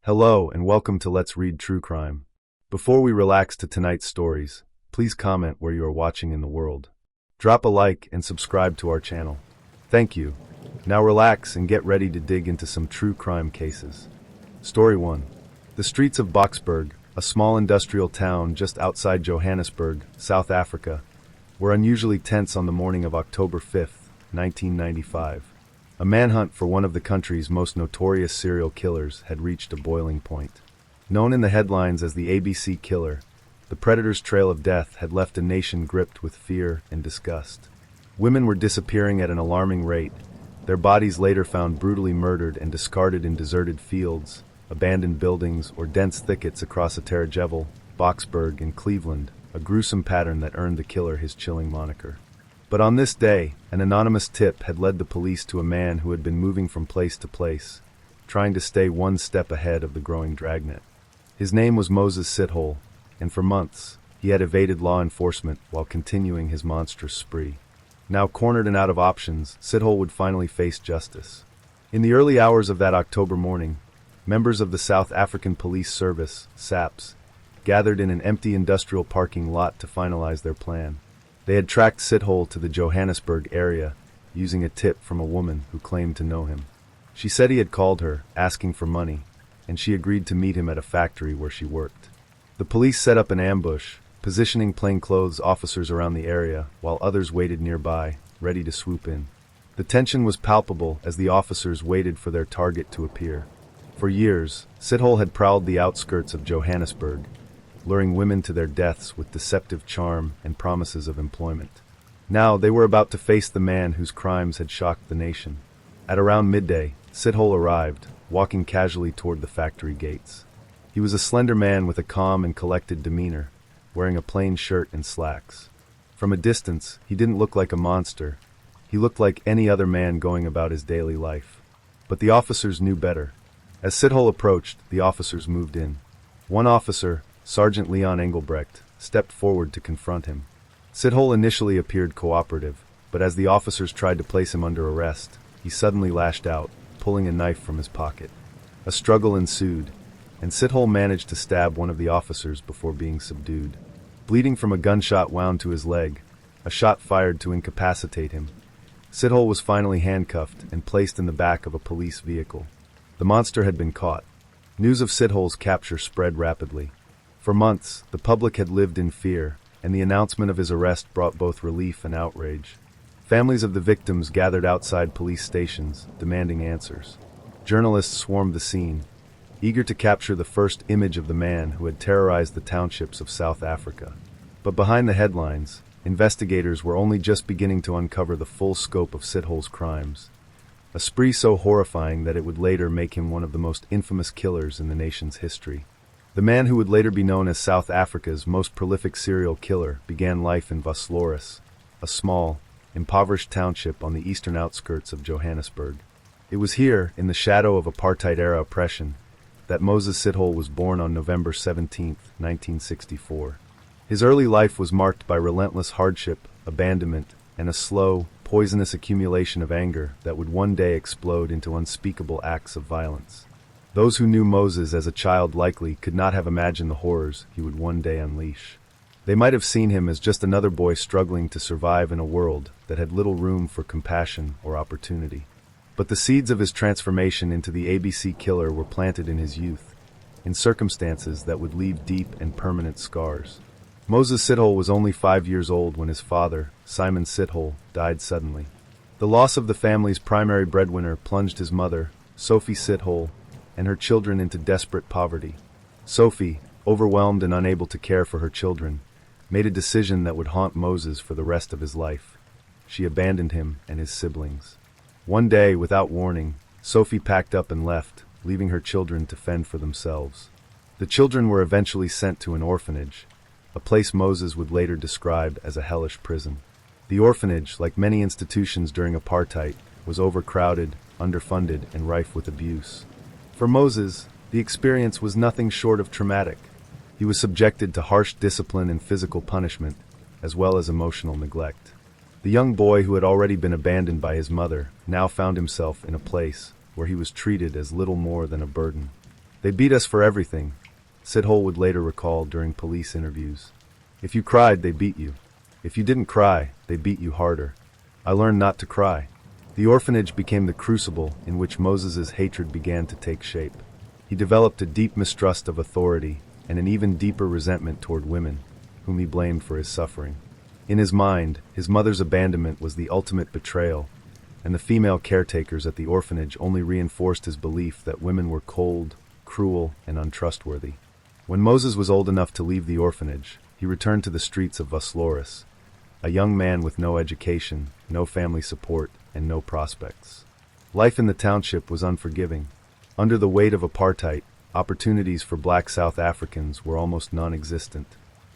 Hello and welcome to Let's Read True Crime. Before we relax to tonight's stories, please comment where you are watching in the world. Drop a like and subscribe to our channel. Thank you. Now relax and get ready to dig into some true crime cases. Story 1. The streets of Boksburg, a small industrial town just outside Johannesburg, South Africa, were unusually tense on the morning of October 5, 1995. A manhunt for one of the country's most notorious serial killers had reached a boiling point. Known in the headlines as the ABC Killer, the predator's trail of death had left a nation gripped with fear and disgust. Women were disappearing at an alarming rate, their bodies later found brutally murdered and discarded in deserted fields, abandoned buildings, or dense thickets across Atteridgeville, Boksburg, and Cleveland, a gruesome pattern that earned the killer his chilling moniker. But on this day, an anonymous tip had led the police to a man who had been moving from place to place, trying to stay one step ahead of the growing dragnet. His name was Moses Sithole, and for months, he had evaded law enforcement while continuing his monstrous spree. Now cornered and out of options, Sithole would finally face justice. In the early hours of that October morning, members of the South African Police Service, SAPS, gathered in an empty industrial parking lot to finalize their plan. They had tracked Sithole to the Johannesburg area, using a tip from a woman who claimed to know him. She said he had called her, asking for money, and she agreed to meet him at a factory where she worked. The police set up an ambush, positioning plainclothes officers around the area, while others waited nearby, ready to swoop in. The tension was palpable as the officers waited for their target to appear. For years, Sithole had prowled the outskirts of Johannesburg, luring women to their deaths with deceptive charm and promises of employment. Now they were about to face the man whose crimes had shocked the nation. At around midday, Sithole arrived, walking casually toward the factory gates. He was a slender man with a calm and collected demeanor, wearing a plain shirt and slacks. From a distance, he didn't look like a monster. He looked like any other man going about his daily life. But the officers knew better. As Sithole approached, the officers moved in. One officer, Sergeant Leon Engelbrecht, stepped forward to confront him. Sithole initially appeared cooperative, but as the officers tried to place him under arrest, he suddenly lashed out, pulling a knife from his pocket. A struggle ensued, and Sithole managed to stab one of the officers before being subdued. Bleeding from a gunshot wound to his leg, a shot fired to incapacitate him, Sithole was finally handcuffed and placed in the back of a police vehicle. The monster had been caught. News of Sithole's capture spread rapidly. For months, the public had lived in fear, and the announcement of his arrest brought both relief and outrage. Families of the victims gathered outside police stations, demanding answers. Journalists swarmed the scene, eager to capture the first image of the man who had terrorized the townships of South Africa. But behind the headlines, investigators were only just beginning to uncover the full scope of Sithole's crimes. A spree so horrifying that it would later make him one of the most infamous killers in the nation's history. The man who would later be known as South Africa's most prolific serial killer began life in Vosloorus, a small, impoverished township on the eastern outskirts of Johannesburg. It was here, in the shadow of apartheid-era oppression, that Moses Sithole was born on November 17, 1964. His early life was marked by relentless hardship, abandonment, and a slow, poisonous accumulation of anger that would one day explode into unspeakable acts of violence. Those who knew Moses as a child likely could not have imagined the horrors he would one day unleash. They might have seen him as just another boy struggling to survive in a world that had little room for compassion or opportunity. But the seeds of his transformation into the ABC Killer were planted in his youth, in circumstances that would leave deep and permanent scars. Moses Sithole was only 5 years old when his father, Simon Sithole, died suddenly. The loss of the family's primary breadwinner plunged his mother, Sophie Sithole, and her children into desperate poverty. Sophie, overwhelmed and unable to care for her children, made a decision that would haunt Moses for the rest of his life. She abandoned him and his siblings. One day, without warning, Sophie packed up and left, leaving her children to fend for themselves. The children were eventually sent to an orphanage, a place Moses would later describe as a hellish prison. The orphanage, like many institutions during apartheid, was overcrowded, underfunded, and rife with abuse. For Moses, the experience was nothing short of traumatic. He was subjected to harsh discipline and physical punishment, as well as emotional neglect. The young boy who had already been abandoned by his mother now found himself in a place where he was treated as little more than a burden. They beat us for everything, Sidhole would later recall during police interviews. If you cried, they beat you. If you didn't cry, they beat you harder. I learned not to cry. The orphanage became the crucible in which Moses's hatred began to take shape. He developed a deep mistrust of authority and an even deeper resentment toward women, whom he blamed for his suffering. In his mind, his mother's abandonment was the ultimate betrayal, and the female caretakers at the orphanage only reinforced his belief that women were cold, cruel, and untrustworthy. When Moses was old enough to leave the orphanage, he returned to the streets of Vasloris, a young man with no education, no family support, and no prospects. Life in the township was unforgiving. Under the weight of apartheid, opportunities for black South Africans were almost non-existent.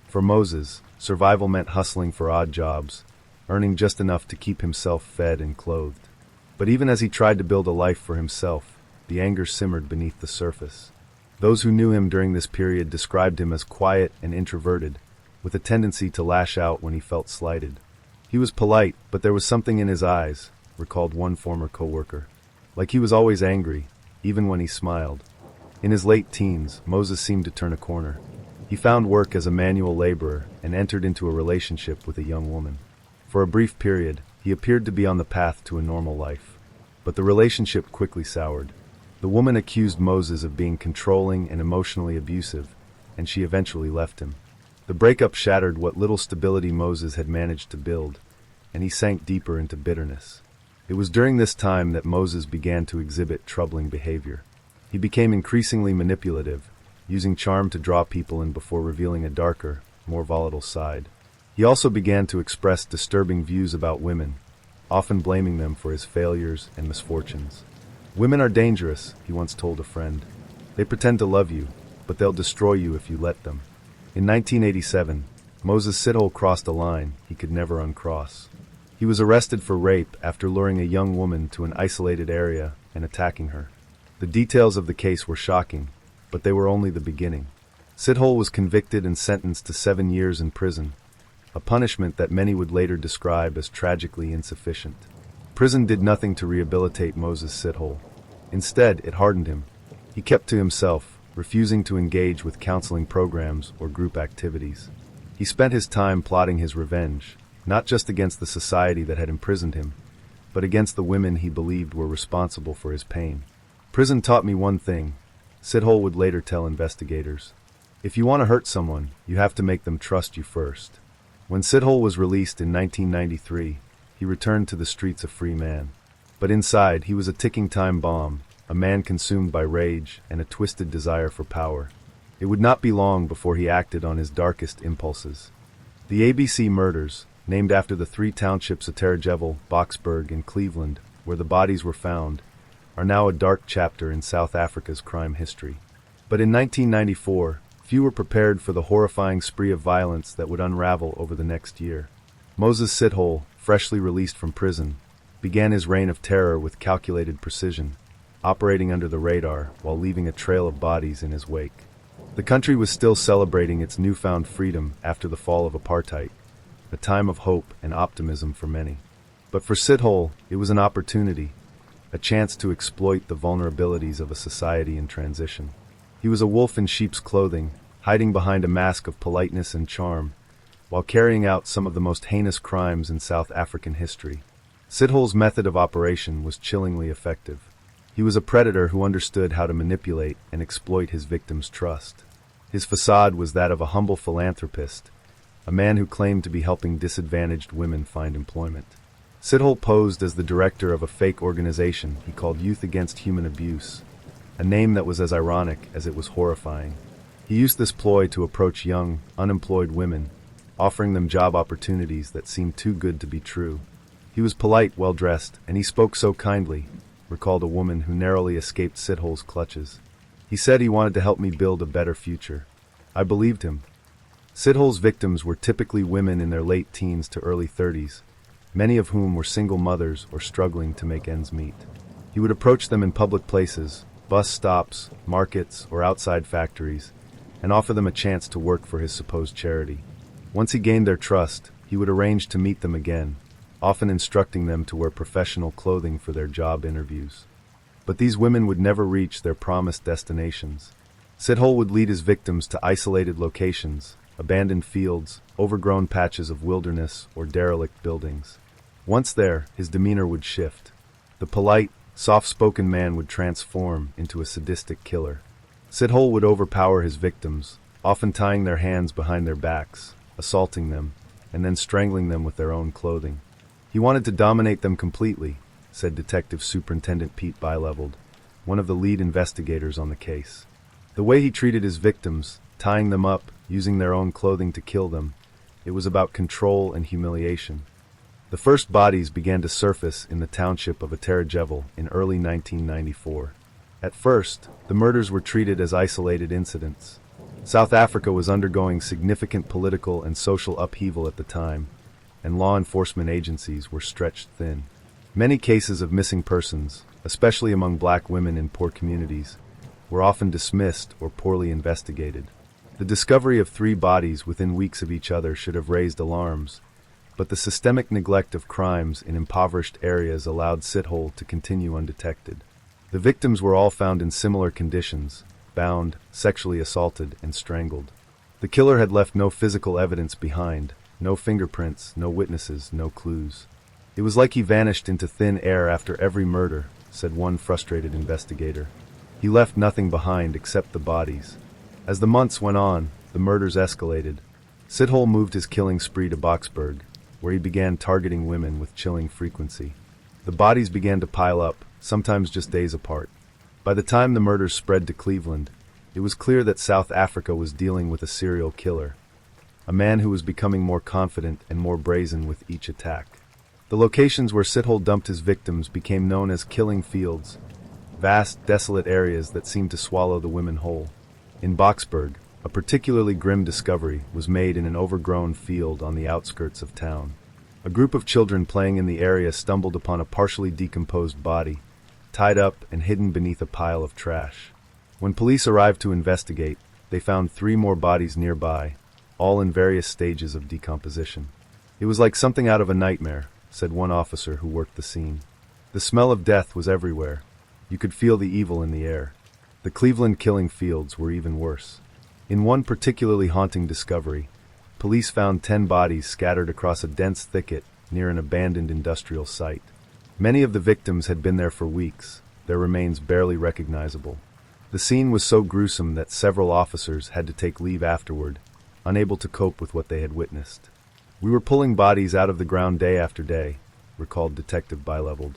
For Moses, survival meant hustling for odd jobs, earning just enough to keep himself fed and clothed. But even as he tried to build a life for himself, the anger simmered beneath the surface. Those who knew him during this period described him as quiet and introverted, with a tendency to lash out when he felt slighted. He was polite, but there was something in his eyes, recalled one former co-worker. Like he was always angry, even when he smiled. In his late teens, Moses seemed to turn a corner. He found work as a manual laborer and entered into a relationship with a young woman. For a brief period, he appeared to be on the path to a normal life. But the relationship quickly soured. The woman accused Moses of being controlling and emotionally abusive, and she eventually left him. The breakup shattered what little stability Moses had managed to build, and he sank deeper into bitterness. It was during this time that Moses began to exhibit troubling behavior. He became increasingly manipulative, using charm to draw people in before revealing a darker, more volatile side. He also began to express disturbing views about women, often blaming them for his failures and misfortunes. Women are dangerous, he once told a friend. They pretend to love you, but they'll destroy you if you let them. In 1987, Moses Sidhole crossed a line he could never uncross. He was arrested for rape after luring a young woman to an isolated area and attacking her. The details of the case were shocking, but they were only the beginning. Sidhole was convicted and sentenced to 7 years in prison, a punishment that many would later describe as tragically insufficient. Prison did nothing to rehabilitate Moses Sidhole. Instead, it hardened him. He kept to himself, refusing to engage with counseling programs or group activities. He spent his time plotting his revenge, not just against the society that had imprisoned him, but against the women he believed were responsible for his pain. Prison taught me one thing, Sidhole would later tell investigators. If you want to hurt someone, you have to make them trust you first. When Sidhole was released in 1993, he returned to the streets a free man. But inside, he was a ticking time bomb, a man consumed by rage and a twisted desire for power. It would not be long before he acted on his darkest impulses. The ABC murders, named after the 3 townships of Terrajevel, Boksburg, and Cleveland, where the bodies were found, are now a dark chapter in South Africa's crime history. But in 1994, few were prepared for the horrifying spree of violence that would unravel over the next year. Moses Sidhole, freshly released from prison, began his reign of terror with calculated precision, operating under the radar while leaving a trail of bodies in his wake. The country was still celebrating its newfound freedom after the fall of apartheid, a time of hope and optimism for many. But for Sidhole, it was an opportunity, a chance to exploit the vulnerabilities of a society in transition. He was a wolf in sheep's clothing, hiding behind a mask of politeness and charm, while carrying out some of the most heinous crimes in South African history. Sidhole's method of operation was chillingly effective. He was a predator who understood how to manipulate and exploit his victims' trust. His facade was that of a humble philanthropist, a man who claimed to be helping disadvantaged women find employment. Sidhole posed as the director of a fake organization he called Youth Against Human Abuse, a name that was as ironic as it was horrifying. He used this ploy to approach young, unemployed women, offering them job opportunities that seemed too good to be true. He was polite, well-dressed, and he spoke so kindly, recalled a woman who narrowly escaped Sidhole's clutches. He said he wanted to help me build a better future. I believed him. Sidhole's victims were typically women in their late teens to early 30s, many of whom were single mothers or struggling to make ends meet. He would approach them in public places, bus stops, markets, or outside factories, and offer them a chance to work for his supposed charity. Once he gained their trust, he would arrange to meet them again, often instructing them to wear professional clothing for their job interviews. But these women would never reach their promised destinations. Sithole would lead his victims to isolated locations, abandoned fields, overgrown patches of wilderness, or derelict buildings. Once there, his demeanor would shift. The polite, soft-spoken man would transform into a sadistic killer. Sithole would overpower his victims, often tying their hands behind their backs, assaulting them, and then strangling them with their own clothing. He wanted to dominate them completely, said Detective Superintendent Pete Byleveled, one of the lead investigators on the case. The way he treated his victims, tying them up, using their own clothing to kill them, it was about control and humiliation. The first bodies began to surface in the township of Atarajevel in early 1994. At first, the murders were treated as isolated incidents. South Africa was undergoing significant political and social upheaval at the time, and law enforcement agencies were stretched thin. Many cases of missing persons, especially among black women in poor communities, were often dismissed or poorly investigated. The discovery of 3 bodies within weeks of each other should have raised alarms, but the systemic neglect of crimes in impoverished areas allowed Sithole to continue undetected. The victims were all found in similar conditions, bound, sexually assaulted, and strangled. The killer had left no physical evidence behind, no fingerprints, no witnesses, no clues. It was like he vanished into thin air after every murder, said one frustrated investigator. He left nothing behind except the bodies. As the months went on, the murders escalated. Sithole moved his killing spree to Boksburg, where he began targeting women with chilling frequency. The bodies began to pile up, sometimes just days apart. By the time the murders spread to Cleveland, it was clear that South Africa was dealing with a serial killer, a man who was becoming more confident and more brazen with each attack. The locations where Sithole dumped his victims became known as killing fields, vast, desolate areas that seemed to swallow the women whole. In Boksburg, a particularly grim discovery was made in an overgrown field on the outskirts of town. A group of children playing in the area stumbled upon a partially decomposed body, tied up and hidden beneath a pile of trash. When police arrived to investigate, they found 3 more bodies nearby, all in various stages of decomposition. It was like something out of a nightmare, said one officer who worked the scene. The smell of death was everywhere. You could feel the evil in the air. The Cleveland killing fields were even worse. In one particularly haunting discovery, police found 10 bodies scattered across a dense thicket near an abandoned industrial site. Many of the victims had been there for weeks, their remains barely recognizable. The scene was so gruesome that several officers had to take leave afterward, unable to cope with what they had witnessed. We were pulling bodies out of the ground day after day, recalled Detective Byleveled.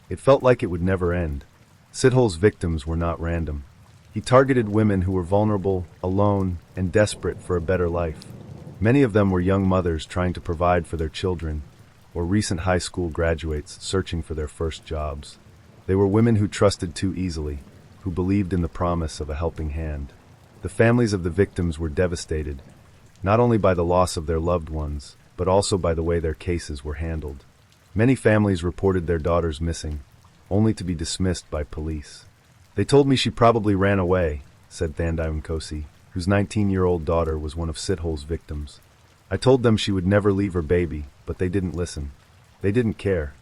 It felt like it would never end. Sithole's victims were not random. He targeted women who were vulnerable, alone, and desperate for a better life. Many of them were young mothers trying to provide for their children, or recent high school graduates searching for their first jobs. They were women who trusted too easily, who believed in the promise of a helping hand. The families of the victims were devastated, not only by the loss of their loved ones, but also by the way their cases were handled. Many families reported their daughters missing, only to be dismissed by police. They told me she probably ran away, said Thandai Nkosi, whose 19-year-old daughter was one of Sithole's victims. I told them she would never leave her baby, but they didn't listen. They didn't care.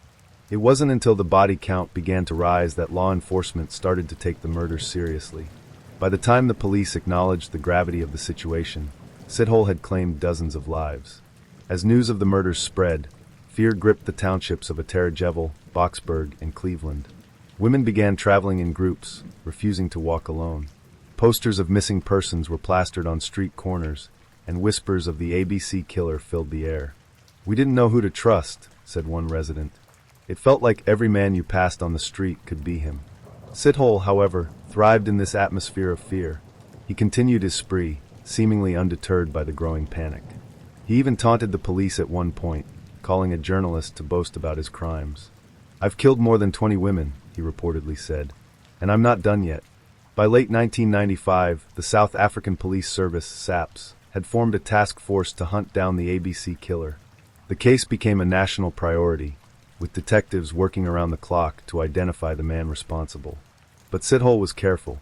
It wasn't until the body count began to rise that law enforcement started to take the murders seriously. By the time the police acknowledged the gravity of the situation, Sithole had claimed dozens of lives. As news of the murders spread, fear gripped the townships of Atarajevel, Boksburg, and Cleveland. Women began traveling in groups, refusing to walk alone. Posters of missing persons were plastered on street corners, and whispers of the ABC killer filled the air. We didn't know who to trust, said one resident. It felt like every man you passed on the street could be him. Sithole, however, thrived in this atmosphere of fear. He continued his spree, seemingly undeterred by the growing panic. He even taunted the police at one point, calling a journalist to boast about his crimes. I've killed more than 20 women, he reportedly said, and I'm not done yet. By late 1995, the South African Police Service, SAPS, had formed a task force to hunt down the ABC killer. The case became a national priority, with detectives working around the clock to identify the man responsible. But Sithole was careful.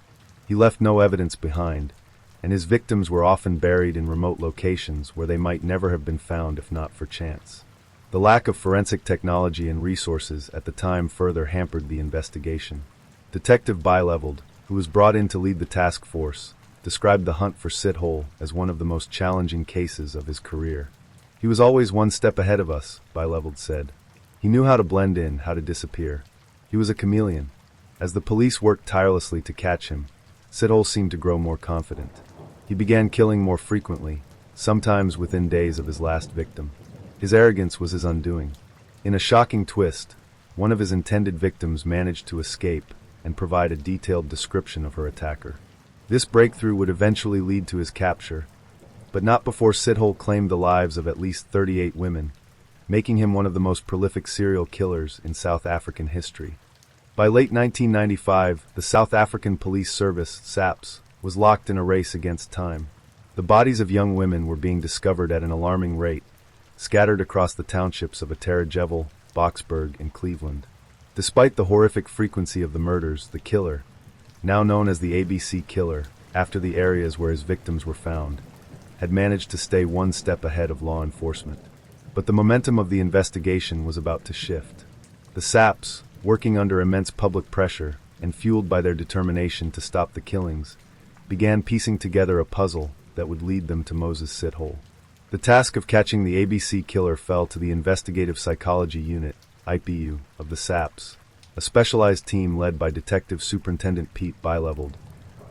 He left no evidence behind, and his victims were often buried in remote locations where they might never have been found if not for chance. The lack of forensic technology and resources at the time further hampered the investigation. Detective Byleveled, who was brought in to lead the task force, described the hunt for Sithole as one of the most challenging cases of his career. "He was always one step ahead of us," Byleveled said. "He knew how to blend in, how to disappear. He was a chameleon." As the police worked tirelessly to catch him, Sithole seemed to grow more confident. He began killing more frequently, sometimes within days of his last victim. His arrogance was his undoing. In a shocking twist, one of his intended victims managed to escape and provide a detailed description of her attacker. This breakthrough would eventually lead to his capture, but not before Sithole claimed the lives of at least 38 women, making him one of the most prolific serial killers in South African history. By late 1995, the South African Police Service, SAPS, was locked in a race against time. The bodies of young women were being discovered at an alarming rate, scattered across the townships of Atteridgeville, Boksburg, and Cleveland. Despite the horrific frequency of the murders, the killer, now known as the ABC Killer, after the areas where his victims were found, had managed to stay one step ahead of law enforcement. But the momentum of the investigation was about to shift. The SAPS, working under immense public pressure and fueled by their determination to stop the killings, began piecing together a puzzle that would lead them to Moses Sithole. The task of catching the ABC Killer fell to the Investigative Psychology Unit, IPU, of the SAPS, a specialized team led by Detective Superintendent Pete Byleveled,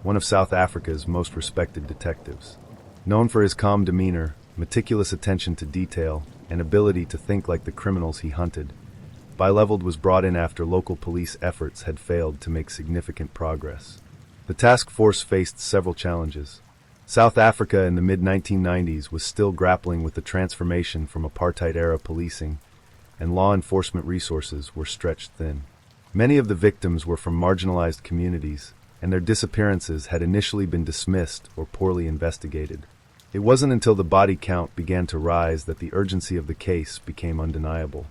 one of South Africa's most respected detectives. Known for his calm demeanor, meticulous attention to detail, and ability to think like the criminals he hunted, Byleveled was brought in after local police efforts had failed to make significant progress. The task force faced several challenges. South Africa in the mid-1990s was still grappling with the transformation from apartheid-era policing, and law enforcement resources were stretched thin. Many of the victims were from marginalized communities, and their disappearances had initially been dismissed or poorly investigated. It wasn't until the body count began to rise that the urgency of the case became undeniable.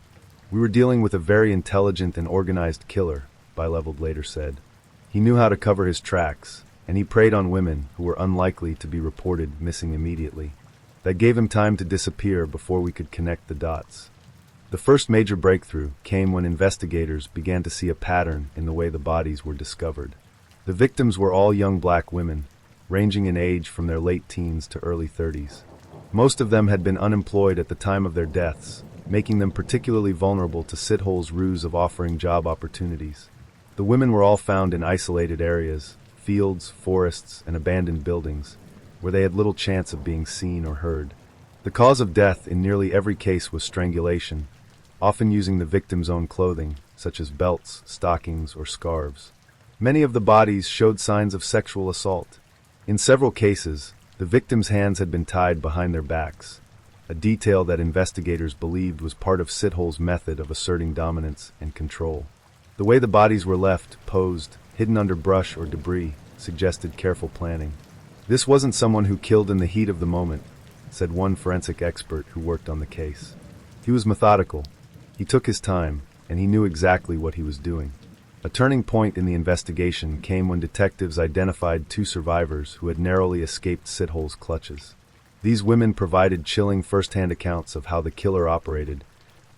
"We were dealing with a very intelligent and organized killer," Byleveled later said. "He knew how to cover his tracks, and he preyed on women who were unlikely to be reported missing immediately. That gave him time to disappear before we could connect the dots." The first major breakthrough came when investigators began to see a pattern in the way the bodies were discovered. The victims were all young black women, ranging in age from their late teens to early 30s. Most of them had been unemployed at the time of their deaths, making them particularly vulnerable to Sithole's ruse of offering job opportunities. The women were all found in isolated areas, fields, forests, and abandoned buildings, where they had little chance of being seen or heard. The cause of death in nearly every case was strangulation, often using the victim's own clothing, such as belts, stockings, or scarves. Many of the bodies showed signs of sexual assault. In several cases, the victims' hands had been tied behind their backs, a detail that investigators believed was part of Sithole's method of asserting dominance and control. The way the bodies were left, posed, hidden under brush or debris, suggested careful planning. "This wasn't someone who killed in the heat of the moment," said one forensic expert who worked on the case. "He was methodical. He took his time, and he knew exactly what he was doing." A turning point in the investigation came when detectives identified two survivors who had narrowly escaped Sithole's clutches. These women provided chilling first-hand accounts of how the killer operated,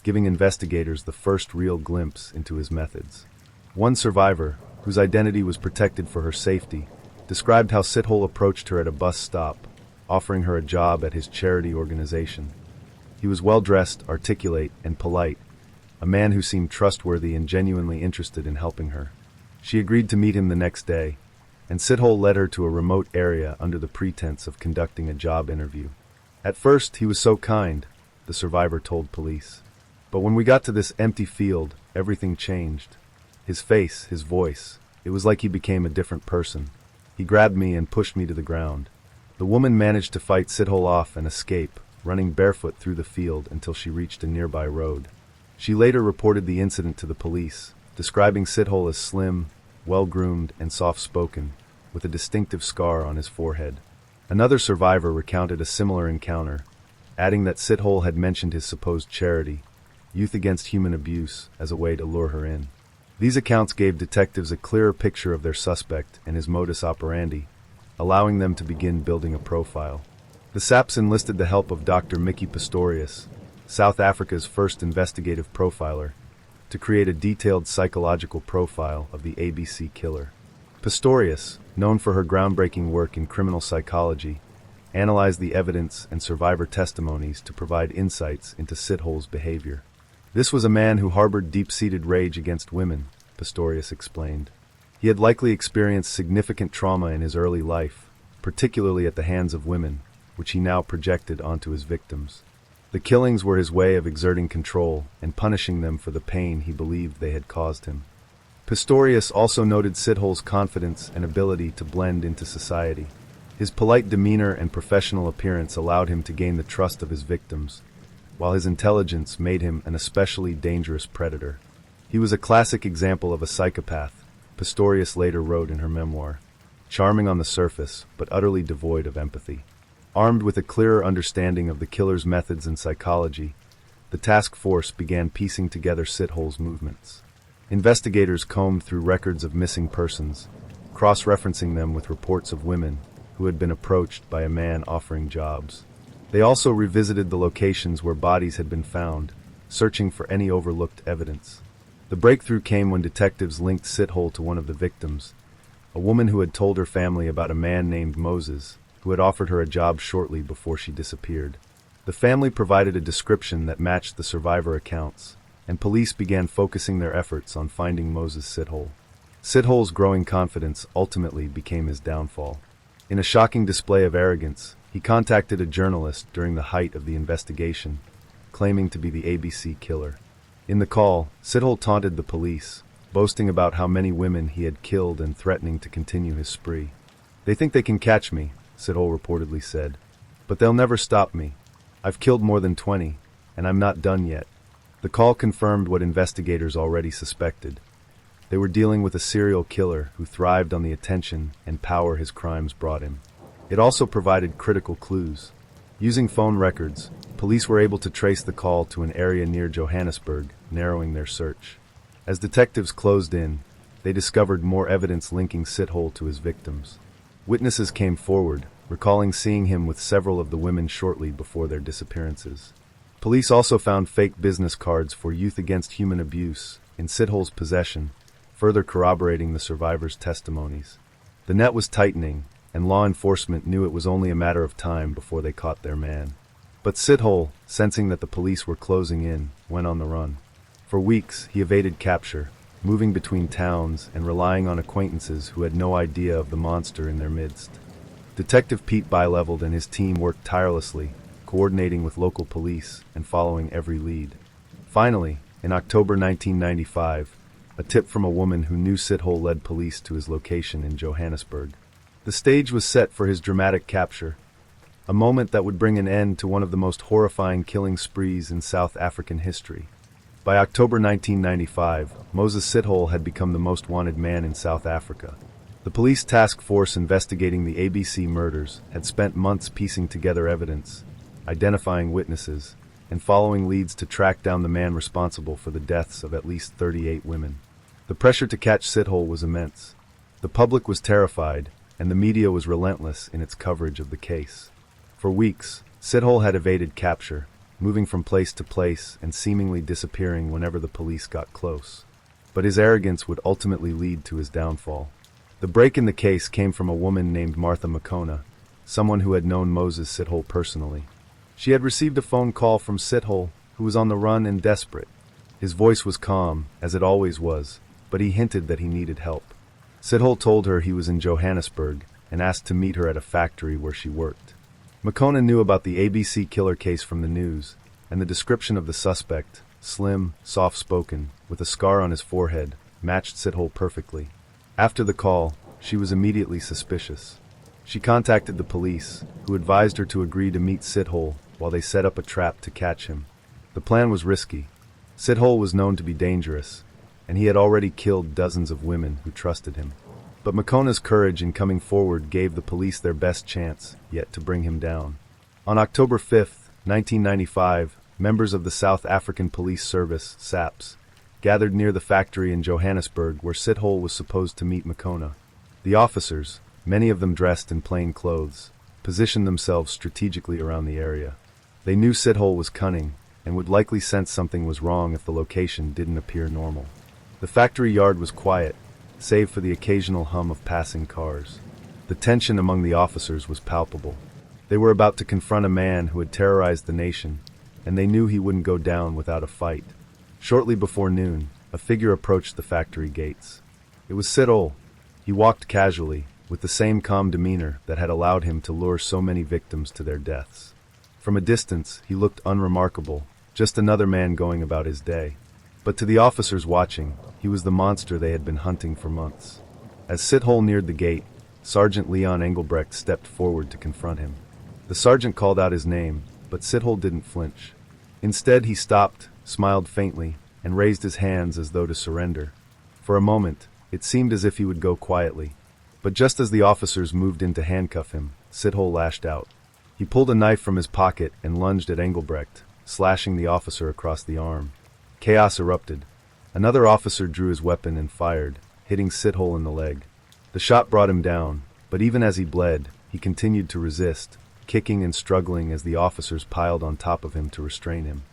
giving investigators the first real glimpse into his methods. One survivor, whose identity was protected for her safety, described how Sithole approached her at a bus stop, offering her a job at his charity organization. He was well-dressed, articulate, and polite, a man who seemed trustworthy and genuinely interested in helping her. She agreed to meet him the next day, and Sithole led her to a remote area under the pretense of conducting a job interview. "At first, he was so kind," the survivor told police. "But when we got to this empty field, everything changed. His face, his voice, it was like he became a different person. He grabbed me and pushed me to the ground." The woman managed to fight Sithole off and escape, running barefoot through the field until she reached a nearby road. She later reported the incident to the police, describing Sithole as slim, well-groomed, and soft-spoken, with a distinctive scar on his forehead. Another survivor recounted a similar encounter, adding that Sithole had mentioned his supposed charity, Youth Against Human Abuse, as a way to lure her in. These accounts gave detectives a clearer picture of their suspect and his modus operandi, allowing them to begin building a profile. The SAPS enlisted the help of Dr. Mickey Pistorius, South Africa's first investigative profiler, to create a detailed psychological profile of the ABC killer. Pistorius, known for her groundbreaking work in criminal psychology, analyzed the evidence and survivor testimonies to provide insights into Sithol's behavior. This was a man who harbored deep-seated rage against women, Pistorius explained. He had likely experienced significant trauma in his early life, particularly at the hands of women, which he now projected onto his victims. The killings were his way of exerting control and punishing them for the pain he believed they had caused him. Pistorius also noted Sithol's confidence and ability to blend into society. His polite demeanor and professional appearance allowed him to gain the trust of his victims, while his intelligence made him an especially dangerous predator. He was a classic example of a psychopath, Pistorius later wrote in her memoir, charming on the surface, but utterly devoid of empathy. Armed with a clearer understanding of the killer's methods and psychology, the task force began piecing together Sithol's movements. Investigators combed through records of missing persons, cross-referencing them with reports of women who had been approached by a man offering jobs. They also revisited the locations where bodies had been found, searching for any overlooked evidence. The breakthrough came when detectives linked Sithole to one of the victims, a woman who had told her family about a man named Moses, who had offered her a job shortly before she disappeared. The family provided a description that matched the survivor accounts, and police began focusing their efforts on finding Moses Sithole. Sithol's growing confidence ultimately became his downfall. In a shocking display of arrogance, he contacted a journalist during the height of the investigation, claiming to be the ABC killer. In the call, Sithole taunted the police, boasting about how many women he had killed and threatening to continue his spree. "They think they can catch me," Sithole reportedly said, "but they'll never stop me. I've killed more than 20, and I'm not done yet." The call confirmed what investigators already suspected. They were dealing with a serial killer who thrived on the attention and power his crimes brought him. It also provided critical clues. Using phone records, police were able to trace the call to an area near Johannesburg, narrowing their search. As detectives closed in, they discovered more evidence linking Sithole to his victims. Witnesses came forward, recalling seeing him with several of the women shortly before their disappearances. Police also found fake business cards for Youth Against Human Abuse in Sithol's possession, further corroborating the survivors' testimonies. The net was tightening, and law enforcement knew it was only a matter of time before they caught their man. But Sithole, sensing that the police were closing in, went on the run. For weeks, he evaded capture, moving between towns and relying on acquaintances who had no idea of the monster in their midst. Detective Pete Byleveled and his team worked tirelessly, coordinating with local police and following every lead. Finally, in October 1995, a tip from a woman who knew Sithole led police to his location in Johannesburg. The stage was set for his dramatic capture, a moment that would bring an end to one of the most horrifying killing sprees in South African history. By October 1995, Moses Sithole had become the most wanted man in South Africa. The police task force investigating the ABC murders had spent months piecing together evidence, identifying witnesses, and following leads to track down the man responsible for the deaths of at least 38 women. The pressure to catch Sithole was immense. The public was terrified, and the media was relentless in its coverage of the case. For weeks, Sithole had evaded capture, moving from place to place and seemingly disappearing whenever the police got close. But his arrogance would ultimately lead to his downfall. The break in the case came from a woman named Martha Makona, someone who had known Moses Sithole personally. She had received a phone call from Sithole, who was on the run and desperate. His voice was calm, as it always was, but he hinted that he needed help. Sithole told her he was in Johannesburg and asked to meet her at a factory where she worked. Makona knew about the ABC killer case from the news, and the description of the suspect, slim, soft-spoken, with a scar on his forehead, matched Sithole perfectly. After the call, she was immediately suspicious. She contacted the police, who advised her to agree to meet Sithole while they set up a trap to catch him. The plan was risky. Sithole was known to be dangerous, and he had already killed dozens of women who trusted him. But Makona's courage in coming forward gave the police their best chance yet to bring him down. On October 5, 1995, members of the South African Police Service, SAPS, gathered near the factory in Johannesburg where Sithole was supposed to meet Makona. The officers, many of them dressed in plain clothes, positioned themselves strategically around the area. They knew Sithole was cunning and would likely sense something was wrong if the location didn't appear normal. The factory yard was quiet, save for the occasional hum of passing cars. The tension among the officers was palpable. They were about to confront a man who had terrorized the nation, and they knew he wouldn't go down without a fight. Shortly before noon, a figure approached the factory gates. It was Sid-Hol. He walked casually, with the same calm demeanor that had allowed him to lure so many victims to their deaths. From a distance, he looked unremarkable, just another man going about his day. But to the officers watching, he was the monster they had been hunting for months. As Sid-Hol neared the gate, Sergeant Leon Engelbrecht stepped forward to confront him. The sergeant called out his name, but Sid-Hol didn't flinch. Instead, he stopped, smiled faintly, and raised his hands as though to surrender. For a moment, it seemed as if he would go quietly. But just as the officers moved in to handcuff him, Sid-Hol lashed out. He pulled a knife from his pocket and lunged at Engelbrecht, slashing the officer across the arm. Chaos erupted. Another officer drew his weapon and fired, hitting Sid-Hol in the leg. The shot brought him down, but even as he bled, he continued to resist, kicking and struggling as the officers piled on top of him to restrain him.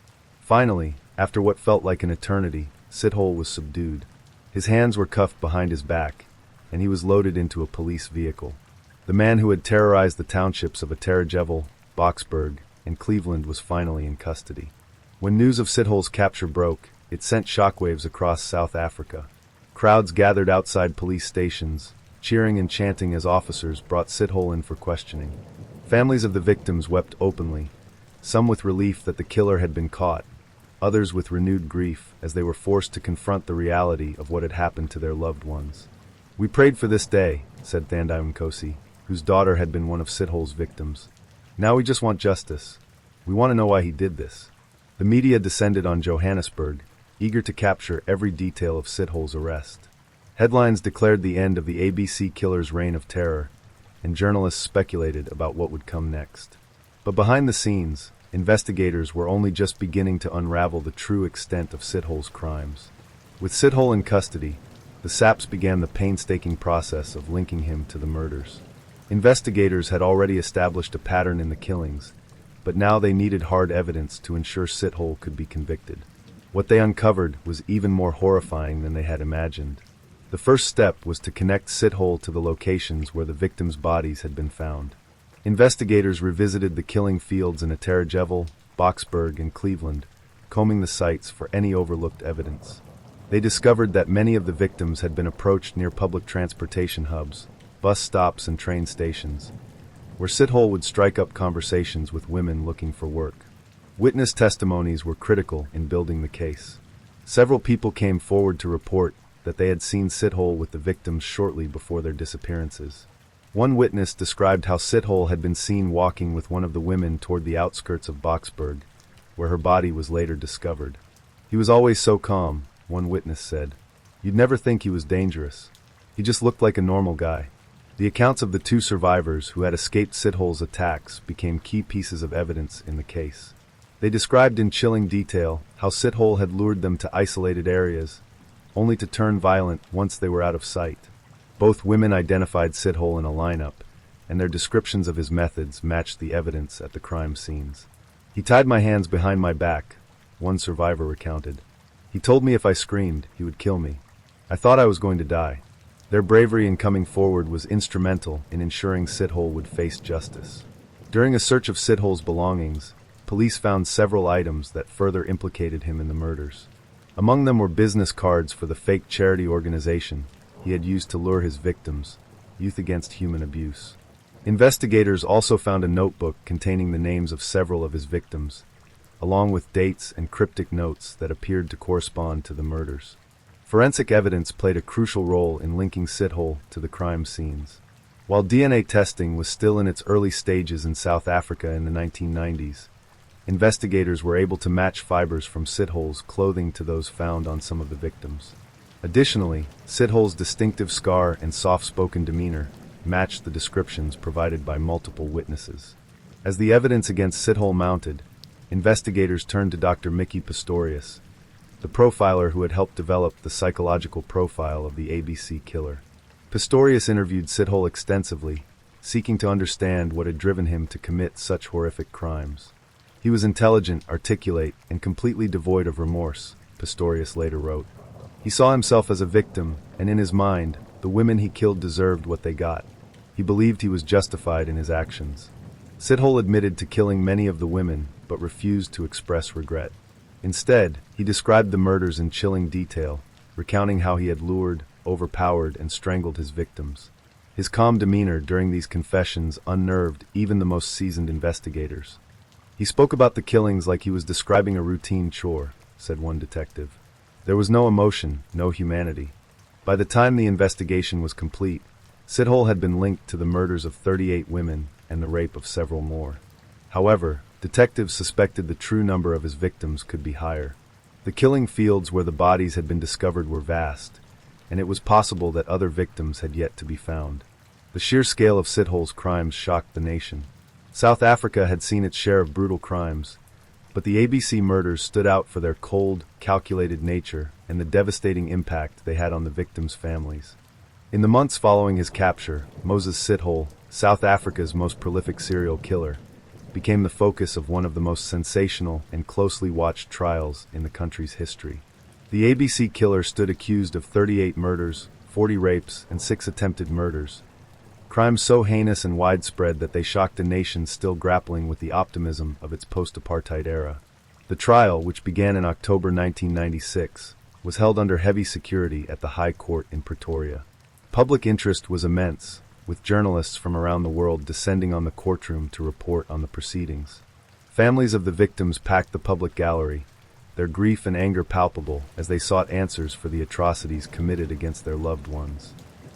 Finally, after what felt like an eternity, Sid-Hol was subdued. His hands were cuffed behind his back, and he was loaded into a police vehicle. The man who had terrorized the townships of Atarajevo, Boxburg, and Cleveland was finally in custody. When news of Sid-Hol's capture broke, it sent shockwaves across South Africa. Crowds gathered outside police stations, cheering and chanting as officers brought Sid-Hol in for questioning. Families of the victims wept openly, some with relief that the killer had been caught, others with renewed grief as they were forced to confront the reality of what had happened to their loved ones. "We prayed for this day," said Thandai Nkosi, whose daughter had been one of Sid-Hol's victims. "Now we just want justice. We want to know why he did this." The media descended on Johannesburg, eager to capture every detail of Sid-Hol's arrest. Headlines declared the end of the ABC killer's reign of terror, and journalists speculated about what would come next. But behind the scenes, investigators were only just beginning to unravel the true extent of Sid-Hol's crimes. With Sid-Hol in custody, the SAPs began the painstaking process of linking him to the murders. Investigators had already established a pattern in the killings, but now they needed hard evidence to ensure Sid-Hol could be convicted. What they uncovered was even more horrifying than they had imagined. The first step was to connect Sid-Hol to the locations where the victims' bodies had been found. Investigators revisited the killing fields in Atarajevo, Boxburg, and Cleveland, combing the sites for any overlooked evidence. They discovered that many of the victims had been approached near public transportation hubs, bus stops, and train stations, where Sid-Hol would strike up conversations with women looking for work. Witness testimonies were critical in building the case. Several people came forward to report that they had seen Sid-Hol with the victims shortly before their disappearances. One witness described how Sid-Hol had been seen walking with one of the women toward the outskirts of Boxburg, where her body was later discovered. "He was always so calm," one witness said. "You'd never think he was dangerous. He just looked like a normal guy." The accounts of the two survivors who had escaped Sid-Hol's attacks became key pieces of evidence in the case. They described in chilling detail how Sid-Hol had lured them to isolated areas, only to turn violent once they were out of sight. Both women identified Sid-Hol in a lineup, and their descriptions of his methods matched the evidence at the crime scenes. "He tied my hands behind my back," one survivor recounted. "He told me if I screamed, he would kill me. I thought I was going to die." Their bravery in coming forward was instrumental in ensuring Sid-Hol would face justice. During a search of Sid-Hol's belongings, police found several items that further implicated him in the murders. Among them were business cards for the fake charity organization he had used to lure his victims, Youth Against Human Abuse. Investigators also found a notebook containing the names of several of his victims, along with dates and cryptic notes that appeared to correspond to the murders. Forensic evidence played a crucial role in linking Sid-Hol to the crime scenes. While DNA testing was still in its early stages in South Africa in the 1990s, investigators were able to match fibers from Sid-Hol's clothing to those found on some of the victims. Additionally, Sid-Hol's distinctive scar and soft-spoken demeanor matched the descriptions provided by multiple witnesses. As the evidence against Sid-Hol mounted, investigators turned to Dr. Mickey Pistorius, the profiler who had helped develop the psychological profile of the ABC killer. Pistorius interviewed Sid-Hol extensively, seeking to understand what had driven him to commit such horrific crimes. He was intelligent, articulate, and completely devoid of remorse, Pistorius later wrote. He saw himself as a victim, and in his mind, The women he killed deserved what they got. He believed he was justified in his actions. Sithole admitted to killing many of the women, but refused to express regret. Instead, he described the murders in chilling detail, recounting how he had lured, overpowered, and strangled his victims. His calm demeanor during these confessions unnerved even the most seasoned investigators. He spoke about the killings like he was describing a routine chore, said one detective. There was no emotion, no humanity. By the time the investigation was complete, Sithole had been linked to the murders of 38 women and the rape of several more. However, detectives suspected the true number of his victims could be higher. The killing fields where the bodies had been discovered were vast, and it was possible that other victims had yet to be found. The sheer scale of Sithole's crimes shocked the nation. South Africa had seen its share of brutal crimes, but the ABC murders stood out for their cold, calculated nature and the devastating impact they had on the victims' families. In the months following his capture, Moses Sithole, South Africa's most prolific serial killer, became the focus of one of the most sensational and closely watched trials in the country's history. The ABC killer stood accused of 38 murders, 40 rapes, and 6 attempted murders. Crimes so heinous and widespread that they shocked a nation still grappling with the optimism of its post-apartheid era. The trial, which began in October 1996, was held under heavy security at the High Court in Pretoria. Public interest was immense, with journalists from around the world descending on the courtroom to report on the proceedings. Families of the victims packed the public gallery, their grief and anger palpable as they sought answers for the atrocities committed against their loved ones.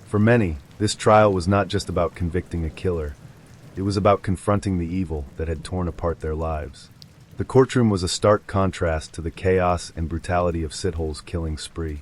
For many, this trial was not just about convicting a killer. It was about confronting the evil that had torn apart their lives. The courtroom was a stark contrast to the chaos and brutality of Sithole's killing spree.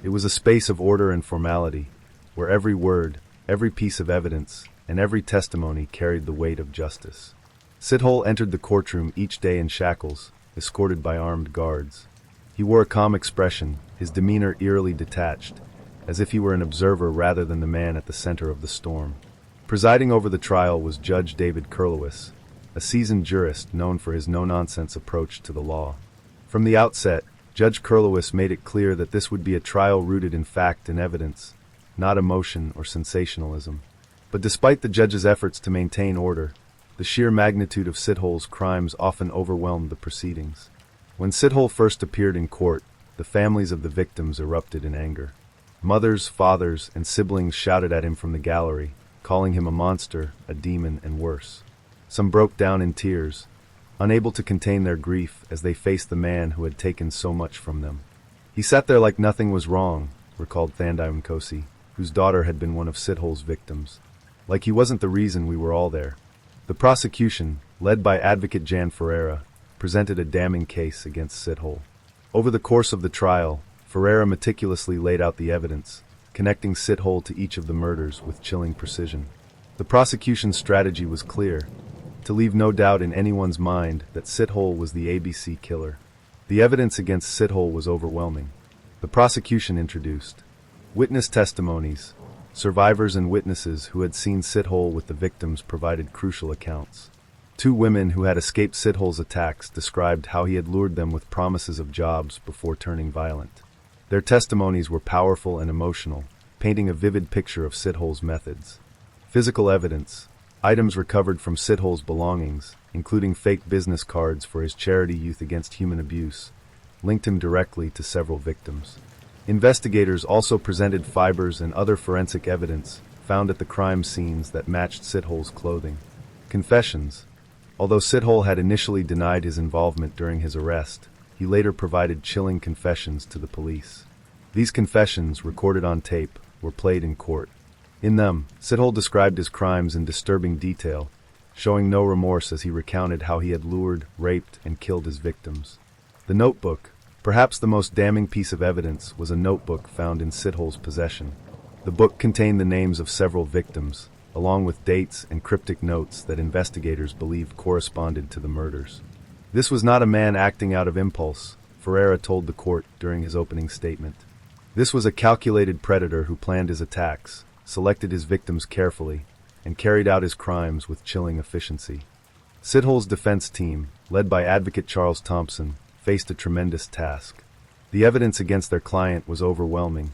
It was a space of order and formality, where every word, every piece of evidence, and every testimony carried the weight of justice. Sithole entered the courtroom each day in shackles, escorted by armed guards. He wore a calm expression, his demeanor eerily detached, as if he were an observer rather than the man at the center of the storm. Presiding over the trial was Judge David Curlewis, a seasoned jurist known for his no-nonsense approach to the law. From the outset, Judge Curlewis made it clear that this would be a trial rooted in fact and evidence, not emotion or sensationalism. But despite the judge's efforts to maintain order, the sheer magnitude of Sithole's crimes often overwhelmed the proceedings. When Sithole first appeared in court, the families of the victims erupted in anger. Mothers, fathers, and siblings shouted at him from the gallery, calling him a monster, a demon, and worse. Some broke down in tears, unable to contain their grief as they faced the man who had taken so much from them. He sat there like nothing was wrong, recalled Thandai Nkosi, whose daughter had been one of Sithole's victims. Like he wasn't the reason we were all there. The prosecution, led by advocate Jan Ferreira, presented a damning case against Sithole. Over the course of the trial, Ferreira meticulously laid out the evidence, connecting Sithole to each of the murders with chilling precision. The prosecution's strategy was clear, to leave no doubt in anyone's mind that Sithole was the ABC killer. The evidence against Sithole was overwhelming. The prosecution introduced witness testimonies. Survivors and witnesses who had seen Sithole with the victims provided crucial accounts. 2 women who had escaped Sithole's attacks described how he had lured them with promises of jobs before turning violent. Their testimonies were powerful and emotional, painting a vivid picture of Sithole's methods. Physical evidence, items recovered from Sithole's belongings, including fake business cards for his charity Youth Against Human Abuse, linked him directly to several victims. Investigators also presented fibers and other forensic evidence found at the crime scenes that matched Sithole's clothing. Confessions. Although Sithole had initially denied his involvement during his arrest, he later provided chilling confessions to the police. These confessions, recorded on tape, were played in court. In them, Sithole described his crimes in disturbing detail, showing no remorse as he recounted how he had lured, raped, and killed his victims. The notebook, perhaps the most damning piece of evidence, was a notebook found in Sithole's possession. The book contained the names of several victims, along with dates and cryptic notes that investigators believed corresponded to the murders. This was not a man acting out of impulse, Ferreira told the court during his opening statement. This was a calculated predator who planned his attacks, selected his victims carefully, and carried out his crimes with chilling efficiency. Sithole's defense team, led by advocate Charles Thompson, faced a tremendous task. The evidence against their client was overwhelming,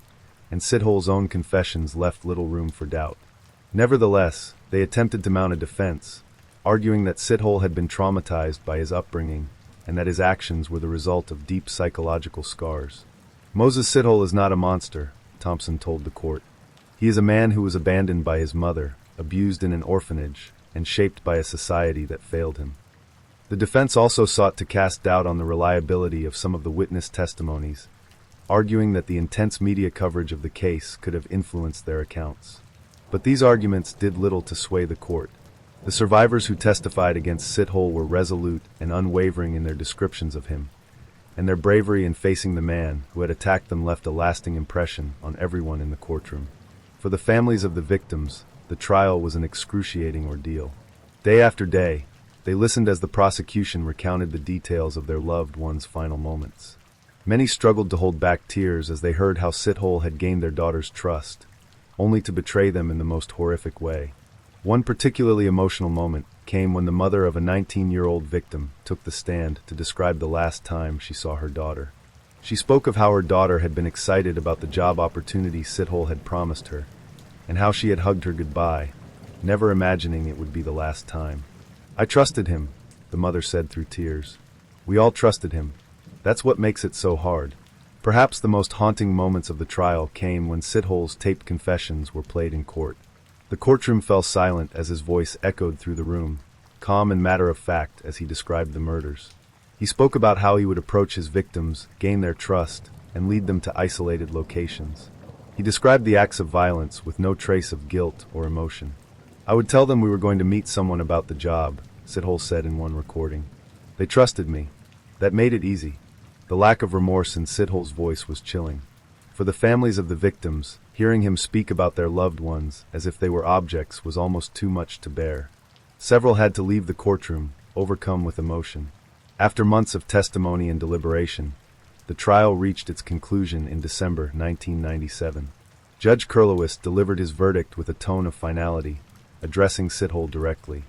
and Sithol's own confessions left little room for doubt. Nevertheless, they attempted to mount a defense, arguing that Sithole had been traumatized by his upbringing and that his actions were the result of deep psychological scars. Moses Sithole is not a monster, Thompson told the court. He is a man who was abandoned by his mother, abused in an orphanage, and shaped by a society that failed him. The defense also sought to cast doubt on the reliability of some of the witness testimonies, arguing that the intense media coverage of the case could have influenced their accounts. But these arguments did little to sway the court. The survivors who testified against Sithole were resolute and unwavering in their descriptions of him, and their bravery in facing the man who had attacked them left a lasting impression on everyone in the courtroom. For the families of the victims, the trial was an excruciating ordeal. Day after day, they listened as the prosecution recounted the details of their loved ones' final moments. Many struggled to hold back tears as they heard how Sithole had gained their daughter's trust, only to betray them in the most horrific way. One particularly emotional moment came when the mother of a 19-year-old victim took the stand to describe the last time she saw her daughter. She spoke of how her daughter had been excited about the job opportunity Sithole had promised her, and how she had hugged her goodbye, never imagining it would be the last time. "I trusted him," the mother said through tears. "We all trusted him. That's what makes it so hard." Perhaps the most haunting moments of the trial came when Sithole's taped confessions were played in court. The courtroom fell silent as his voice echoed through the room, calm and matter-of-fact as he described the murders. He spoke about how he would approach his victims, gain their trust, and lead them to isolated locations. He described the acts of violence with no trace of guilt or emotion. "I would tell them we were going to meet someone about the job," Sithole said in one recording. "They trusted me. That made it easy." The lack of remorse in Sithole's voice was chilling. For the families of the victims, hearing him speak about their loved ones as if they were objects was almost too much to bear. Several had to leave the courtroom, overcome with emotion. After months of testimony and deliberation, the trial reached its conclusion in December 1997. Judge Kurlowis delivered his verdict with a tone of finality, addressing Sithole directly.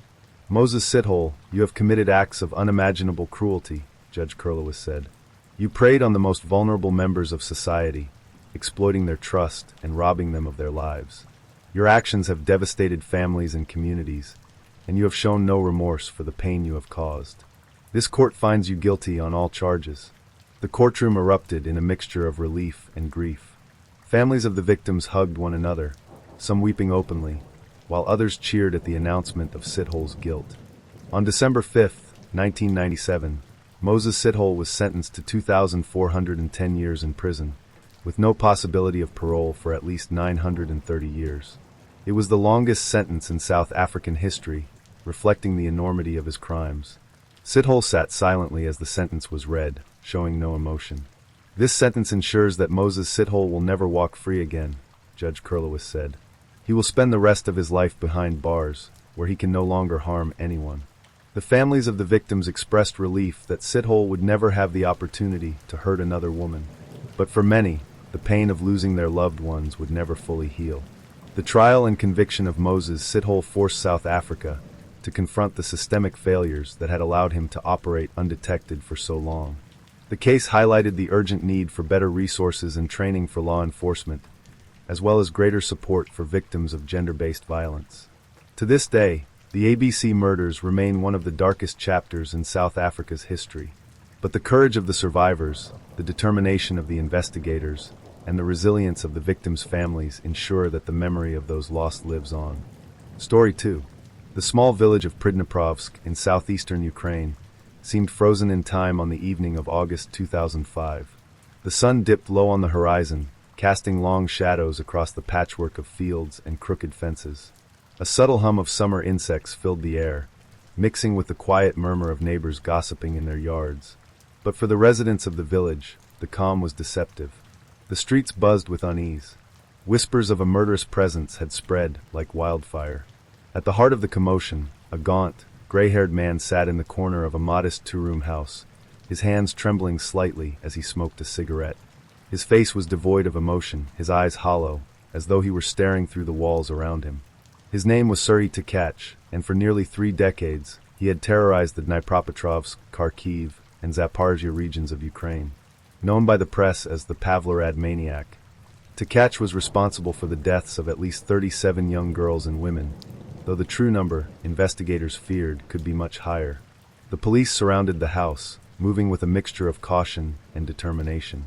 "Moses Sithole, you have committed acts of unimaginable cruelty," Judge Kurlowis said. "You preyed on the most vulnerable members of society, exploiting their trust and robbing them of their lives. Your actions have devastated families and communities, and you have shown no remorse for the pain you have caused. This court finds you guilty on all charges." The courtroom erupted in a mixture of relief and grief. Families of the victims hugged one another, some weeping openly, while others cheered at the announcement of Sithole's guilt. On December 5, 1997, Moses Sithole was sentenced to 2,410 years in prison, with no possibility of parole for at least 930 years. It was the longest sentence in South African history, reflecting the enormity of his crimes. Sithole sat silently as the sentence was read, showing no emotion. "This sentence ensures that Moses Sithole will never walk free again," Judge Kurlowis said. "He will spend the rest of his life behind bars, where he can no longer harm anyone." The families of the victims expressed relief that Sithole would never have the opportunity to hurt another woman. But for many, the pain of losing their loved ones would never fully heal. The trial and conviction of Moses Sithole forced South Africa to confront the systemic failures that had allowed him to operate undetected for so long. The case highlighted the urgent need for better resources and training for law enforcement, as well as greater support for victims of gender-based violence. To this day, the ABC murders remain one of the darkest chapters in South Africa's history. But the courage of the survivors, the determination of the investigators, and the resilience of the victims' families ensure that the memory of those lost lives on. Story 2. The small village of Pridniprovsk in southeastern Ukraine seemed frozen in time on the evening of August 2005. The sun dipped low on the horizon, casting long shadows across the patchwork of fields and crooked fences. A subtle hum of summer insects filled the air, mixing with the quiet murmur of neighbors gossiping in their yards. But for the residents of the village, the calm was deceptive. The streets buzzed with unease. Whispers of a murderous presence had spread like wildfire. At the heart of the commotion, a gaunt, gray-haired man sat in the corner of a modest two-room house, his hands trembling slightly as he smoked a cigarette. His face was devoid of emotion, his eyes hollow, as though he were staring through the walls around him. His name was Suri Tkach, and for nearly 3 decades, he had terrorized the Dnipropetrovsk, Kharkiv, and Zaporizhia regions of Ukraine. Known by the press as the Pavlorad maniac, Tkach was responsible for the deaths of at least 37 young girls and women, though the true number, investigators feared, could be much higher. The police surrounded the house, moving with a mixture of caution and determination.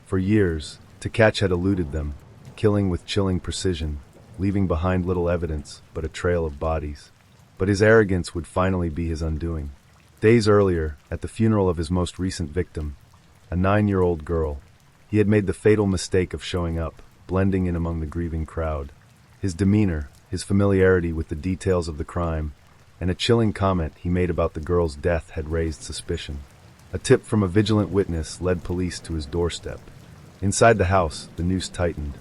For years, Tkach had eluded them, killing with chilling precision, leaving behind little evidence but a trail of bodies. But his arrogance would finally be his undoing. Days earlier, at the funeral of his most recent victim, a 9-year-old girl, he had made the fatal mistake of showing up, blending in among the grieving crowd. His demeanor, his familiarity with the details of the crime, and a chilling comment he made about the girl's death had raised suspicion. A tip from a vigilant witness led police to his doorstep. Inside the house, the noose tightened.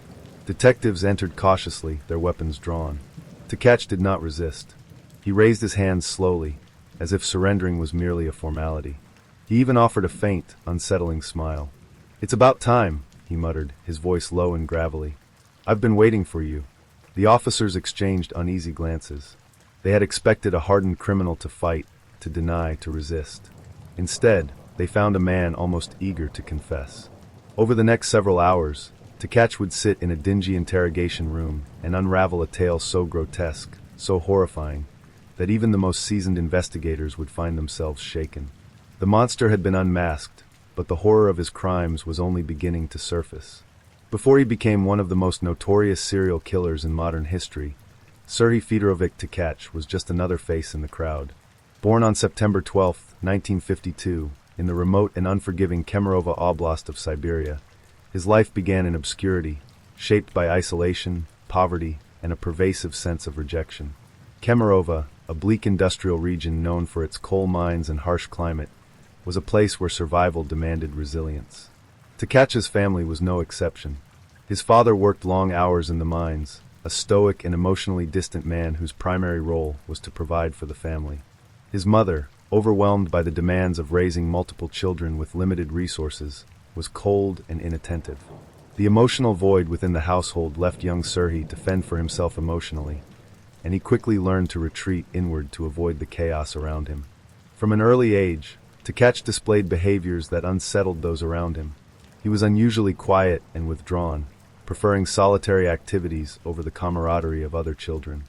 Detectives entered cautiously, their weapons drawn. Tkach did not resist. He raised his hands slowly, as if surrendering was merely a formality. He even offered a faint, unsettling smile. "It's about time," he muttered, his voice low and gravelly. "I've been waiting for you." The officers exchanged uneasy glances. They had expected a hardened criminal to fight, to deny, to resist. Instead, they found a man almost eager to confess. Over the next several hours, Tkach would sit in a dingy interrogation room and unravel a tale so grotesque, so horrifying, that even the most seasoned investigators would find themselves shaken. The monster had been unmasked, but the horror of his crimes was only beginning to surface. Before he became one of the most notorious serial killers in modern history, Serhiy Fedorovich Tkach was just another face in the crowd. Born on September 12, 1952, in the remote and unforgiving Kemerovo Oblast of Siberia, his life began in obscurity, shaped by isolation, poverty, and a pervasive sense of rejection. Kemerovo, a bleak industrial region known for its coal mines and harsh climate, was a place where survival demanded resilience. Tkach's family was no exception. His father worked long hours in the mines, a stoic and emotionally distant man whose primary role was to provide for the family. His mother, overwhelmed by the demands of raising multiple children with limited resources, was cold and inattentive. The emotional void within the household left young Serhiy to fend for himself emotionally, and he quickly learned to retreat inward to avoid the chaos around him. From an early age, Tkach displayed behaviors that unsettled those around him. He was unusually quiet and withdrawn, preferring solitary activities over the camaraderie of other children.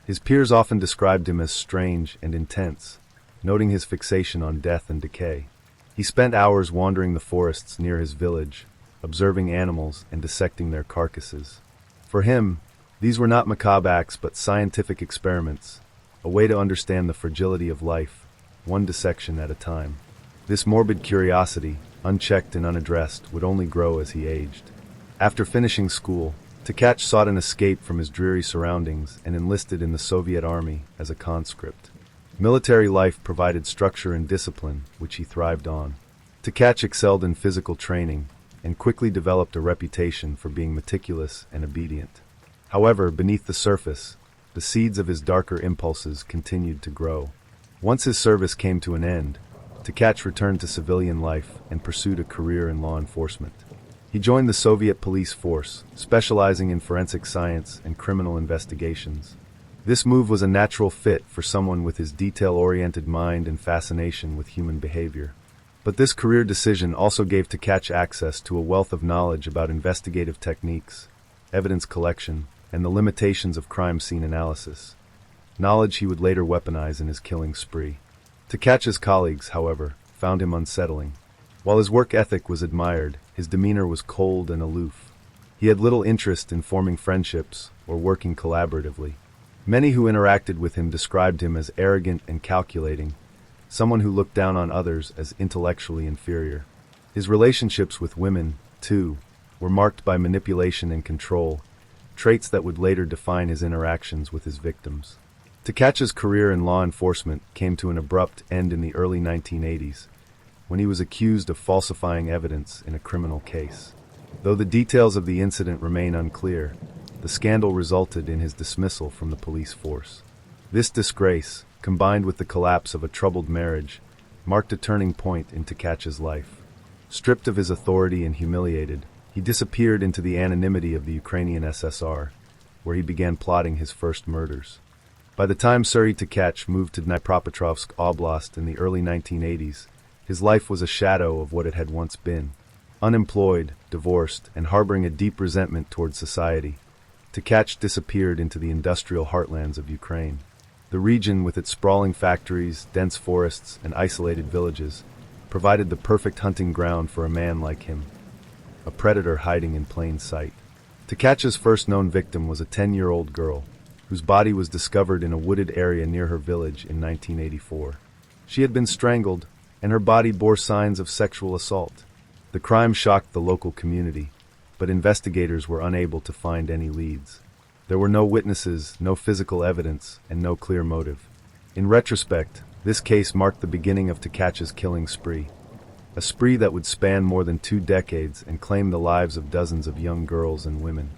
His peers often described him as strange and intense, noting his fixation on death and decay. He spent hours wandering the forests near his village, observing animals and dissecting their carcasses. For him, these were not macabre acts but scientific experiments, a way to understand the fragility of life, one dissection at a time. This morbid curiosity, unchecked and unaddressed, would only grow as he aged. After finishing school, Tkach sought an escape from his dreary surroundings and enlisted in the Soviet Army as a conscript. Military life provided structure and discipline, which he thrived on. Tkach excelled in physical training and quickly developed a reputation for being meticulous and obedient. However, beneath the surface, the seeds of his darker impulses continued to grow. Once his service came to an end, Tkach returned to civilian life and pursued a career in law enforcement. He joined the Soviet police force, specializing in forensic science and criminal investigations. This move was a natural fit for someone with his detail-oriented mind and fascination with human behavior. But this career decision also gave Tkach access to a wealth of knowledge about investigative techniques, evidence collection, and the limitations of crime scene analysis. Knowledge he would later weaponize in his killing spree. Tkach's colleagues, however, found him unsettling. While his work ethic was admired, his demeanor was cold and aloof. He had little interest in forming friendships or working collaboratively. Many who interacted with him described him as arrogant and calculating, someone who looked down on others as intellectually inferior. His relationships with women, too, were marked by manipulation and control, traits that would later define his interactions with his victims. Tkach's career in law enforcement came to an abrupt end in the early 1980s, when he was accused of falsifying evidence in a criminal case. Though the details of the incident remain unclear, the scandal resulted in his dismissal from the police force. This disgrace, combined with the collapse of a troubled marriage, marked a turning point in Tkach's life. Stripped of his authority and humiliated, he disappeared into the anonymity of the Ukrainian SSR, where he began plotting his first murders. By the time Serhiy Tkach moved to Dnipropetrovsk Oblast in the early 1980s, his life was a shadow of what it had once been. Unemployed, divorced, and harboring a deep resentment toward society, Tkach disappeared into the industrial heartlands of Ukraine. The region, with its sprawling factories, dense forests, and isolated villages, provided the perfect hunting ground for a man like him, a predator hiding in plain sight. Tkach's first known victim was a 10-year-old girl, whose body was discovered in a wooded area near her village in 1984. She had been strangled, and her body bore signs of sexual assault. The crime shocked the local community, but investigators were unable to find any leads. There were no witnesses, no physical evidence, and no clear motive. In retrospect, this case marked the beginning of Tkach's killing spree, a spree that would span more than 2 decades and claim the lives of dozens of young girls and women.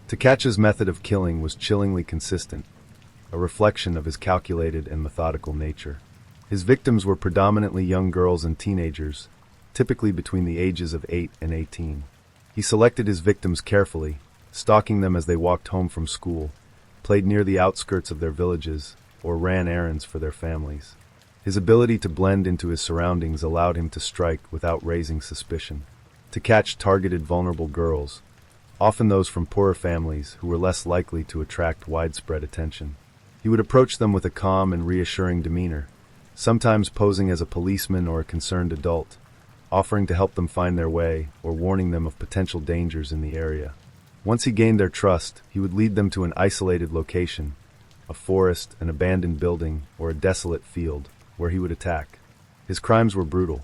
Tkach's method of killing was chillingly consistent, a reflection of his calculated and methodical nature. His victims were predominantly young girls and teenagers, typically between the ages of 8 and 18. He selected his victims carefully, stalking them as they walked home from school, played near the outskirts of their villages, or ran errands for their families. His ability to blend into his surroundings allowed him to strike without raising suspicion. Tkach targeted vulnerable girls, often those from poorer families who were less likely to attract widespread attention. He would approach them with a calm and reassuring demeanor, sometimes posing as a policeman or a concerned adult, offering to help them find their way or warning them of potential dangers in the area. Once he gained their trust, he would lead them to an isolated location, a forest, an abandoned building, or a desolate field, where he would attack. His crimes were brutal.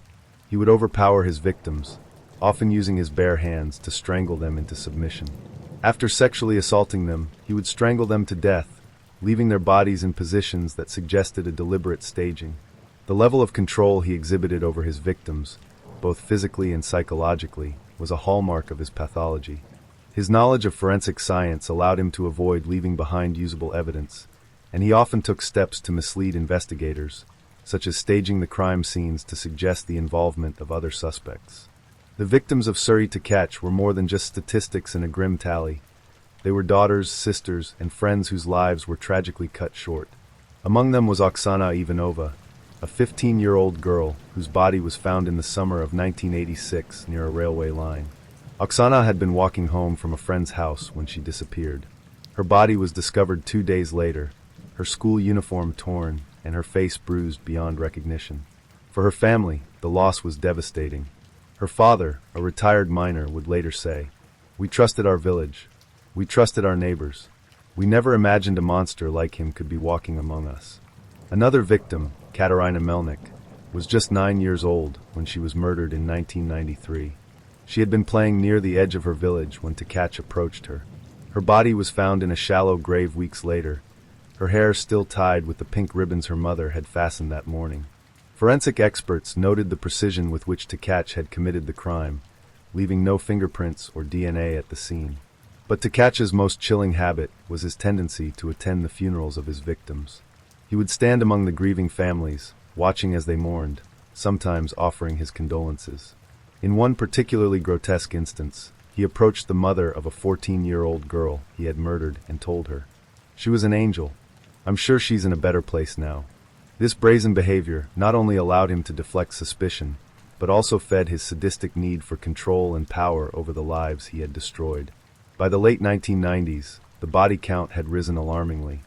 He would overpower his victims, often using his bare hands to strangle them into submission. After sexually assaulting them, he would strangle them to death, leaving their bodies in positions that suggested a deliberate staging. The level of control he exhibited over his victims, both physically and psychologically, was a hallmark of his pathology. His knowledge of forensic science allowed him to avoid leaving behind usable evidence, and he often took steps to mislead investigators, such as staging the crime scenes to suggest the involvement of other suspects. The victims of Suri Tkach were more than just statistics in a grim tally. They were daughters, sisters, and friends whose lives were tragically cut short. Among them was Oksana Ivanova, a 15-year-old girl whose body was found in the summer of 1986 near a railway line. Oksana had been walking home from a friend's house when she disappeared. Her body was discovered 2 days later, her school uniform torn and her face bruised beyond recognition. For her family, the loss was devastating. Her father, a retired miner, would later say, "We trusted our village. We trusted our neighbors. We never imagined a monster like him could be walking among us." Another victim, Katarina Melnik, was just 9 years old when she was murdered in 1993. She had been playing near the edge of her village when Tkach approached her. Her body was found in a shallow grave weeks later, her hair still tied with the pink ribbons her mother had fastened that morning. Forensic experts noted the precision with which Tkach had committed the crime, leaving no fingerprints or DNA at the scene. But Tkach's most chilling habit was his tendency to attend the funerals of his victims. He would stand among the grieving families, watching as they mourned, sometimes offering his condolences. In one particularly grotesque instance, he approached the mother of a 14-year-old girl he had murdered and told her, "She was an angel. I'm sure she's in a better place now." This brazen behavior not only allowed him to deflect suspicion, but also fed his sadistic need for control and power over the lives he had destroyed. By the late 1990s, the body count had risen alarmingly.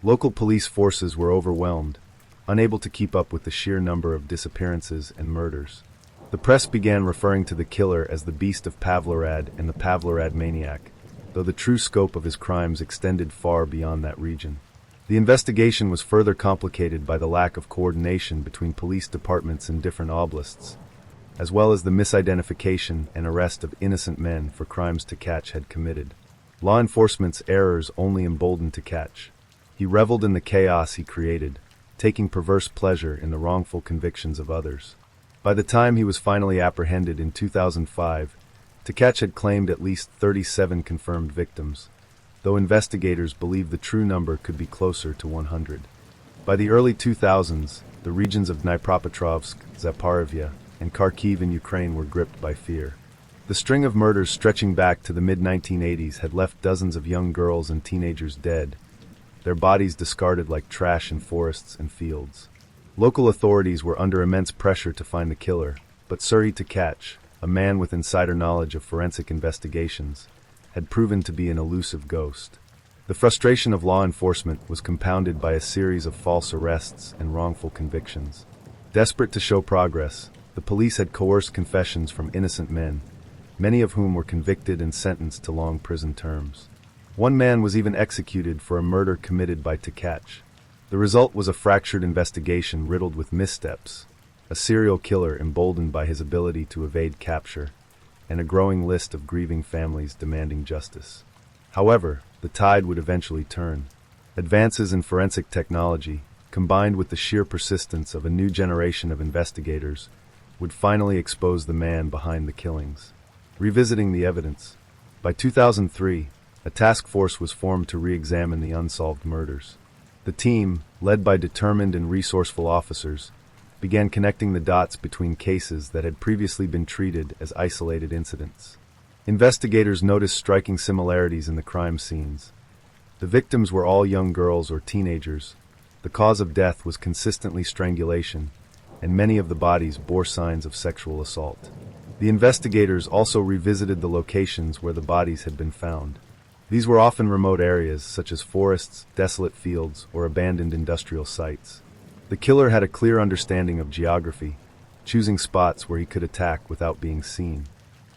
Local police forces were overwhelmed, unable to keep up with the sheer number of disappearances and murders. The press began referring to the killer as the Beast of Pavlorad and the Pavlorad Maniac, though the true scope of his crimes extended far beyond that region. The investigation was further complicated by the lack of coordination between police departments in different oblasts, as well as the misidentification and arrest of innocent men for crimes Tkach had committed. Law enforcement's errors only emboldened Tkach. He reveled in the chaos he created, taking perverse pleasure in the wrongful convictions of others. By the time he was finally apprehended in 2005, Tkach had claimed at least 37 confirmed victims, though investigators believe the true number could be closer to 100. By the early 2000s, the regions of Dnipropetrovsk, Zaporizhzhia, and Kharkiv in Ukraine were gripped by fear. The string of murders stretching back to the mid-1980s had left dozens of young girls and teenagers dead, their bodies discarded like trash in forests and fields. Local authorities were under immense pressure to find the killer, but Suri Tkach, a man with insider knowledge of forensic investigations, had proven to be an elusive ghost. The frustration of law enforcement was compounded by a series of false arrests and wrongful convictions. Desperate to show progress, the police had coerced confessions from innocent men, many of whom were convicted and sentenced to long prison terms. One man was even executed for a murder committed by Tkach. The result was a fractured investigation riddled with missteps, a serial killer emboldened by his ability to evade capture, and a growing list of grieving families demanding justice. However, the tide would eventually turn. Advances in forensic technology, combined with the sheer persistence of a new generation of investigators, would finally expose the man behind the killings. Revisiting the evidence, by 2003, a task force was formed to re-examine the unsolved murders. The team, led by determined and resourceful officers, began connecting the dots between cases that had previously been treated as isolated incidents. Investigators noticed striking similarities in the crime scenes. The victims were all young girls or teenagers. The cause of death was consistently strangulation, and many of the bodies bore signs of sexual assault. The investigators also revisited the locations where the bodies had been found. These were often remote areas such as forests, desolate fields, or abandoned industrial sites. The killer had a clear understanding of geography, choosing spots where he could attack without being seen.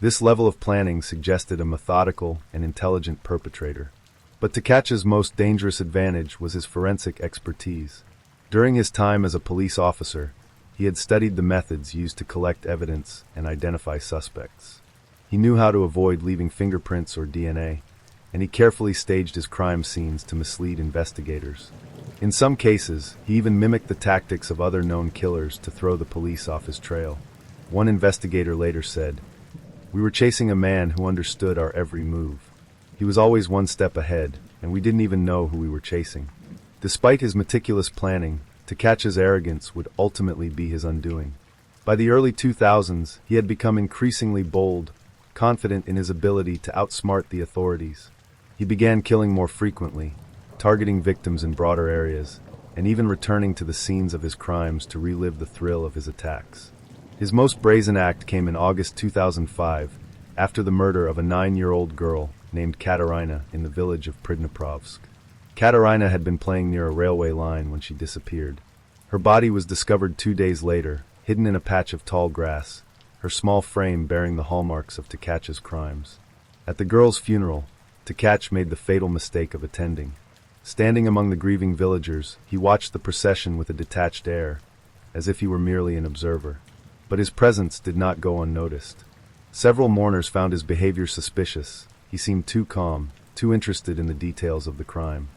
This level of planning suggested a methodical and intelligent perpetrator. But Tkach's most dangerous advantage was his forensic expertise. During his time as a police officer, he had studied the methods used to collect evidence and identify suspects. He knew how to avoid leaving fingerprints or DNA, and he carefully staged his crime scenes to mislead investigators. In some cases, he even mimicked the tactics of other known killers to throw the police off his trail. One investigator later said, "We were chasing a man who understood our every move. He was always one step ahead, and we didn't even know who we were chasing." Despite his meticulous planning, Tkach's arrogance would ultimately be his undoing. By the early 2000s, he had become increasingly bold, confident in his ability to outsmart the authorities. He began killing more frequently, targeting victims in broader areas, and even returning to the scenes of his crimes to relive the thrill of his attacks. His most brazen act came in August 2005, after the murder of a 9-year-old girl named Katerina in the village of Pridniprovsk. Katerina had been playing near a railway line when she disappeared. Her body was discovered 2 days later, hidden in a patch of tall grass, her small frame bearing the hallmarks of Tkach's crimes. At the girl's funeral, Tkach made the fatal mistake of attending. Standing among the grieving villagers, he watched the procession with a detached air, as if he were merely an observer. But his presence did not go unnoticed. Several mourners found his behavior suspicious. He seemed too calm, too interested in the details of the crime.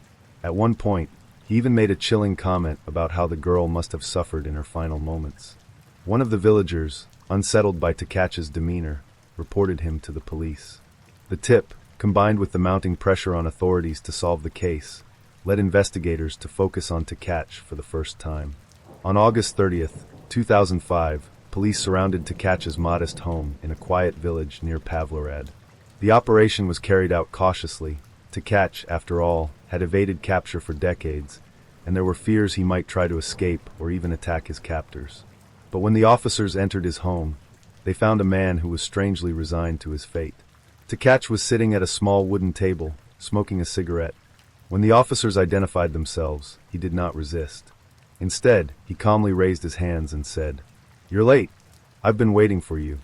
At one point, he even made a chilling comment about how the girl must have suffered in her final moments. One of the villagers, unsettled by Tkach's demeanor, reported him to the police. The tip, combined with the mounting pressure on authorities to solve the case, led investigators to focus on Tkach for the first time. On August 30th, 2005, police surrounded Tkach's modest home in a quiet village near Pavlorad. The operation was carried out cautiously. Tkach, after all, had evaded capture for decades, and there were fears he might try to escape or even attack his captors. But when the officers entered his home, they found a man who was strangely resigned to his fate. Tkach was sitting at a small wooden table, smoking a cigarette. When the officers identified themselves, he did not resist. Instead, he calmly raised his hands and said, "You're late. I've been waiting for you."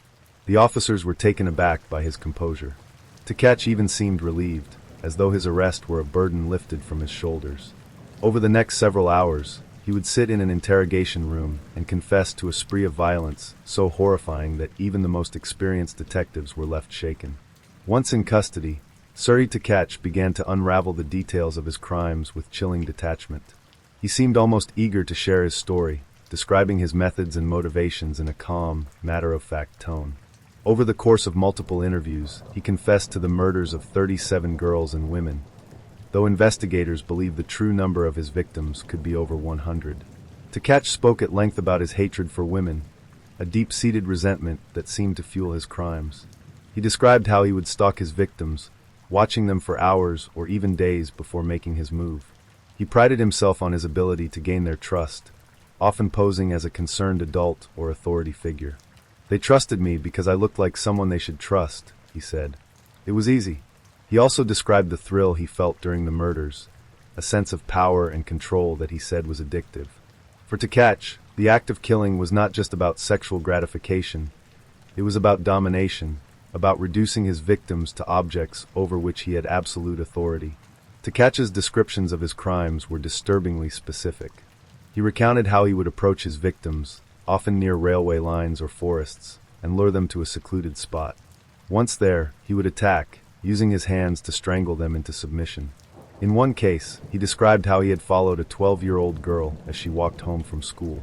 The officers were taken aback by his composure. Tkach even seemed relieved, as though his arrest were a burden lifted from his shoulders. Over the next several hours, he would sit in an interrogation room and confess to a spree of violence so horrifying that even the most experienced detectives were left shaken. Once in custody, Suri Tkach began to unravel the details of his crimes with chilling detachment. He seemed almost eager to share his story, describing his methods and motivations in a calm, matter-of-fact tone. Over the course of multiple interviews, he confessed to the murders of 37 girls and women, though investigators believe the true number of his victims could be over 100. Tkach spoke at length about his hatred for women, a deep-seated resentment that seemed to fuel his crimes. He described how he would stalk his victims, watching them for hours or even days before making his move. He prided himself on his ability to gain their trust, often posing as a concerned adult or authority figure. They trusted me because I looked like someone they should trust, he said. It was easy. He also described the thrill he felt during the murders, a sense of power and control that he said was addictive. For Tkach, the act of killing was not just about sexual gratification. It was about domination, about reducing his victims to objects over which he had absolute authority. Tkach's descriptions of his crimes were disturbingly specific. He recounted how he would approach his victims, often near railway lines or forests, and lure them to a secluded spot. Once there, he would attack, using his hands to strangle them into submission. In one case, he described how he had followed a 12-year-old girl as she walked home from school.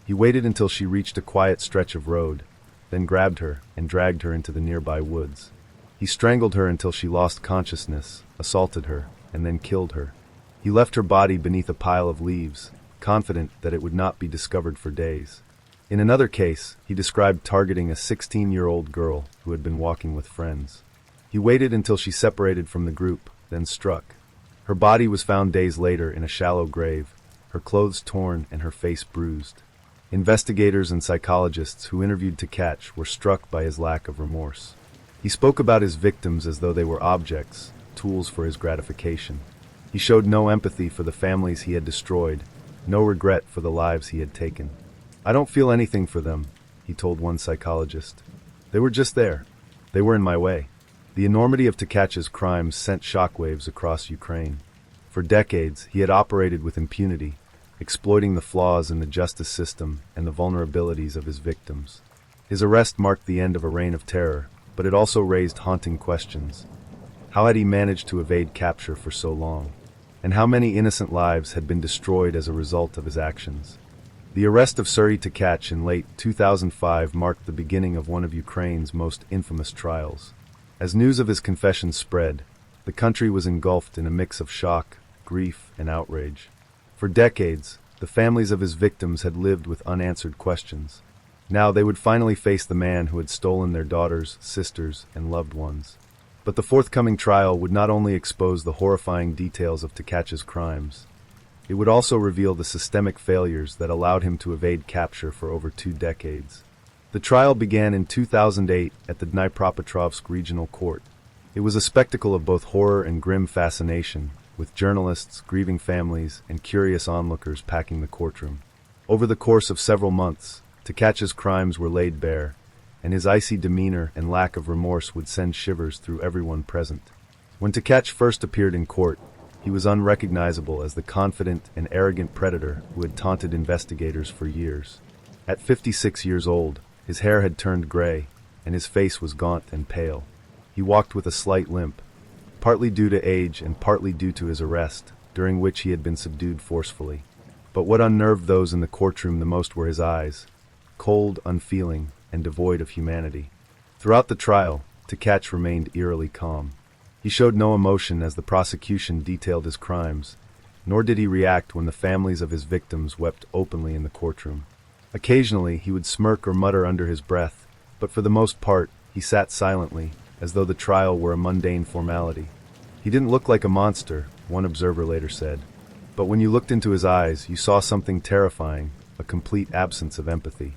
He waited until she reached a quiet stretch of road, then grabbed her and dragged her into the nearby woods. He strangled her until she lost consciousness, assaulted her, and then killed her. He left her body beneath a pile of leaves, confident that it would not be discovered for days. In another case, he described targeting a 16-year-old girl who had been walking with friends. He waited until she separated from the group, then struck. Her body was found days later in a shallow grave, her clothes torn and her face bruised. Investigators and psychologists who interviewed Tkach were struck by his lack of remorse. He spoke about his victims as though they were objects, tools for his gratification. He showed no empathy for the families he had destroyed, no regret for the lives he had taken. "I don't feel anything for them," he told one psychologist. "They were just there. They were in my way." The enormity of Tkach's crimes sent shockwaves across Ukraine. For decades, he had operated with impunity, exploiting the flaws in the justice system and the vulnerabilities of his victims. His arrest marked the end of a reign of terror, but it also raised haunting questions. How had he managed to evade capture for so long? And how many innocent lives had been destroyed as a result of his actions? The arrest of Yuri Tkach in late 2005 marked the beginning of one of Ukraine's most infamous trials. As news of his confession spread, the country was engulfed in a mix of shock, grief, and outrage. For decades, the families of his victims had lived with unanswered questions. Now they would finally face the man who had stolen their daughters, sisters, and loved ones. But the forthcoming trial would not only expose the horrifying details of Tkach's crimes, it would also reveal the systemic failures that allowed him to evade capture for over 2 decades. The trial began in 2008 at the Dnipropetrovsk Regional Court. It was a spectacle of both horror and grim fascination, with journalists, grieving families, and curious onlookers packing the courtroom. Over the course of several months, Tkach's crimes were laid bare, and his icy demeanor and lack of remorse would send shivers through everyone present. When Tkach first appeared in court, he was unrecognizable as the confident and arrogant predator who had taunted investigators for years. At 56 years old, his hair had turned gray, and his face was gaunt and pale. He walked with a slight limp, partly due to age and partly due to his arrest, during which he had been subdued forcefully. But what unnerved those in the courtroom the most were his eyes, cold, unfeeling, and devoid of humanity. Throughout the trial, Tkach remained eerily calm. He showed no emotion as the prosecution detailed his crimes, nor did he react when the families of his victims wept openly in the courtroom. Occasionally, he would smirk or mutter under his breath, but for the most part, he sat silently, as though the trial were a mundane formality. He didn't look like a monster, one observer later said, but when you looked into his eyes, you saw something terrifying, a complete absence of empathy.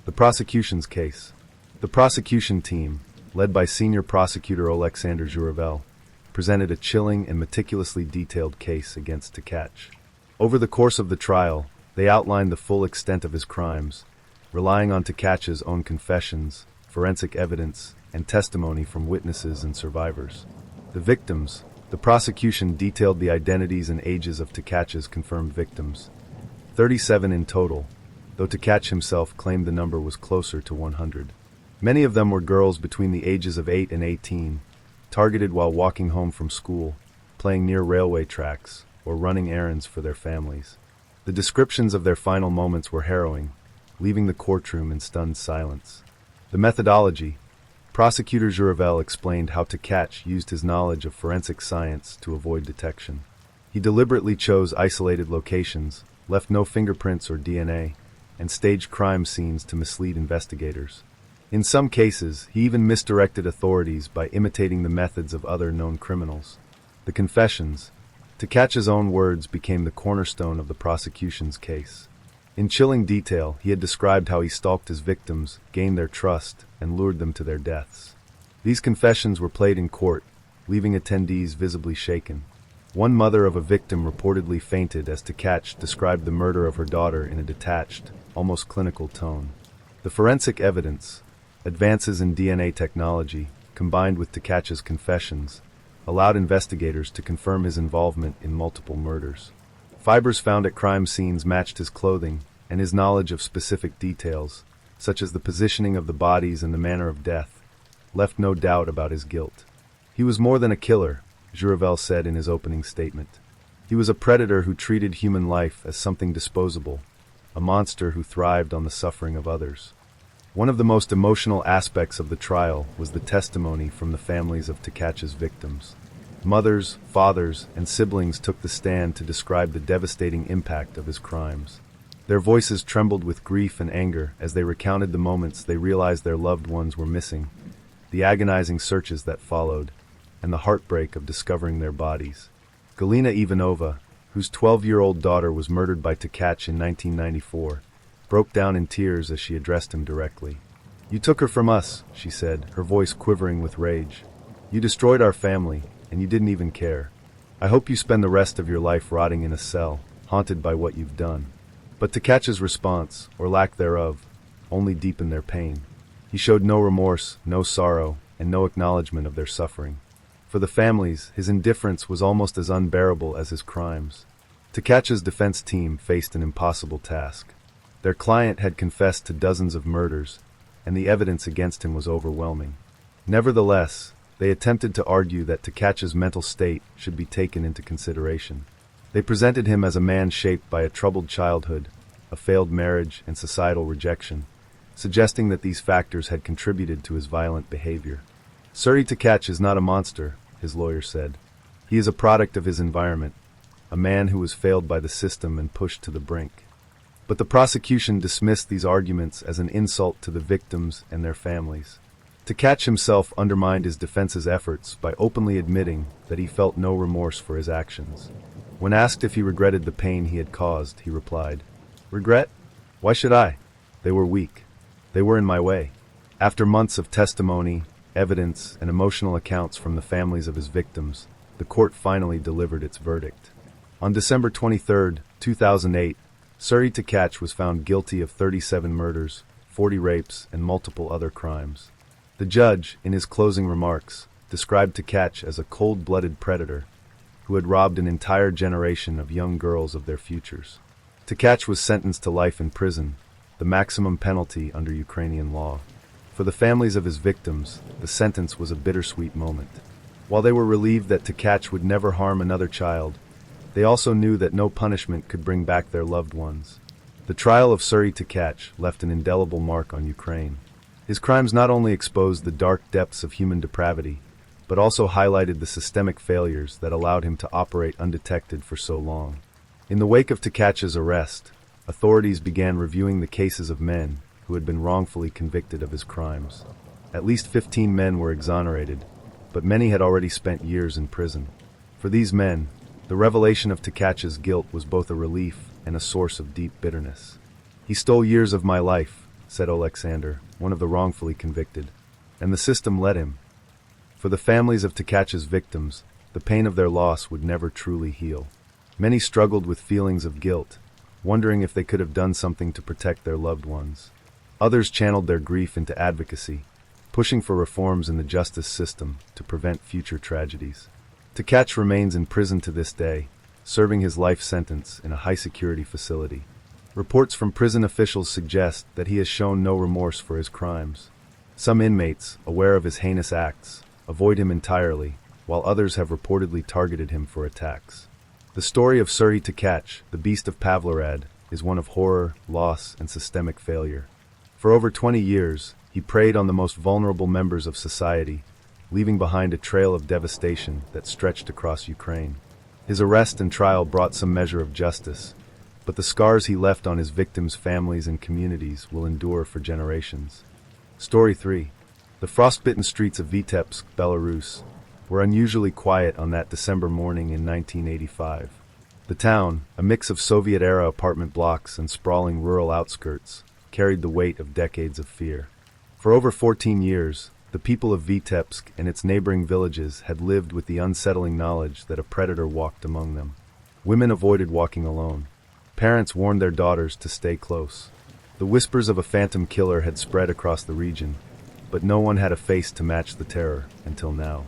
The prosecution's case. The prosecution team, led by senior prosecutor Alexander Zhuravel, presented a chilling and meticulously detailed case against Tkach. Over the course of the trial, they outlined the full extent of his crimes, relying on Tkach's own confessions, forensic evidence, and testimony from witnesses and survivors. The victims. The prosecution detailed the identities and ages of Tkach's confirmed victims, 37 in total, though Tkach himself claimed the number was closer to 100. Many of them were girls between the ages of 8 and 18, targeted while walking home from school, playing near railway tracks, or running errands for their families. The descriptions of their final moments were harrowing, leaving the courtroom in stunned silence. The methodology. Prosecutor Zhuravel explained how Tkach used his knowledge of forensic science to avoid detection. He deliberately chose isolated locations, left no fingerprints or DNA, and staged crime scenes to mislead investigators. In some cases, he even misdirected authorities by imitating the methods of other known criminals. The confessions. Tkach's own words became the cornerstone of the prosecution's case. In chilling detail, he had described how he stalked his victims, gained their trust, and lured them to their deaths. These confessions were played in court, leaving attendees visibly shaken. One mother of a victim reportedly fainted as Tkach described the murder of her daughter in a detached, almost clinical tone. The forensic evidence, advances in DNA technology, combined with Tkach's confessions, allowed investigators to confirm his involvement in multiple murders. Fibers found at crime scenes matched his clothing, and his knowledge of specific details, such as the positioning of the bodies and the manner of death, left no doubt about his guilt. He was more than a killer, Juravel said in his opening statement. He was a predator who treated human life as something disposable, a monster who thrived on the suffering of others. One of the most emotional aspects of the trial was the testimony from the families of Tkach's victims. Mothers, fathers, and siblings took the stand to describe the devastating impact of his crimes. Their voices trembled with grief and anger as they recounted the moments they realized their loved ones were missing, the agonizing searches that followed, and the heartbreak of discovering their bodies. Galina Ivanova, whose 12-year-old daughter was murdered by Tkach in 1994, broke down in tears as she addressed him directly. "You took her from us," she said, her voice quivering with rage. "You destroyed our family, and you didn't even care. I hope you spend the rest of your life rotting in a cell, haunted by what you've done." But Tkach's response, or lack thereof, only deepened their pain. He showed no remorse, no sorrow, and no acknowledgement of their suffering. For the families, his indifference was almost as unbearable as his crimes. Tkach's defense team faced an impossible task. Their client had confessed to dozens of murders, and the evidence against him was overwhelming. Nevertheless, they attempted to argue that Tkach's mental state should be taken into consideration. They presented him as a man shaped by a troubled childhood, a failed marriage, and societal rejection, suggesting that these factors had contributed to his violent behavior. "Suri Tkach is not a monster," his lawyer said. "He is a product of his environment, a man who was failed by the system and pushed to the brink." But the prosecution dismissed these arguments as an insult to the victims and their families. Tkach himself undermined his defense's efforts by openly admitting that he felt no remorse for his actions. When asked if he regretted the pain he had caused, he replied, "Regret? Why should I? They were weak. They were in my way." After months of testimony, evidence, and emotional accounts from the families of his victims, the court finally delivered its verdict. On December 23, 2008, Suri Tkach was found guilty of 37 murders, 40 rapes, and multiple other crimes. The judge, in his closing remarks, described Tkach as a cold-blooded predator who had robbed an entire generation of young girls of their futures. Tkach was sentenced to life in prison, the maximum penalty under Ukrainian law. For the families of his victims, the sentence was a bittersweet moment. While they were relieved that Tkach would never harm another child, they also knew that no punishment could bring back their loved ones. The trial of Suri Tkach left an indelible mark on Ukraine. His crimes not only exposed the dark depths of human depravity, but also highlighted the systemic failures that allowed him to operate undetected for so long. In the wake of Tkach's arrest, authorities began reviewing the cases of men who had been wrongfully convicted of his crimes. At least 15 men were exonerated, but many had already spent years in prison. For these men, the revelation of Tkach's guilt was both a relief and a source of deep bitterness. "He stole years of my life," said Alexander, one of the wrongfully convicted, "and the system let him." For the families of Tkach's victims, the pain of their loss would never truly heal. Many struggled with feelings of guilt, wondering if they could have done something to protect their loved ones. Others channeled their grief into advocacy, pushing for reforms in the justice system to prevent future tragedies. Tkach remains in prison to this day, serving his life sentence in a high-security facility. Reports from prison officials suggest that he has shown no remorse for his crimes. Some inmates, aware of his heinous acts, avoid him entirely, while others have reportedly targeted him for attacks. The story of Suri Tkach, the Beast of Pavlorad, is one of horror, loss, and systemic failure. For over 20 years, he preyed on the most vulnerable members of society, leaving behind a trail of devastation that stretched across Ukraine. His arrest and trial brought some measure of justice, but the scars he left on his victims' families and communities will endure for generations. Story 3. The frostbitten streets of Vitebsk, Belarus, were unusually quiet on that December morning in 1985. The town, a mix of Soviet-era apartment blocks and sprawling rural outskirts, carried the weight of decades of fear. For over 14 years, the people of Vitebsk and its neighboring villages had lived with the unsettling knowledge that a predator walked among them. Women avoided walking alone. Parents warned their daughters to stay close. The whispers of a phantom killer had spread across the region, but no one had a face to match the terror until now.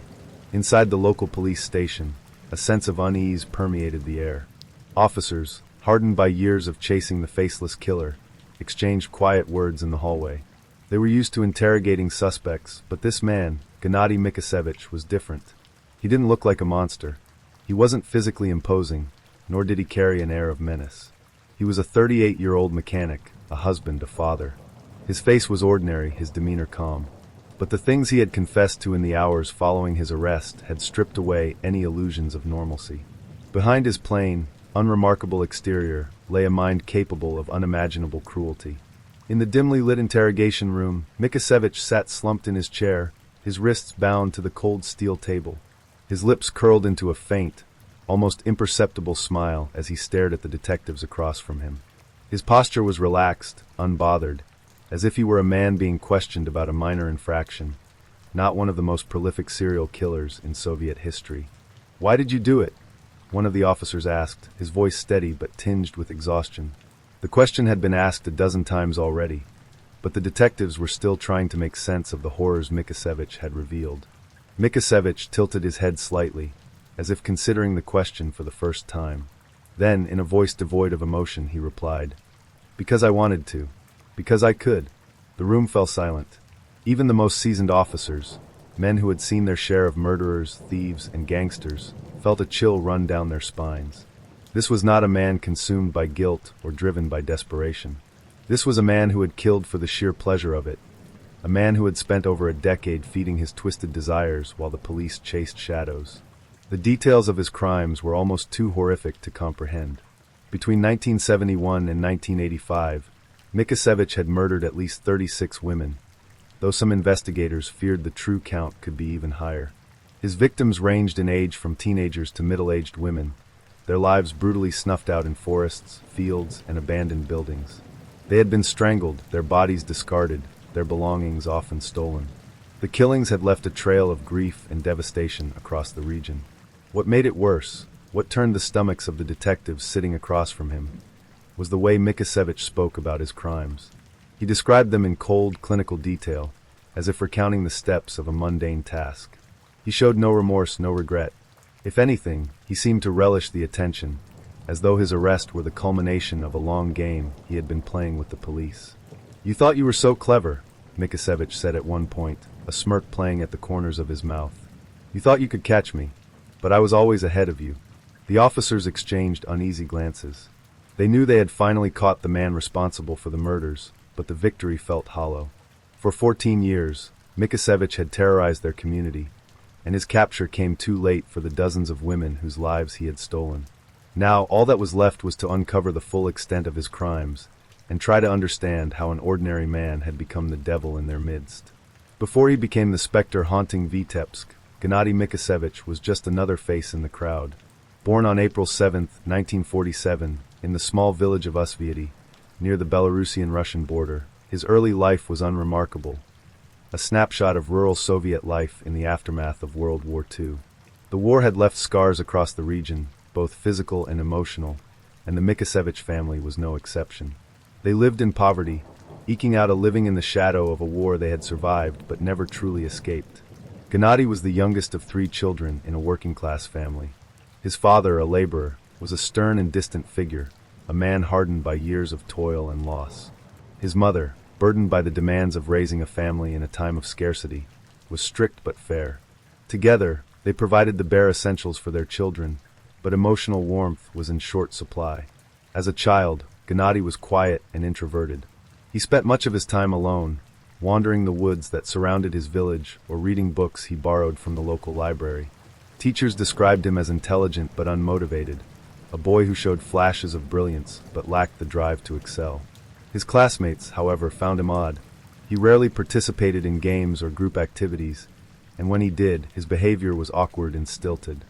Inside the local police station, a sense of unease permeated the air. Officers, hardened by years of chasing the faceless killer, exchanged quiet words in the hallway. They were used to interrogating suspects, but this man, Gennady Mikasevich, was different. He didn't look like a monster. He wasn't physically imposing, nor did he carry an air of menace. He was a 38-year-old mechanic, a husband, a father. His face was ordinary, his demeanor calm. But the things he had confessed to in the hours following his arrest had stripped away any illusions of normalcy. Behind his plain, unremarkable exterior lay a mind capable of unimaginable cruelty. In the dimly lit interrogation room, Mikasevich sat slumped in his chair, his wrists bound to the cold steel table. His lips curled into a faint, almost imperceptible smile as he stared at the detectives across from him. His posture was relaxed, unbothered, as if he were a man being questioned about a minor infraction, not one of the most prolific serial killers in Soviet history. "Why did you do it?" one of the officers asked, his voice steady but tinged with exhaustion. The question had been asked a dozen times already, but the detectives were still trying to make sense of the horrors Mikasevich had revealed. Mikasevich tilted his head slightly, as if considering the question for the first time. Then, in a voice devoid of emotion, he replied, "Because I wanted to. Because I could." The room fell silent. Even the most seasoned officers, men who had seen their share of murderers, thieves, and gangsters, felt a chill run down their spines. This was not a man consumed by guilt or driven by desperation. This was a man who had killed for the sheer pleasure of it, a man who had spent over a decade feeding his twisted desires while the police chased shadows. The details of his crimes were almost too horrific to comprehend. Between 1971 and 1985, Mikasevich had murdered at least 36 women, though some investigators feared the true count could be even higher. His victims ranged in age from teenagers to middle-aged women, their lives brutally snuffed out in forests, fields, and abandoned buildings. They had been strangled, their bodies discarded, their belongings often stolen. The killings had left a trail of grief and devastation across the region. What made it worse, what turned the stomachs of the detectives sitting across from him, was the way Mikasevich spoke about his crimes. He described them in cold, clinical detail, as if recounting the steps of a mundane task. He showed no remorse, no regret. If anything, he seemed to relish the attention, as though his arrest were the culmination of a long game he had been playing with the police. "You thought you were so clever," Mikasevich said at one point, a smirk playing at the corners of his mouth. "You thought you could catch me, but I was always ahead of you." The officers exchanged uneasy glances. They knew they had finally caught the man responsible for the murders, but the victory felt hollow. For 14 years, Mikasevich had terrorized their community, and his capture came too late for the dozens of women whose lives he had stolen. Now, all that was left was to uncover the full extent of his crimes, and try to understand how an ordinary man had become the devil in their midst. Before he became the specter haunting Vitebsk, Gennady Mikasevich was just another face in the crowd. Born on April 7, 1947, in the small village of Usviety, near the Belarusian-Russian border, his early life was unremarkable, a snapshot of rural Soviet life in the aftermath of World War II. The war had left scars across the region, both physical and emotional, and the Mikasevich family was no exception. They lived in poverty, eking out a living in the shadow of a war they had survived but never truly escaped. Gennady was the youngest of 3 children in a working-class family. His father, a laborer, was a stern and distant figure, a man hardened by years of toil and loss. His mother, burdened by the demands of raising a family in a time of scarcity, was strict but fair. Together, they provided the bare essentials for their children, but emotional warmth was in short supply. As a child, Gennady was quiet and introverted. He spent much of his time alone, wandering the woods that surrounded his village or reading books he borrowed from the local library. Teachers described him as intelligent but unmotivated, a boy who showed flashes of brilliance but lacked the drive to excel. His classmates, however, found him odd. He rarely participated in games or group activities, and when he did, his behavior was awkward and stilted.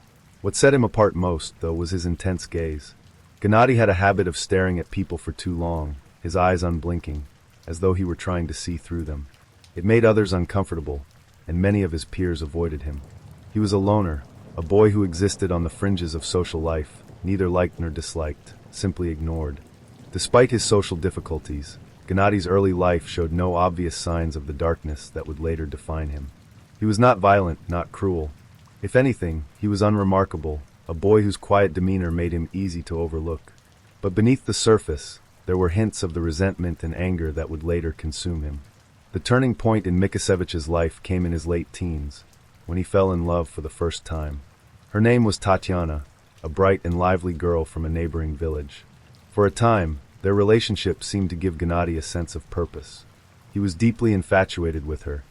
What set him apart most, though, was his intense gaze. Gennady had a habit of staring at people for too long, his eyes unblinking, as though he were trying to see through them. It made others uncomfortable, and many of his peers avoided him. He was a loner, a boy who existed on the fringes of social life, neither liked nor disliked, simply ignored. Despite his social difficulties, Gennady's early life showed no obvious signs of the darkness that would later define him. He was not violent, not cruel. If anything, he was unremarkable, a boy whose quiet demeanor made him easy to overlook. But beneath the surface, there were hints of the resentment and anger that would later consume him. The turning point in Mikasevich's life came in his late teens, when he fell in love for the first time. Her name was Tatiana, a bright and lively girl from a neighboring village. For a time, their relationship seemed to give Gennady a sense of purpose. He was deeply infatuated with her,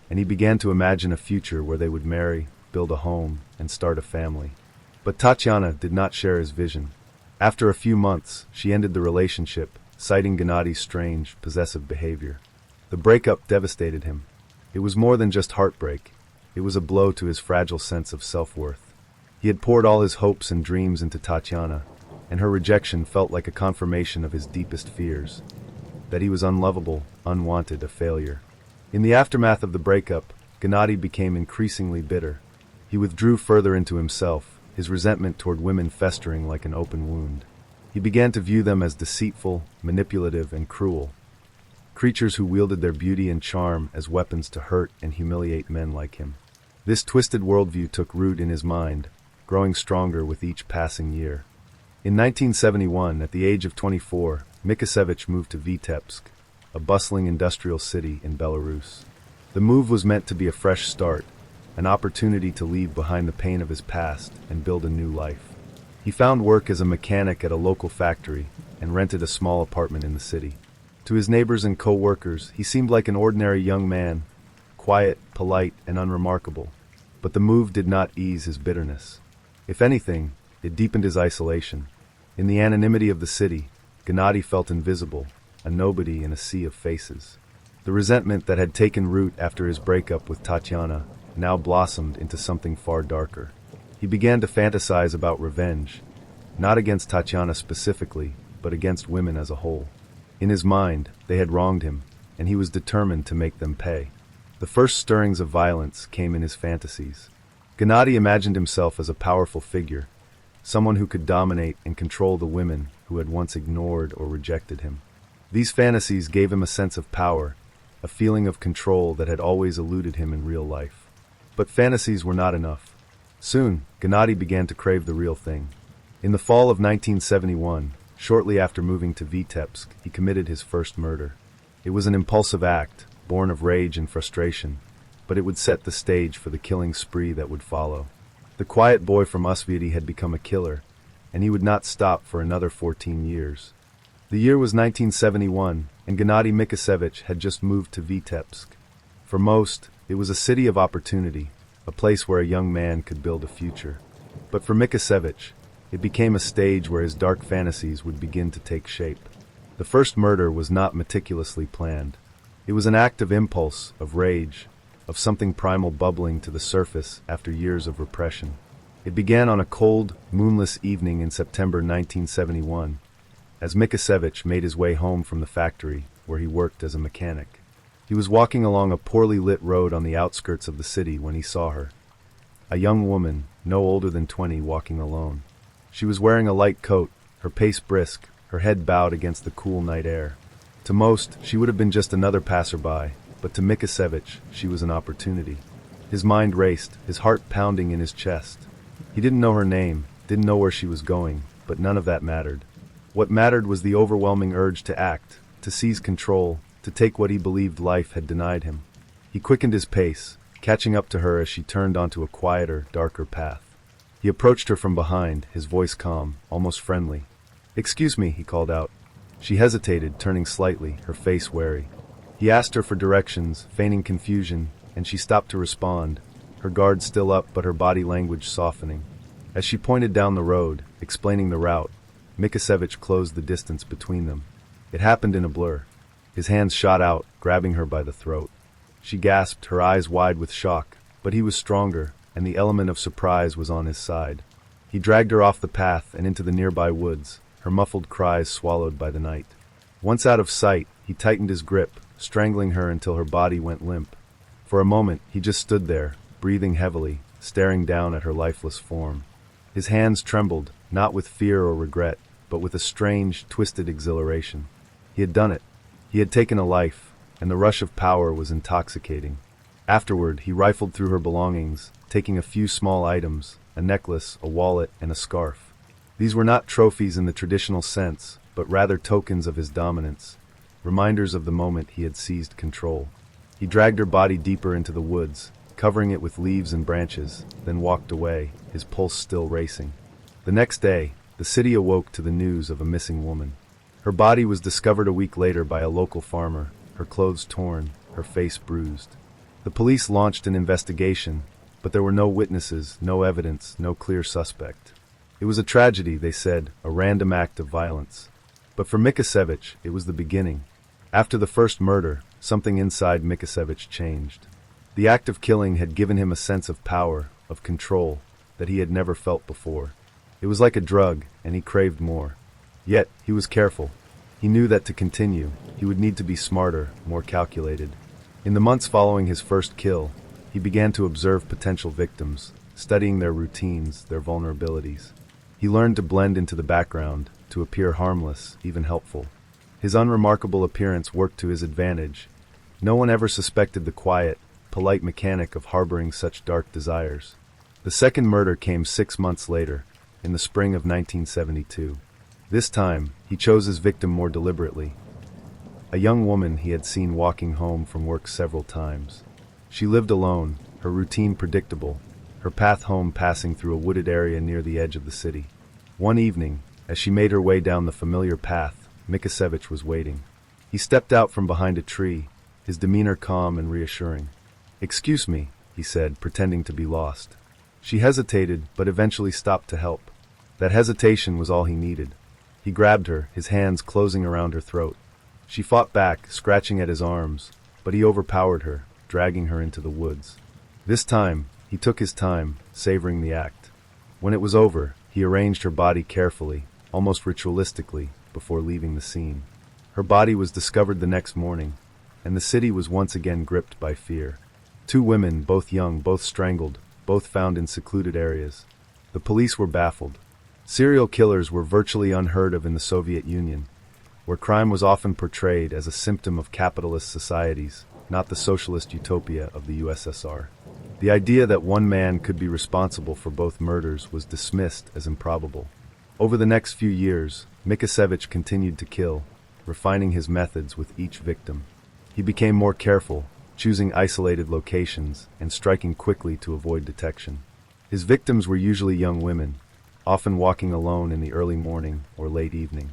and he began to imagine a future where they would marry, build a home, and start a family. But Tatiana did not share his vision. After a few months, she ended the relationship, citing Gennady's strange, possessive behavior. The breakup devastated him. It was more than just heartbreak. It was a blow to his fragile sense of self-worth. He had poured all his hopes and dreams into Tatiana, and her rejection felt like a confirmation of his deepest fears, that he was unlovable, unwanted, a failure. In the aftermath of the breakup, Gennady became increasingly bitter. He withdrew further into himself, his resentment toward women festering like an open wound. He began to view them as deceitful, manipulative, and cruel, creatures who wielded their beauty and charm as weapons to hurt and humiliate men like him. This twisted worldview took root in his mind, growing stronger with each passing year. In 1971, at the age of 24, Mikasevich moved to Vitebsk, a bustling industrial city in Belarus. The move was meant to be a fresh start, an opportunity to leave behind the pain of his past and build a new life. He found work as a mechanic at a local factory and rented a small apartment in the city. To his neighbors and co-workers, he seemed like an ordinary young man, quiet, polite, and unremarkable. But the move did not ease his bitterness. If anything, it deepened his isolation. In the anonymity of the city, Gennady felt invisible, a nobody in a sea of faces. The resentment that had taken root after his breakup with Tatiana now blossomed into something far darker. He began to fantasize about revenge, not against Tatiana specifically, but against women as a whole. In his mind, they had wronged him, and he was determined to make them pay. The first stirrings of violence came in his fantasies. Gennady imagined himself as a powerful figure, someone who could dominate and control the women who had once ignored or rejected him. These fantasies gave him a sense of power, a feeling of control that had always eluded him in real life. But fantasies were not enough. Soon, Gennady began to crave the real thing. In the fall of 1971, shortly after moving to Vitebsk, he committed his first murder. It was an impulsive act, born of rage and frustration, but it would set the stage for the killing spree that would follow. The quiet boy from Usvidi had become a killer, and he would not stop for another 14 years. The year was 1971, and Gennady Mikasevich had just moved to Vitebsk. For most, it was a city of opportunity, a place where a young man could build a future. But for Mikasevich, it became a stage where his dark fantasies would begin to take shape. The first murder was not meticulously planned. It was an act of impulse, of rage, of something primal bubbling to the surface after years of repression. It began on a cold, moonless evening in September 1971, as Mikasevich made his way home from the factory where he worked as a mechanic. He was walking along a poorly lit road on the outskirts of the city when he saw her. A young woman, no older than 20, walking alone. She was wearing a light coat, her pace brisk, her head bowed against the cool night air. To most, she would have been just another passerby, but to Mikasevich, she was an opportunity. His mind raced, his heart pounding in his chest. He didn't know her name, didn't know where she was going, but none of that mattered. What mattered was the overwhelming urge to act, to seize control, to take what he believed life had denied him. He quickened his pace, catching up to her as she turned onto a quieter, darker path. He approached her from behind, his voice calm, almost friendly. "Excuse me," he called out. She hesitated, turning slightly, her face wary. He asked her for directions, feigning confusion, and she stopped to respond, her guard still up but her body language softening. As she pointed down the road, explaining the route, Mikasevich closed the distance between them. It happened in a blur. His hands shot out, grabbing her by the throat. She gasped, her eyes wide with shock, but he was stronger, and the element of surprise was on his side. He dragged her off the path and into the nearby woods, her muffled cries swallowed by the night. Once out of sight, he tightened his grip, strangling her until her body went limp. For a moment, he just stood there, breathing heavily, staring down at her lifeless form. His hands trembled, not with fear or regret, but with a strange, twisted exhilaration. He had done it. He had taken a life, and the rush of power was intoxicating. Afterward, he rifled through her belongings, taking a few small items, a necklace, a wallet, and a scarf. These were not trophies in the traditional sense, but rather tokens of his dominance, reminders of the moment he had seized control. He dragged her body deeper into the woods, covering it with leaves and branches, then walked away, his pulse still racing. The next day, the city awoke to the news of a missing woman. Her body was discovered a week later by a local farmer, her clothes torn, her face bruised. The police launched an investigation, but there were no witnesses, no evidence, no clear suspect. It was a tragedy, they said, a random act of violence. But for Mikasevich, it was the beginning. After the first murder, something inside Mikasevich changed. The act of killing had given him a sense of power, of control, that he had never felt before. It was like a drug, and he craved more. Yet, he was careful. He knew that to continue, he would need to be smarter, more calculated. In the months following his first kill, he began to observe potential victims, studying their routines, their vulnerabilities. He learned to blend into the background, to appear harmless, even helpful. His unremarkable appearance worked to his advantage. No one ever suspected the quiet, polite mechanic of harboring such dark desires. The second murder came 6 months later, in the spring of 1972. This time, he chose his victim more deliberately. A young woman he had seen walking home from work several times. She lived alone, her routine predictable, her path home passing through a wooded area near the edge of the city. One evening, as she made her way down the familiar path, Mikasevich was waiting. He stepped out from behind a tree, his demeanor calm and reassuring. "Excuse me," he said, pretending to be lost. She hesitated, but eventually stopped to help. That hesitation was all he needed. He grabbed her, his hands closing around her throat. She fought back, scratching at his arms, but he overpowered her, dragging her into the woods. This time, he took his time, savoring the act. When it was over, he arranged her body carefully, almost ritualistically, before leaving the scene. Her body was discovered the next morning, and the city was once again gripped by fear. 2 women, both young, both strangled, both found in secluded areas. The police were baffled. Serial killers were virtually unheard of in the Soviet Union, where crime was often portrayed as a symptom of capitalist societies, not the socialist utopia of the USSR. The idea that one man could be responsible for both murders was dismissed as improbable. Over the next few years, Mikasevich continued to kill, refining his methods with each victim. He became more careful, choosing isolated locations and striking quickly to avoid detection. His victims were usually young women, often walking alone in the early morning or late evening.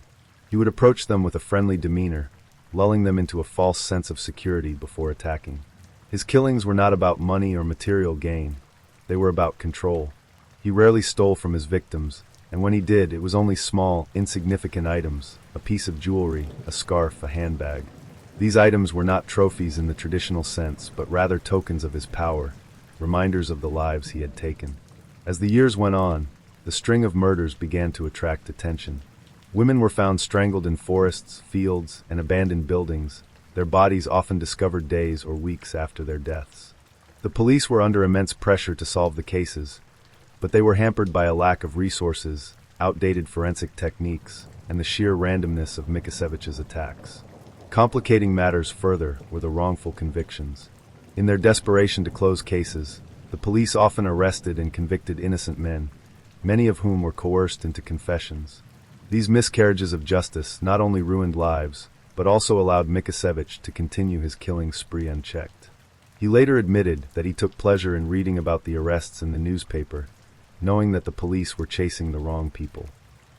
He would approach them with a friendly demeanor, lulling them into a false sense of security before attacking. His killings were not about money or material gain. They were about control. He rarely stole from his victims, and when he did, it was only small, insignificant items, a piece of jewelry, a scarf, a handbag. These items were not trophies in the traditional sense, but rather tokens of his power, reminders of the lives he had taken. As the years went on, the string of murders began to attract attention. Women were found strangled in forests, fields, and abandoned buildings, their bodies often discovered days or weeks after their deaths. The police were under immense pressure to solve the cases, but they were hampered by a lack of resources, outdated forensic techniques, and the sheer randomness of Mikasevich's attacks. Complicating matters further were the wrongful convictions. In their desperation to close cases, the police often arrested and convicted innocent men, many of whom were coerced into confessions. These miscarriages of justice not only ruined lives, but also allowed Mikasevich to continue his killing spree unchecked. He later admitted that he took pleasure in reading about the arrests in the newspaper, knowing that the police were chasing the wrong people.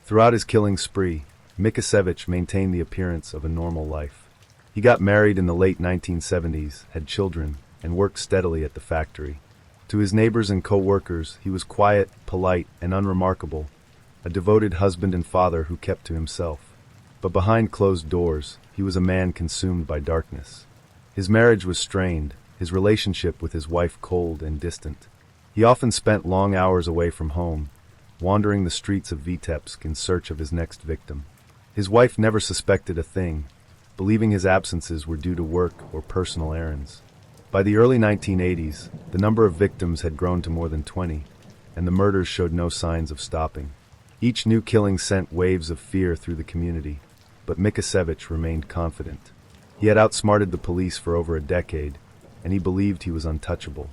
Throughout his killing spree, Mikasevich maintained the appearance of a normal life. He got married in the late 1970s, had children, and worked steadily at the factory. To his neighbors and co-workers, he was quiet, polite, and unremarkable, a devoted husband and father who kept to himself. But behind closed doors, he was a man consumed by darkness. His marriage was strained, his relationship with his wife cold and distant. He often spent long hours away from home, wandering the streets of Vitebsk in search of his next victim. His wife never suspected a thing, believing his absences were due to work or personal errands. By the early 1980s, the number of victims had grown to more than 20, and the murders showed no signs of stopping. Each new killing sent waves of fear through the community, but Mikasevich remained confident. He had outsmarted the police for over a decade, and he believed he was untouchable.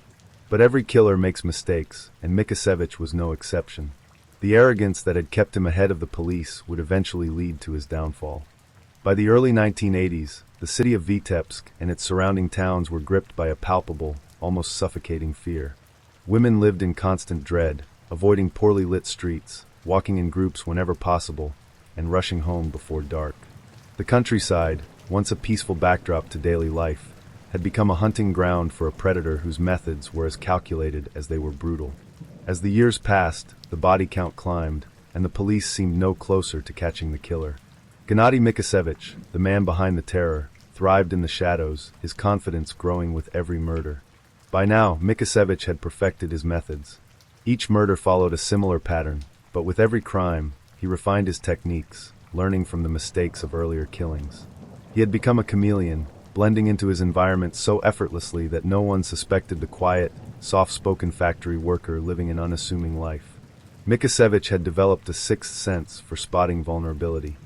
But every killer makes mistakes, and Mikasevich was no exception. The arrogance that had kept him ahead of the police would eventually lead to his downfall. By the early 1980s, the city of Vitebsk and its surrounding towns were gripped by a palpable, almost suffocating fear. Women lived in constant dread, avoiding poorly lit streets, walking in groups whenever possible, and rushing home before dark. The countryside, once a peaceful backdrop to daily life, had become a hunting ground for a predator whose methods were as calculated as they were brutal. As the years passed, the body count climbed, and the police seemed no closer to catching the killer. Gennady Mikasevich, the man behind the terror, thrived in the shadows, his confidence growing with every murder. By now, Mikasevich had perfected his methods. Each murder followed a similar pattern, but with every crime, he refined his techniques, learning from the mistakes of earlier killings. He had become a chameleon, blending into his environment so effortlessly that no one suspected the quiet, soft-spoken factory worker living an unassuming life. Mikasevich had developed a sixth sense for spotting vulnerability.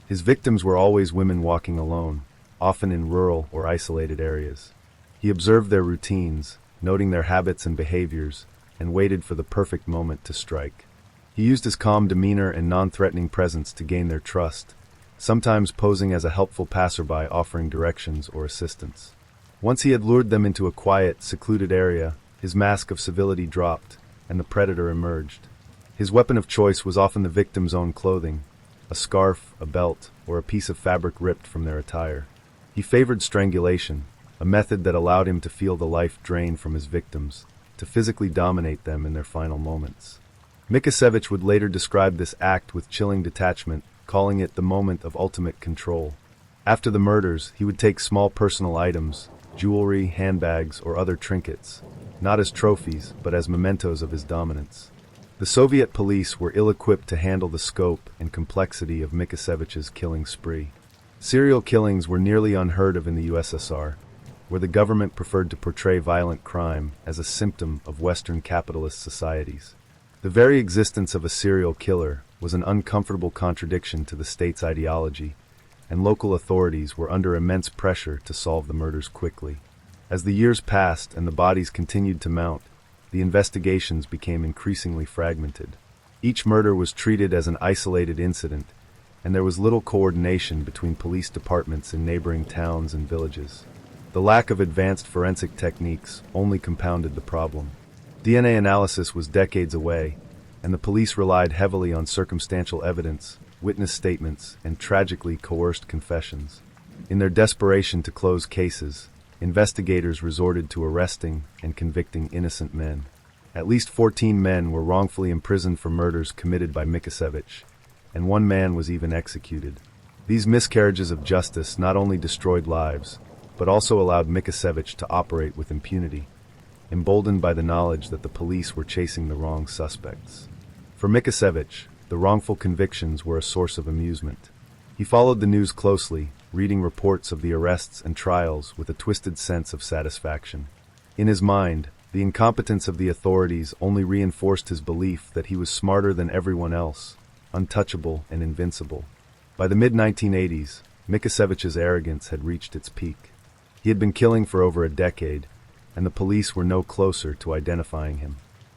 His victims were always women walking alone, often in rural or isolated areas. He observed their routines, noting their habits and behaviors, and waited for the perfect moment to strike. He used his calm demeanor and non-threatening presence to gain their trust, sometimes posing as a helpful passerby offering directions or assistance. Once he had lured them into a quiet, secluded area, his mask of civility dropped, and the predator emerged. His weapon of choice was often the victim's own clothing, a scarf, a belt, or a piece of fabric ripped from their attire. He favored strangulation, a method that allowed him to feel the life drain from his victims, to physically dominate them in their final moments. Mikasevich would later describe this act with chilling detachment, calling it the moment of ultimate control. After the murders, he would take small personal items, jewelry, handbags, or other trinkets, not as trophies, but as mementos of his dominance. The Soviet police were ill-equipped to handle the scope and complexity of Mikasevich's killing spree. Serial killings were nearly unheard of in the USSR, where the government preferred to portray violent crime as a symptom of Western capitalist societies. The very existence of a serial killer was an uncomfortable contradiction to the state's ideology, and local authorities were under immense pressure to solve the murders quickly. As the years passed and the bodies continued to mount, the investigations became increasingly fragmented. Each murder was treated as an isolated incident, and there was little coordination between police departments in neighboring towns and villages. The lack of advanced forensic techniques only compounded the problem. DNA analysis was decades away, and the police relied heavily on circumstantial evidence, witness statements, and tragically coerced confessions. In their desperation to close cases, investigators resorted to arresting and convicting innocent men. At least 14 men were wrongfully imprisoned for murders committed by Mikasevich, and one man was even executed. These miscarriages of justice not only destroyed lives, but also allowed Mikasevich to operate with impunity, emboldened by the knowledge that the police were chasing the wrong suspects. For Mikasevich, the wrongful convictions were a source of amusement. He followed the news closely, reading reports of the arrests and trials with a twisted sense of satisfaction. In his mind, the incompetence of the authorities only reinforced his belief that he was smarter than everyone else, untouchable and invincible. By the mid-1980s, Mikasevich's arrogance had reached its peak. He had been killing for over a decade, and the police were no closer to identifying him.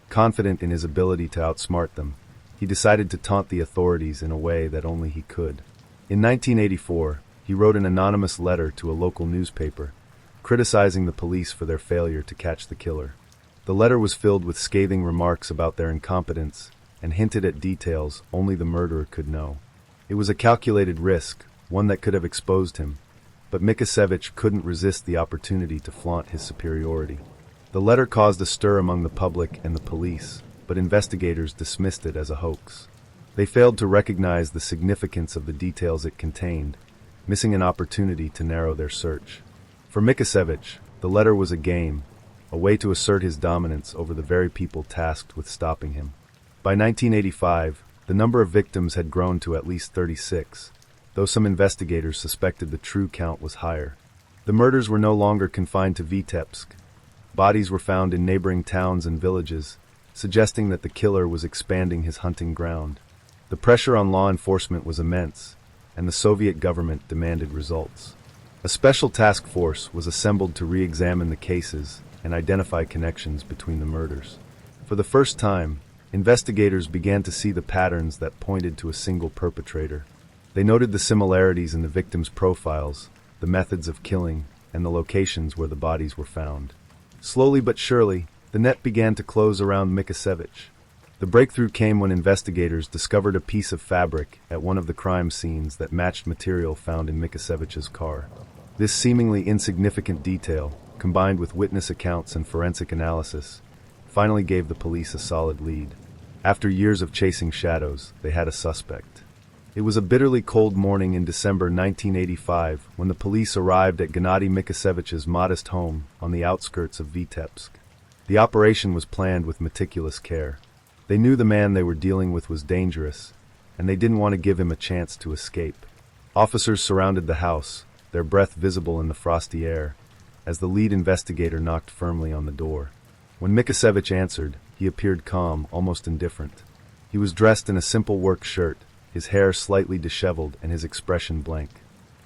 Confident in his ability to outsmart them, he decided to taunt the authorities in a way that only he could. In 1984, he wrote an anonymous letter to a local newspaper, criticizing the police for their failure to catch the killer. The letter was filled with scathing remarks about their incompetence and hinted at details only the murderer could know. It was a calculated risk, one that could have exposed him, but Mikasevich couldn't resist the opportunity to flaunt his superiority. The letter caused a stir among the public and the police, but investigators dismissed it as a hoax. They failed to recognize the significance of the details it contained, missing an opportunity to narrow their search. For Mikasevich, the letter was a game, a way to assert his dominance over the very people tasked with stopping him. By 1985, the number of victims had grown to at least 36, though some investigators suspected the true count was higher. The murders were no longer confined to Vitebsk. Bodies were found in neighboring towns and villages, suggesting that the killer was expanding his hunting ground. The pressure on law enforcement was immense, and the Soviet government demanded results. A special task force was assembled to re-examine the cases and identify connections between the murders. For the first time, investigators began to see the patterns that pointed to a single perpetrator. They noted the similarities in the victims' profiles, the methods of killing, and the locations where the bodies were found. Slowly but surely, the net began to close around Mikasevich. The breakthrough came when investigators discovered a piece of fabric at one of the crime scenes that matched material found in Mikasevich's car. This seemingly insignificant detail, combined with witness accounts and forensic analysis, finally gave the police a solid lead. After years of chasing shadows, they had a suspect. It was a bitterly cold morning in December 1985 when the police arrived at Gennady Mikasevich's modest home on the outskirts of Vitebsk. The operation was planned with meticulous care. They knew the man they were dealing with was dangerous, and they didn't want to give him a chance to escape. Officers surrounded the house, their breath visible in the frosty air, as the lead investigator knocked firmly on the door. When Mikasevich answered, he appeared calm, almost indifferent. He was dressed in a simple work shirt, his hair slightly disheveled and his expression blank.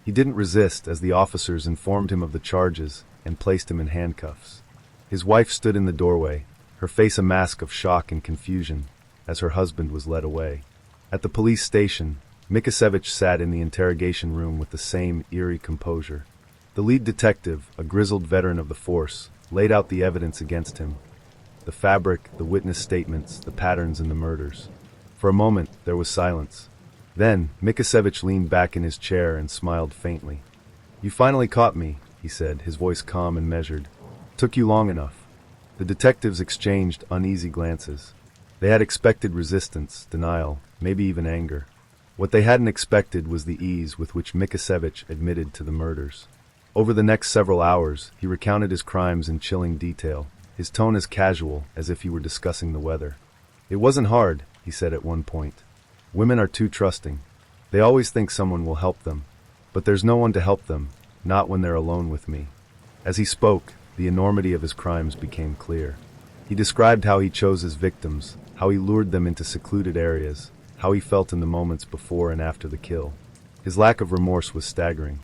He didn't resist as the officers informed him of the charges and placed him in handcuffs. His wife stood in the doorway, her face a mask of shock and confusion, as her husband was led away. At the police station, Mikasevich sat in the interrogation room with the same eerie composure. The lead detective, a grizzled veteran of the force, laid out the evidence against him. The fabric, the witness statements, the patterns in the murders. For a moment, there was silence. Then, Mikasevich leaned back in his chair and smiled faintly. "You finally caught me," he said, his voice calm and measured. "Took you long enough." The detectives exchanged uneasy glances. They had expected resistance, denial, maybe even anger. What they hadn't expected was the ease with which Mikasevich admitted to the murders. Over the next several hours, he recounted his crimes in chilling detail, his tone as casual as if he were discussing the weather. "It wasn't hard," he said at one point. "Women are too trusting. They always think someone will help them. But there's no one to help them, not when they're alone with me." As he spoke, the enormity of his crimes became clear. He described how he chose his victims, how he lured them into secluded areas, how he felt in the moments before and after the kill. His lack of remorse was staggering.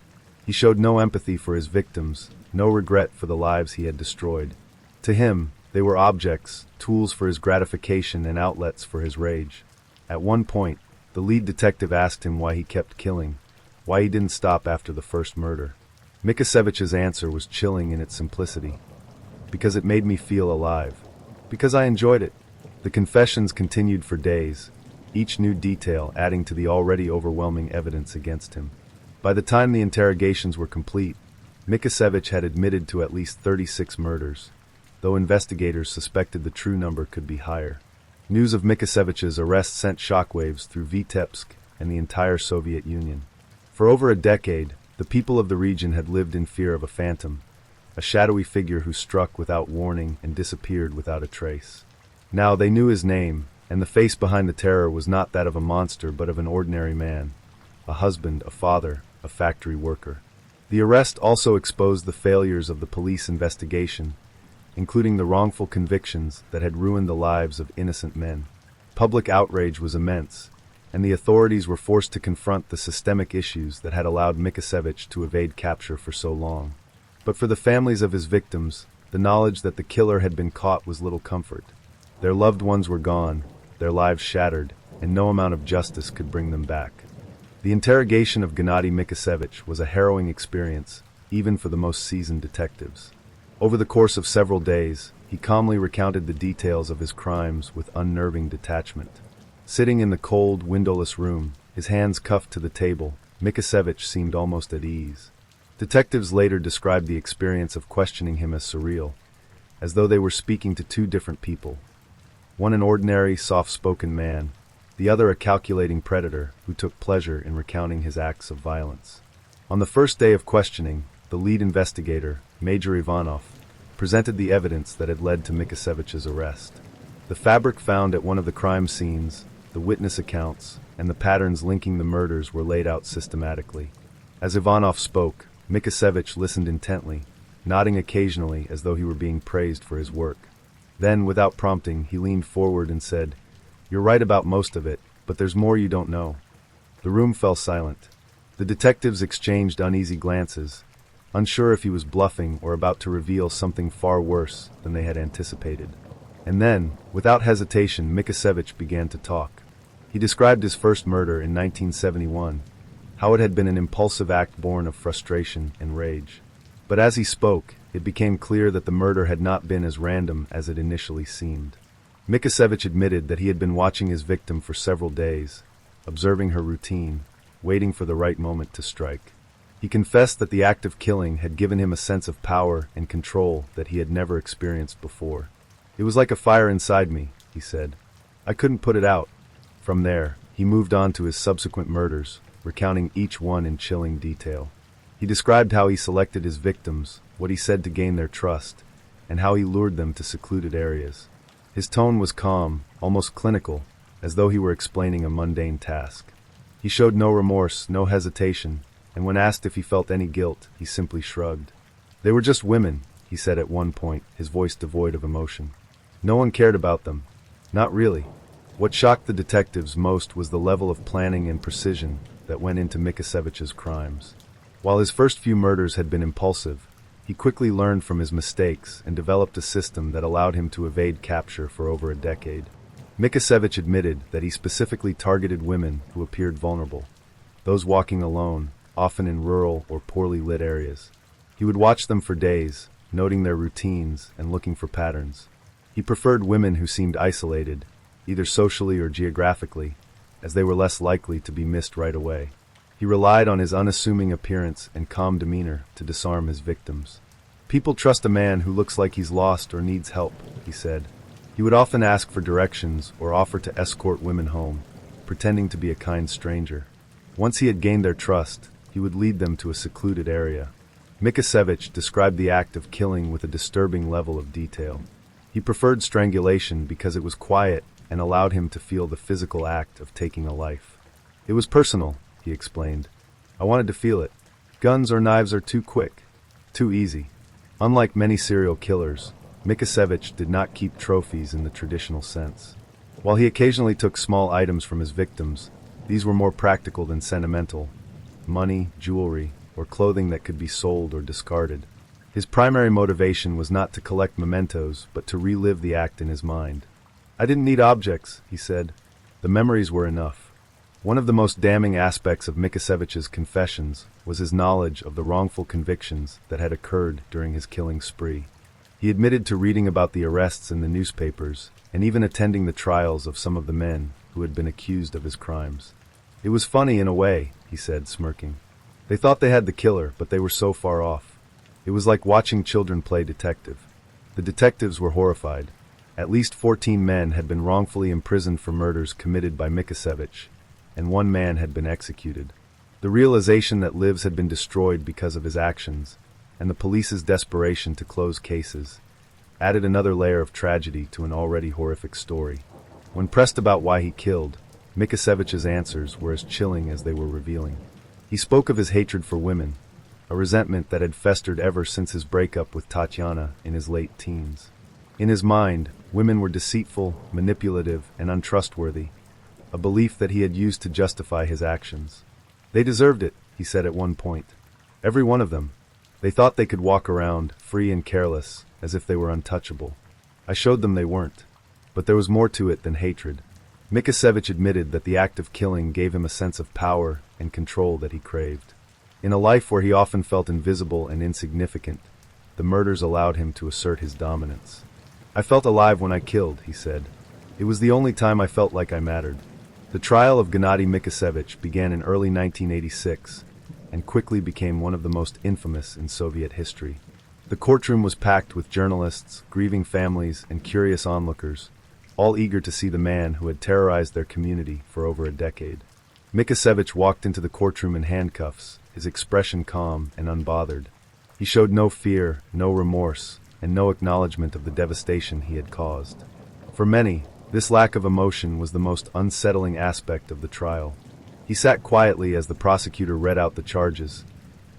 He showed no empathy for his victims, no regret for the lives he had destroyed. To him, they were objects, tools for his gratification and outlets for his rage. At one point, the lead detective asked him why he kept killing, why he didn't stop after the first murder. Mikasevich's answer was chilling in its simplicity. "Because it made me feel alive. Because I enjoyed it." The confessions continued for days, each new detail adding to the already overwhelming evidence against him. By the time the interrogations were complete, Mikasevich had admitted to at least 36 murders, though investigators suspected the true number could be higher. News of Mikasevich's arrest sent shockwaves through Vitebsk and the entire Soviet Union. For over a decade, the people of the region had lived in fear of a phantom, a shadowy figure who struck without warning and disappeared without a trace. Now they knew his name, and the face behind the terror was not that of a monster but of an ordinary man, a husband, a father, a factory worker. The arrest also exposed the failures of the police investigation, including the wrongful convictions that had ruined the lives of innocent men. Public outrage was immense, and the authorities were forced to confront the systemic issues that had allowed Mikasevich to evade capture for so long. But for the families of his victims, the knowledge that the killer had been caught was little comfort. Their loved ones were gone, their lives shattered, and no amount of justice could bring them back. The interrogation of Gennady Mikasevich was a harrowing experience, even for the most seasoned detectives. Over the course of several days, he calmly recounted the details of his crimes with unnerving detachment. Sitting in the cold, windowless room, his hands cuffed to the table, Mikasevich seemed almost at ease. Detectives later described the experience of questioning him as surreal, as though they were speaking to two different people. One an ordinary, soft-spoken man, the other a calculating predator who took pleasure in recounting his acts of violence. On the first day of questioning, the lead investigator, Major Ivanov, presented the evidence that had led to Mikasevich's arrest. The fabric found at one of the crime scenes, the witness accounts, and the patterns linking the murders were laid out systematically. As Ivanov spoke, Mikasevich listened intently, nodding occasionally as though he were being praised for his work. Then, without prompting, he leaned forward and said, "You're right about most of it, but there's more you don't know." The room fell silent. The detectives exchanged uneasy glances, unsure if he was bluffing or about to reveal something far worse than they had anticipated. And then, without hesitation, Mikasevich began to talk. He described his first murder in 1971, how it had been an impulsive act born of frustration and rage. But as he spoke, it became clear that the murder had not been as random as it initially seemed. Mikasevich admitted that he had been watching his victim for several days, observing her routine, waiting for the right moment to strike. He confessed that the act of killing had given him a sense of power and control that he had never experienced before. "It was like a fire inside me," he said. "I couldn't put it out." From there, he moved on to his subsequent murders, recounting each one in chilling detail. He described how he selected his victims, what he said to gain their trust, and how he lured them to secluded areas. His tone was calm, almost clinical, as though he were explaining a mundane task. He showed no remorse, no hesitation, and when asked if he felt any guilt, he simply shrugged. "They were just women," he said at one point, his voice devoid of emotion. "No one cared about them. Not really." What shocked the detectives most was the level of planning and precision that went into Mikasevich's crimes. While his first few murders had been impulsive, he quickly learned from his mistakes and developed a system that allowed him to evade capture for over a decade. Mikasevich admitted that he specifically targeted women who appeared vulnerable, those walking alone, often in rural or poorly lit areas. He would watch them for days, noting their routines and looking for patterns. He preferred women who seemed isolated, either socially or geographically, as they were less likely to be missed right away. He relied on his unassuming appearance and calm demeanor to disarm his victims. "People trust a man who looks like he's lost or needs help," he said. He would often ask for directions or offer to escort women home, pretending to be a kind stranger. Once he had gained their trust, he would lead them to a secluded area. Mikasevich described the act of killing with a disturbing level of detail. He preferred strangulation because it was quiet and allowed him to feel the physical act of taking a life. "It was personal," he explained. "I wanted to feel it. Guns or knives are too quick, too easy." Unlike many serial killers, Mikasevich did not keep trophies in the traditional sense. While he occasionally took small items from his victims, these were more practical than sentimental: money, jewelry, or clothing that could be sold or discarded. His primary motivation was not to collect mementos, but to relive the act in his mind. "I didn't need objects," he said. "The memories were enough." One of the most damning aspects of Mikasevich's confessions was his knowledge of the wrongful convictions that had occurred during his killing spree. He admitted to reading about the arrests in the newspapers and even attending the trials of some of the men who had been accused of his crimes. "It was funny in a way," he said, smirking. "They thought they had the killer, but they were so far off. It was like watching children play detective." The detectives were horrified. At least 14 men had been wrongfully imprisoned for murders committed by Mikasevich, and one man had been executed. The realization that lives had been destroyed because of his actions, and the police's desperation to close cases, added another layer of tragedy to an already horrific story. When pressed about why he killed, Mikasevich's answers were as chilling as they were revealing. He spoke of his hatred for women, a resentment that had festered ever since his breakup with Tatiana in his late teens. In his mind, women were deceitful, manipulative, and untrustworthy, a belief that he had used to justify his actions. "They deserved it," he said at one point. "Every one of them. They thought they could walk around, free and careless, as if they were untouchable. I showed them they weren't. But there was more to it than hatred." Mikasevich admitted that the act of killing gave him a sense of power and control that he craved. In a life where he often felt invisible and insignificant, the murders allowed him to assert his dominance. "I felt alive when I killed," he said. "It was the only time I felt like I mattered." The trial of Gennady Mikasevich began in early 1986 and quickly became one of the most infamous in Soviet history. The courtroom was packed with journalists, grieving families, and curious onlookers, all eager to see the man who had terrorized their community for over a decade. Mikasevich walked into the courtroom in handcuffs, his expression calm and unbothered. He showed no fear, no remorse, and no acknowledgement of the devastation he had caused. For many, this lack of emotion was the most unsettling aspect of the trial. He sat quietly as the prosecutor read out the charges: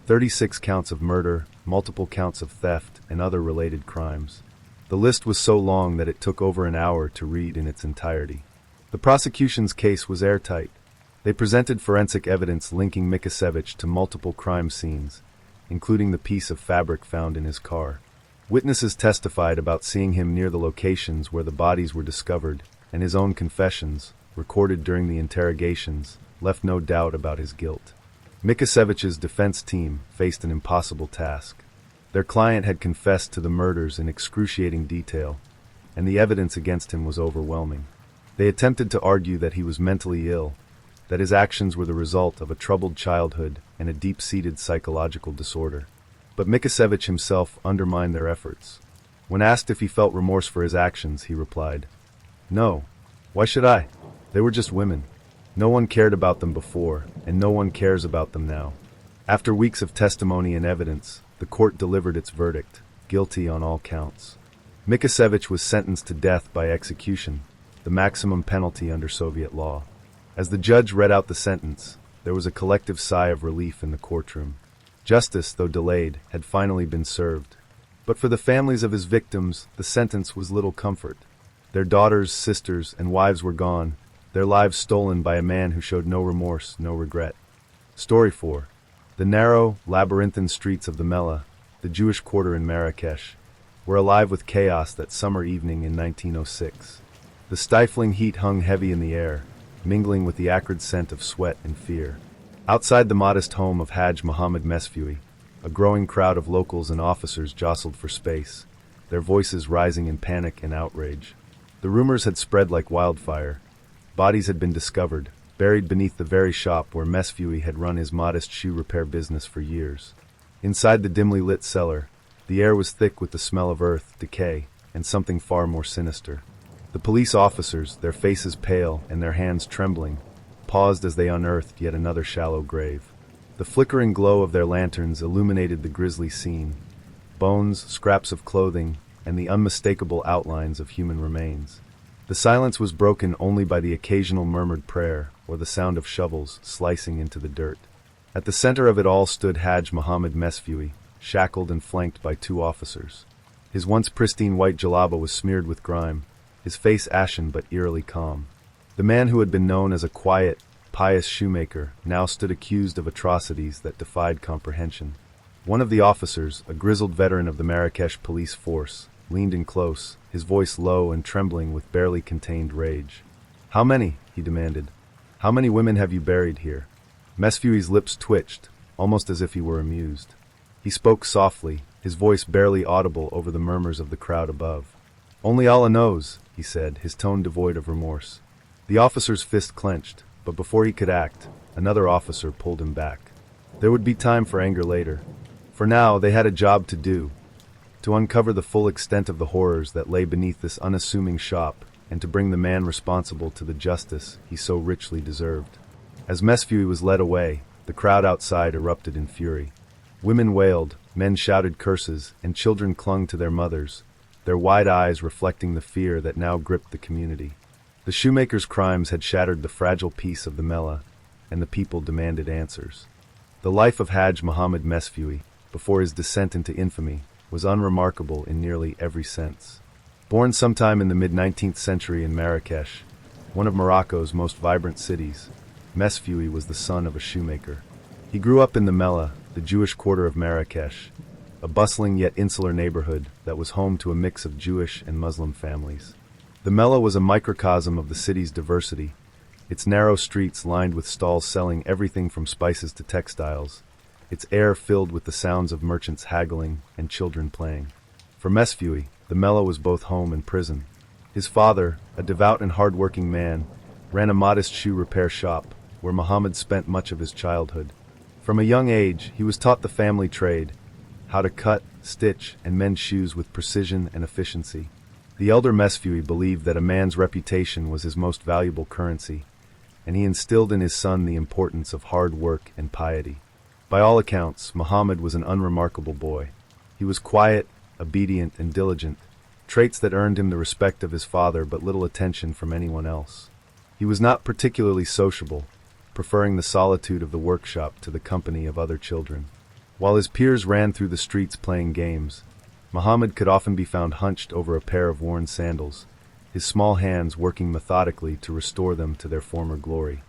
36 counts of murder, multiple counts of theft, and other related crimes. The list was so long that it took over an hour to read in its entirety. The prosecution's case was airtight. They presented forensic evidence linking Mikasevich to multiple crime scenes, including the piece of fabric found in his car. Witnesses testified about seeing him near the locations where the bodies were discovered, and his own confessions, recorded during the interrogations, left no doubt about his guilt. Mikasevich's defense team faced an impossible task. Their client had confessed to the murders in excruciating detail, and the evidence against him was overwhelming. They attempted to argue that he was mentally ill, that his actions were the result of a troubled childhood and a deep-seated psychological disorder. But Mikasevich himself undermined their efforts. When asked if he felt remorse for his actions, he replied, "No. Why should I? They were just women. No one cared about them before, and no one cares about them now." After weeks of testimony and evidence, the court delivered its verdict: guilty on all counts. Mikasevich was sentenced to death by execution, the maximum penalty under Soviet law. As the judge read out the sentence, there was a collective sigh of relief in the courtroom. Justice, though delayed, had finally been served. But for the families of his victims, the sentence was little comfort. Their daughters, sisters, and wives were gone, their lives stolen by a man who showed no remorse, no regret. Story 4. The narrow, labyrinthine streets of the Mela, the Jewish quarter in Marrakesh, were alive with chaos that summer evening in 1906. The stifling heat hung heavy in the air, mingling with the acrid scent of sweat and fear. Outside the modest home of Haj Mohammed Mesfui, a growing crowd of locals and officers jostled for space, their voices rising in panic and outrage. The rumors had spread like wildfire. Bodies had been discovered, buried beneath the very shop where Mesfui had run his modest shoe repair business for years. Inside the dimly lit cellar, the air was thick with the smell of earth, decay, and something far more sinister. The police officers, their faces pale and their hands trembling, paused as they unearthed yet another shallow grave. The flickering glow of their lanterns illuminated the grisly scene: bones, scraps of clothing, and the unmistakable outlines of human remains. The silence was broken only by the occasional murmured prayer or the sound of shovels slicing into the dirt. At the center of it all stood Haj Mohammed Mesfui, shackled and flanked by 2 officers. His once pristine white jalaba was smeared with grime, his face ashen but eerily calm. The man who had been known as a quiet, pious shoemaker now stood accused of atrocities that defied comprehension. One of the officers, a grizzled veteran of the Marrakesh police force, leaned in close, his voice low and trembling with barely contained rage. "How many?" he demanded. "How many women have you buried here?" Mesfui's lips twitched, almost as if he were amused. He spoke softly, his voice barely audible over the murmurs of the crowd above. "Only Allah knows," he said, his tone devoid of remorse. The officer's fist clenched, but before he could act, another officer pulled him back. There would be time for anger later. For now, they had a job to do: to uncover the full extent of the horrors that lay beneath this unassuming shop, and to bring the man responsible to the justice he so richly deserved. As Mesfui was led away, the crowd outside erupted in fury. Women wailed, men shouted curses, and children clung to their mothers, their wide eyes reflecting the fear that now gripped the community. The shoemaker's crimes had shattered the fragile peace of the Mela, and the people demanded answers. The life of Haj Mohammed Mesfui, before his descent into infamy, was unremarkable in nearly every sense. Born sometime in the mid-19th century in Marrakesh, one of Morocco's most vibrant cities, Mesfui was the son of a shoemaker. He grew up in the Mela, the Jewish quarter of Marrakesh, a bustling yet insular neighborhood that was home to a mix of Jewish and Muslim families. The Mela was a microcosm of the city's diversity, its narrow streets lined with stalls selling everything from spices to textiles, its air filled with the sounds of merchants haggling and children playing. For Mesfui, the Mela was both home and prison. His father, a devout and hard-working man, ran a modest shoe repair shop, where Muhammad spent much of his childhood. From a young age, he was taught the family trade: how to cut, stitch, and mend shoes with precision and efficiency. The elder Mesfui believed that a man's reputation was his most valuable currency, and he instilled in his son the importance of hard work and piety. By all accounts, Muhammad was an unremarkable boy. He was quiet, obedient, and diligent, traits that earned him the respect of his father but little attention from anyone else. He was not particularly sociable, preferring the solitude of the workshop to the company of other children. While his peers ran through the streets playing games, Muhammad could often be found hunched over a pair of worn sandals, his small hands working methodically to restore them to their former glory.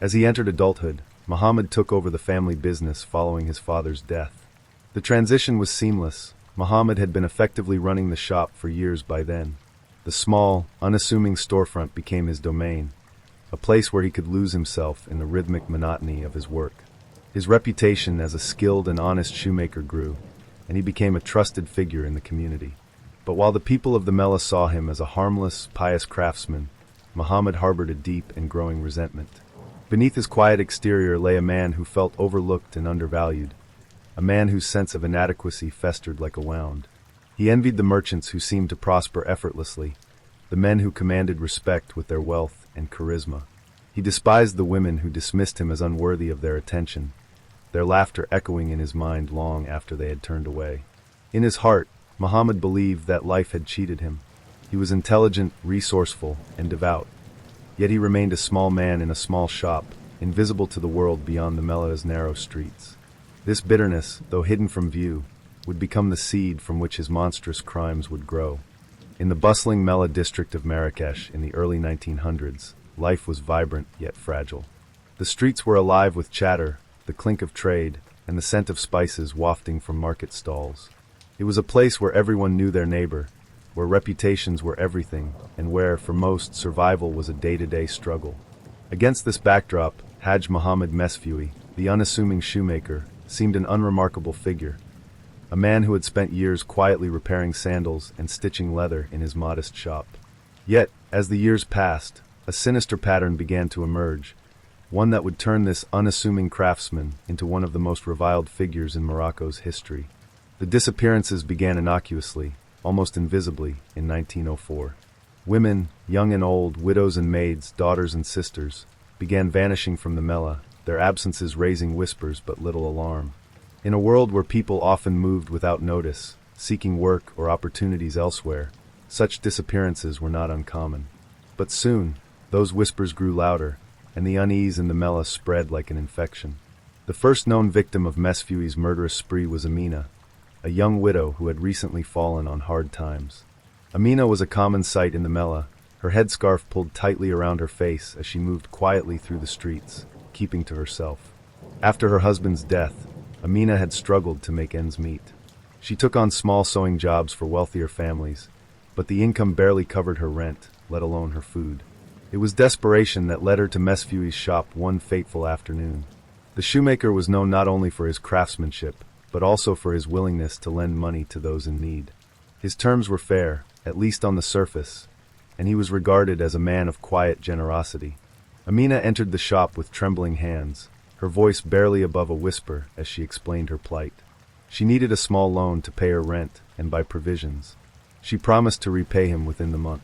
As he entered adulthood, Muhammad took over the family business following his father's death. The transition was seamless. Muhammad had been effectively running the shop for years by then. The small, unassuming storefront became his domain, a place where he could lose himself in the rhythmic monotony of his work. His reputation as a skilled and honest shoemaker grew, and he became a trusted figure in the community. But while the people of the Mellah saw him as a harmless, pious craftsman, Muhammad harbored a deep and growing resentment. Beneath his quiet exterior lay a man who felt overlooked and undervalued, a man whose sense of inadequacy festered like a wound. He envied the merchants who seemed to prosper effortlessly, the men who commanded respect with their wealth and charisma. He despised the women who dismissed him as unworthy of their attention, their laughter echoing in his mind long after they had turned away. In his heart, Muhammad believed that life had cheated him. He was intelligent, resourceful, and devout. Yet he remained a small man in a small shop, invisible to the world beyond the Mellah's narrow streets. This bitterness, though hidden from view, would become the seed from which his monstrous crimes would grow. In the bustling Mellah district of Marrakesh in the early 1900s, life was vibrant yet fragile. The streets were alive with chatter, the clink of trade, and the scent of spices wafting from market stalls. It was a place where everyone knew their neighbor, where reputations were everything, and where, for most, survival was a day-to-day struggle. Against this backdrop, Hajj Muhammad Mesfui, the unassuming shoemaker, seemed an unremarkable figure, a man who had spent years quietly repairing sandals and stitching leather in his modest shop. Yet, as the years passed, a sinister pattern began to emerge, one that would turn this unassuming craftsman into one of the most reviled figures in Morocco's history. The disappearances began innocuously, almost invisibly, in 1904. Women, young and old, widows and maids, daughters and sisters, began vanishing from the Mellah, their absences raising whispers but little alarm. In a world where people often moved without notice, seeking work or opportunities elsewhere, such disappearances were not uncommon. But soon, those whispers grew louder, and the unease in the Mellah spread like an infection. The first known victim of Mesfui's murderous spree was Amina, a young widow who had recently fallen on hard times. Amina was a common sight in the Mellah, her headscarf pulled tightly around her face as she moved quietly through the streets, keeping to herself. After her husband's death, Amina had struggled to make ends meet. She took on small sewing jobs for wealthier families, but the income barely covered her rent, let alone her food. It was desperation that led her to Mesfui's shop one fateful afternoon. The shoemaker was known not only for his craftsmanship, but also for his willingness to lend money to those in need. His terms were fair, at least on the surface, and he was regarded as a man of quiet generosity. Amina entered the shop with trembling hands, her voice barely above a whisper as she explained her plight. She needed a small loan to pay her rent and buy provisions. She promised to repay him within the month.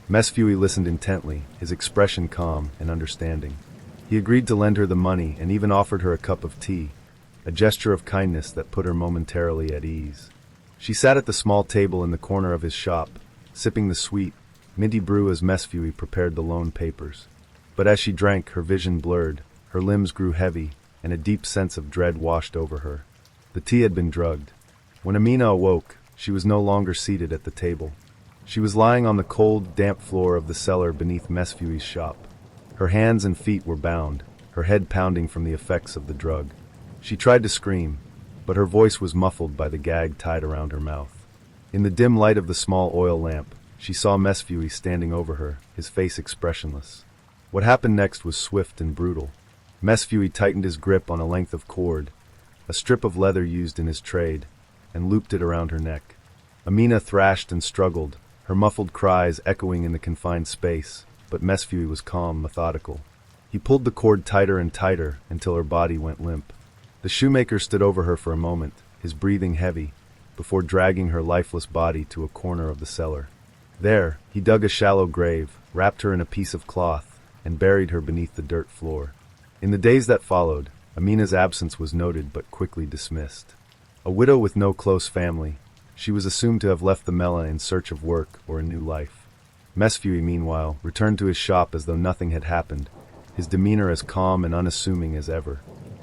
Mesfui listened intently, his expression calm and understanding. He agreed to lend her the money and even offered her a cup of tea, a gesture of kindness that put her momentarily at ease. She sat at the small table in the corner of his shop, sipping the sweet, minty brew as Mesfui prepared the loan papers. But as she drank, her vision blurred, her limbs grew heavy, and a deep sense of dread washed over her. The tea had been drugged. When Amina awoke, she was no longer seated at the table. She was lying on the cold, damp floor of the cellar beneath Mesfui's shop. Her hands and feet were bound, her head pounding from the effects of the drug. She tried to scream, but her voice was muffled by the gag tied around her mouth. In the dim light of the small oil lamp, she saw Mesfui standing over her, his face expressionless. What happened next was swift and brutal. Mesfui tightened his grip on a length of cord, a strip of leather used in his trade, and looped it around her neck. Amina thrashed and struggled, her muffled cries echoing in the confined space, but Mesfui was calm, methodical. He pulled the cord tighter and tighter until her body went limp. The shoemaker stood over her for a moment, his breathing heavy, before dragging her lifeless body to a corner of the cellar. There, he dug a shallow grave, wrapped her in a piece of cloth, and buried her beneath the dirt floor. In the days that followed, Amina's absence was noted but quickly dismissed. A widow with no close family, She was assumed to have left the Mela in search of work or a new life. Mesfui, meanwhile, returned to his shop as though nothing had happened, his demeanor as calm and unassuming as ever.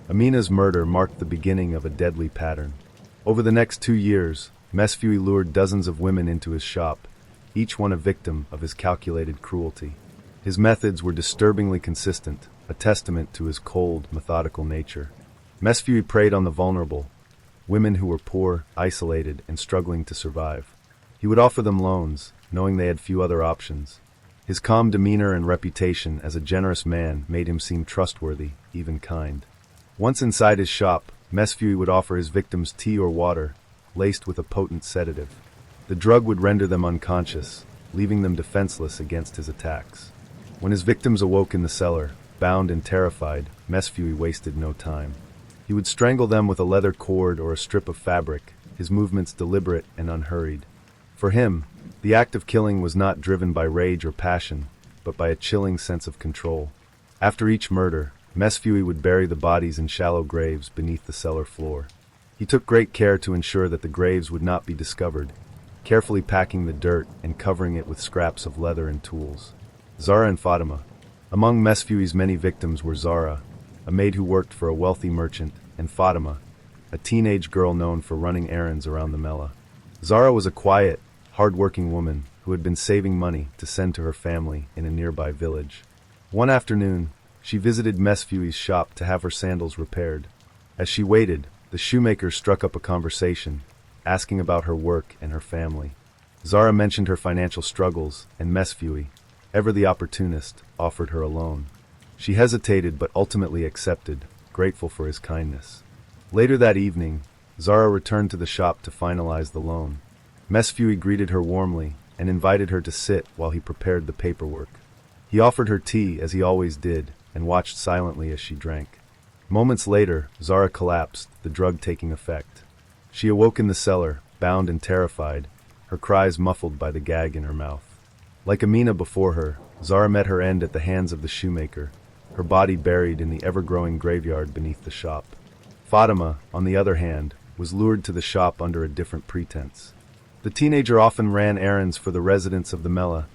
Amina's murder marked the beginning of a deadly pattern. Over the next 2 years, Mesfui lured dozens of women into his shop, each one a victim of his calculated cruelty. His methods were disturbingly consistent, a testament to his cold, methodical nature. Mesfui preyed on the vulnerable, women who were poor, isolated, and struggling to survive. He would offer them loans, knowing they had few other options. His calm demeanor and reputation as a generous man made him seem trustworthy, even kind. Once inside his shop, Mesfui would offer his victims tea or water, laced with a potent sedative. The drug would render them unconscious, leaving them defenseless against his attacks. When his victims awoke in the cellar, bound and terrified, Mesfui wasted no time. He would strangle them with a leather cord or a strip of fabric, his movements deliberate and unhurried. For him, the act of killing was not driven by rage or passion, but by a chilling sense of control. After each murder, Mesfui would bury the bodies in shallow graves beneath the cellar floor. He took great care to ensure that the graves would not be discovered, carefully packing the dirt and covering it with scraps of leather and tools. Zara and Fatima. Among Mesfui's many victims were Zara, a maid who worked for a wealthy merchant, and Fatima, a teenage girl known for running errands around the Mela. Zara was a quiet, hard-working woman who had been saving money to send to her family in a nearby village. One afternoon, she visited Mesfui's shop to have her sandals repaired. As she waited, the shoemaker struck up a conversation, asking about her work and her family. Zara mentioned her financial struggles, and Mesfui, ever the opportunist, offered her a loan. She hesitated but ultimately accepted, grateful for his kindness. Later that evening, Zara returned to the shop to finalize the loan. Mesfui greeted her warmly and invited her to sit while he prepared the paperwork. He offered her tea as he always did and watched silently as she drank. Moments later, Zara collapsed, the drug taking effect. She awoke in the cellar, bound and terrified, her cries muffled by the gag in her mouth. Like Amina before her, Zara met her end at the hands of the shoemaker, her body buried in the ever-growing graveyard beneath the shop. Fatima, on the other hand, was lured to the shop under a different pretense. The teenager often ran errands for the residents of the Mela,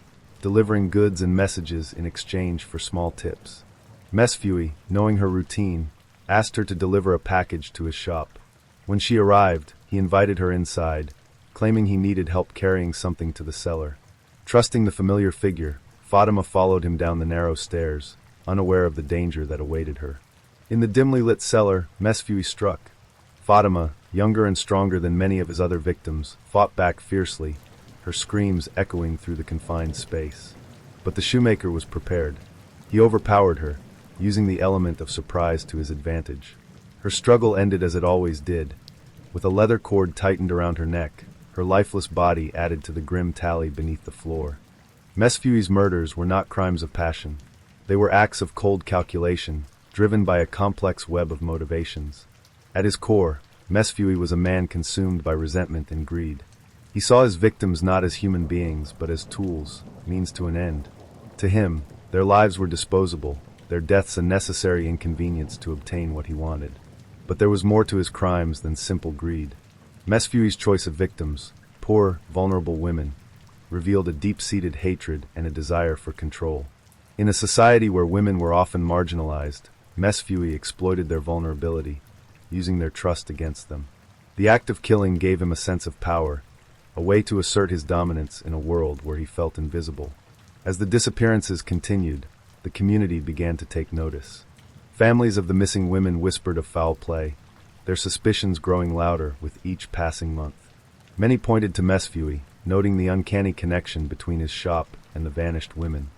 delivering goods and messages in exchange for small tips. Mesfui, knowing her routine, asked her to deliver a package to his shop. When she arrived, he invited her inside, claiming he needed help carrying something to the cellar. Trusting the familiar figure, Fatima followed him down the narrow stairs, unaware of the danger that awaited her. In the dimly lit cellar, Mesfui struck. Fatima, younger and stronger than many of his other victims, fought back fiercely, her screams echoing through the confined space. But the shoemaker was prepared. He overpowered her, using the element of surprise to his advantage. Her struggle ended as it always did, with a leather cord tightened around her neck, her lifeless body added to the grim tally beneath the floor. Mesfui's murders were not crimes of passion. They were acts of cold calculation, driven by a complex web of motivations. At his core, Mesfui was a man consumed by resentment and greed. He saw his victims not as human beings, but as tools, means to an end. To him, their lives were disposable, their deaths a necessary inconvenience to obtain what he wanted. But there was more to his crimes than simple greed. Mesfui's choice of victims, poor, vulnerable women, revealed a deep-seated hatred and a desire for control. In a society where women were often marginalized, Mesfui exploited their vulnerability, using their trust against them. The act of killing gave him a sense of power, a way to assert his dominance in a world where he felt invisible. As the disappearances continued, the community began to take notice. Families of the missing women whispered of foul play, their suspicions growing louder with each passing month. Many pointed to Mesfui, noting the uncanny connection between his shop and the vanished women.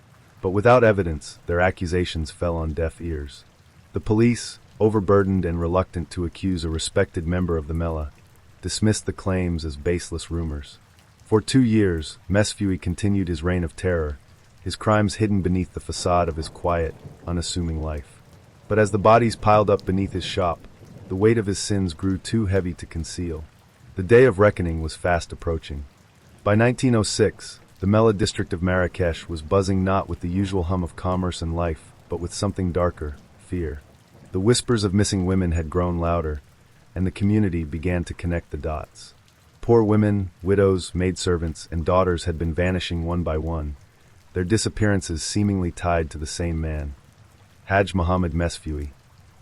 But without evidence, their accusations fell on deaf ears. The police, overburdened and reluctant to accuse a respected member of the Mela, dismissed the claims as baseless rumors. For 2 years, Mesfui continued his reign of terror, his crimes hidden beneath the facade of his quiet, unassuming life. But as the bodies piled up beneath his shop, the weight of his sins grew too heavy to conceal. The day of reckoning was fast approaching. By 1906, the Mela district of Marrakesh was buzzing not with the usual hum of commerce and life, but with something darker, fear. The whispers of missing women had grown louder, and the community began to connect the dots. poor women, widows, maidservants, and daughters had been vanishing one by one, their disappearances seemingly tied to the same man, Haj Muhammad Mesfui,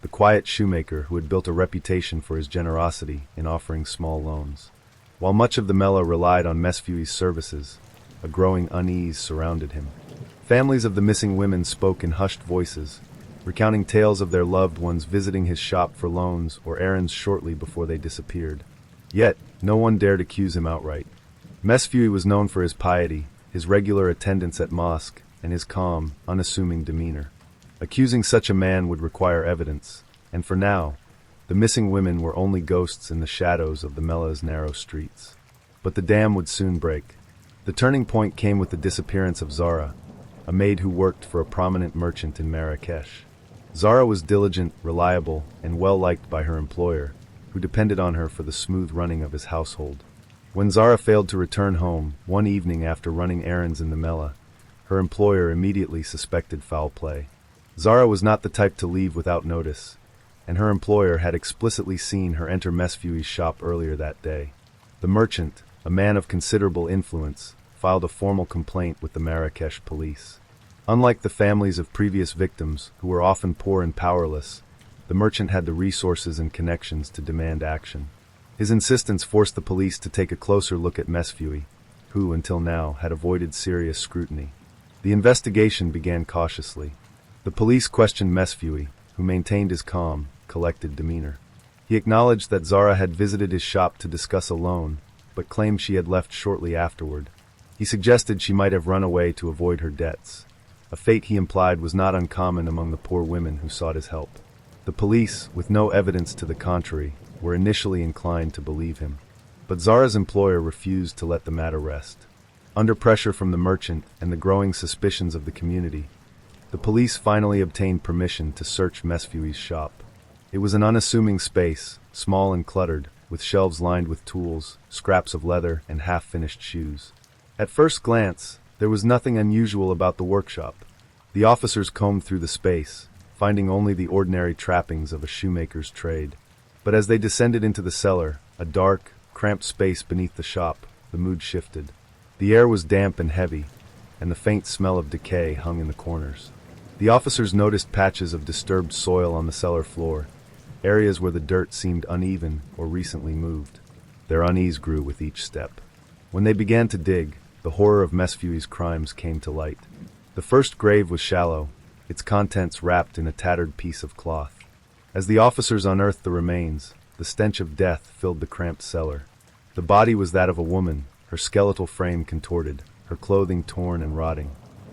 the quiet shoemaker who had built a reputation for his generosity in offering small loans. While much of the Mellah relied on Mesfui's services, a growing unease surrounded him. Families of the missing women spoke in hushed voices, recounting tales of their loved ones visiting his shop for loans or errands shortly before they disappeared. Yet, no one dared accuse him outright. Mesfui was known for his piety, his regular attendance at mosque, and his calm, unassuming demeanor. Accusing such a man would require evidence, and for now, the missing women were only ghosts in the shadows of the Mellah's narrow streets. But the dam would soon break. The turning point came with the disappearance of Zara, a maid who worked for a prominent merchant in Marrakesh. Zara was diligent, reliable, and well-liked by her employer, who depended on her for the smooth running of his household. When Zara failed to return home one evening after running errands in the Mellah, her employer immediately suspected foul play. Zara was not the type to leave without notice, and her employer had explicitly seen her enter Mesfui's shop earlier that day. The merchant, a man of considerable influence, filed a formal complaint with the Marrakesh police. Unlike the families of previous victims, who were often poor and powerless, the merchant had the resources and connections to demand action. His insistence forced the police to take a closer look at Mesfui, who, until now, had avoided serious scrutiny. The investigation began cautiously. The police questioned Mesfui, who maintained his calm, collected demeanor. He acknowledged that Zara had visited his shop to discuss a loan, but claimed she had left shortly afterward. He suggested she might have run away to avoid her debts, a fate he implied was not uncommon among the poor women who sought his help. The police, with no evidence to the contrary, were initially inclined to believe him. But Zara's employer refused to let the matter rest. Under pressure from the merchant and the growing suspicions of the community, the police finally obtained permission to search Mesfui's shop. It was an unassuming space, small and cluttered, with shelves lined with tools, scraps of leather, and half-finished shoes. At first glance, there was nothing unusual about the workshop. The officers combed through the space, finding only the ordinary trappings of a shoemaker's trade. But as they descended into the cellar, a dark, cramped space beneath the shop, the mood shifted. The air was damp and heavy, and the faint smell of decay hung in the corners. The officers noticed patches of disturbed soil on the cellar floor, areas where the dirt seemed uneven or recently moved. Their unease grew with each step. When they began to dig, the horror of Mesfui's crimes came to light. The first grave was shallow, its contents wrapped in a tattered piece of cloth. As the officers unearthed the remains, the stench of death filled the cramped cellar. The body was that of a woman, her skeletal frame contorted, her clothing torn and rotting.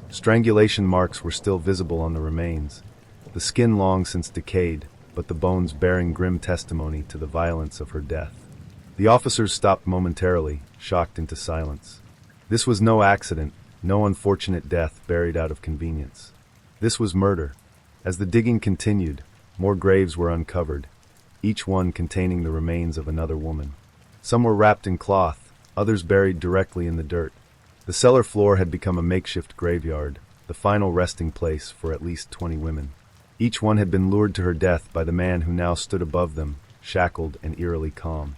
Strangulation marks were still visible on the remains, the skin long since decayed, but the bones bearing grim testimony to the violence of her death. The officers stopped momentarily, shocked into silence. This was no accident, no unfortunate death buried out of convenience. This was murder. As the digging continued, more graves were uncovered, each one containing the remains of another woman. Some were wrapped in cloth, others buried directly in the dirt. The cellar floor had become a makeshift graveyard, the final resting place for at least 20 women. Each one had been lured to her death by the man who now stood above them, shackled and eerily calm.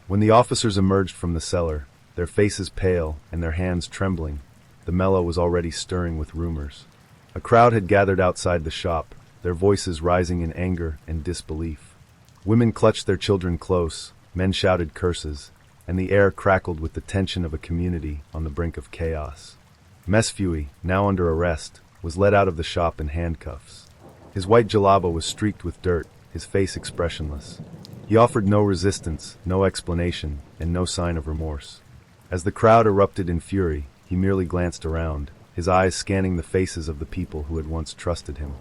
When the officers emerged from the cellar, their faces pale and their hands trembling, the Mellah was already stirring with rumors. A crowd had gathered outside the shop, their voices rising in anger and disbelief. Women clutched their children close, men shouted curses, and the air crackled with the tension of a community on the brink of chaos. Mesfui, now under arrest, was led out of the shop in handcuffs. His white jalaba was streaked with dirt, his face expressionless. He offered no resistance, no explanation, and no sign of remorse. As the crowd erupted in fury, he merely glanced around, his eyes scanning the faces of the people who had once trusted him.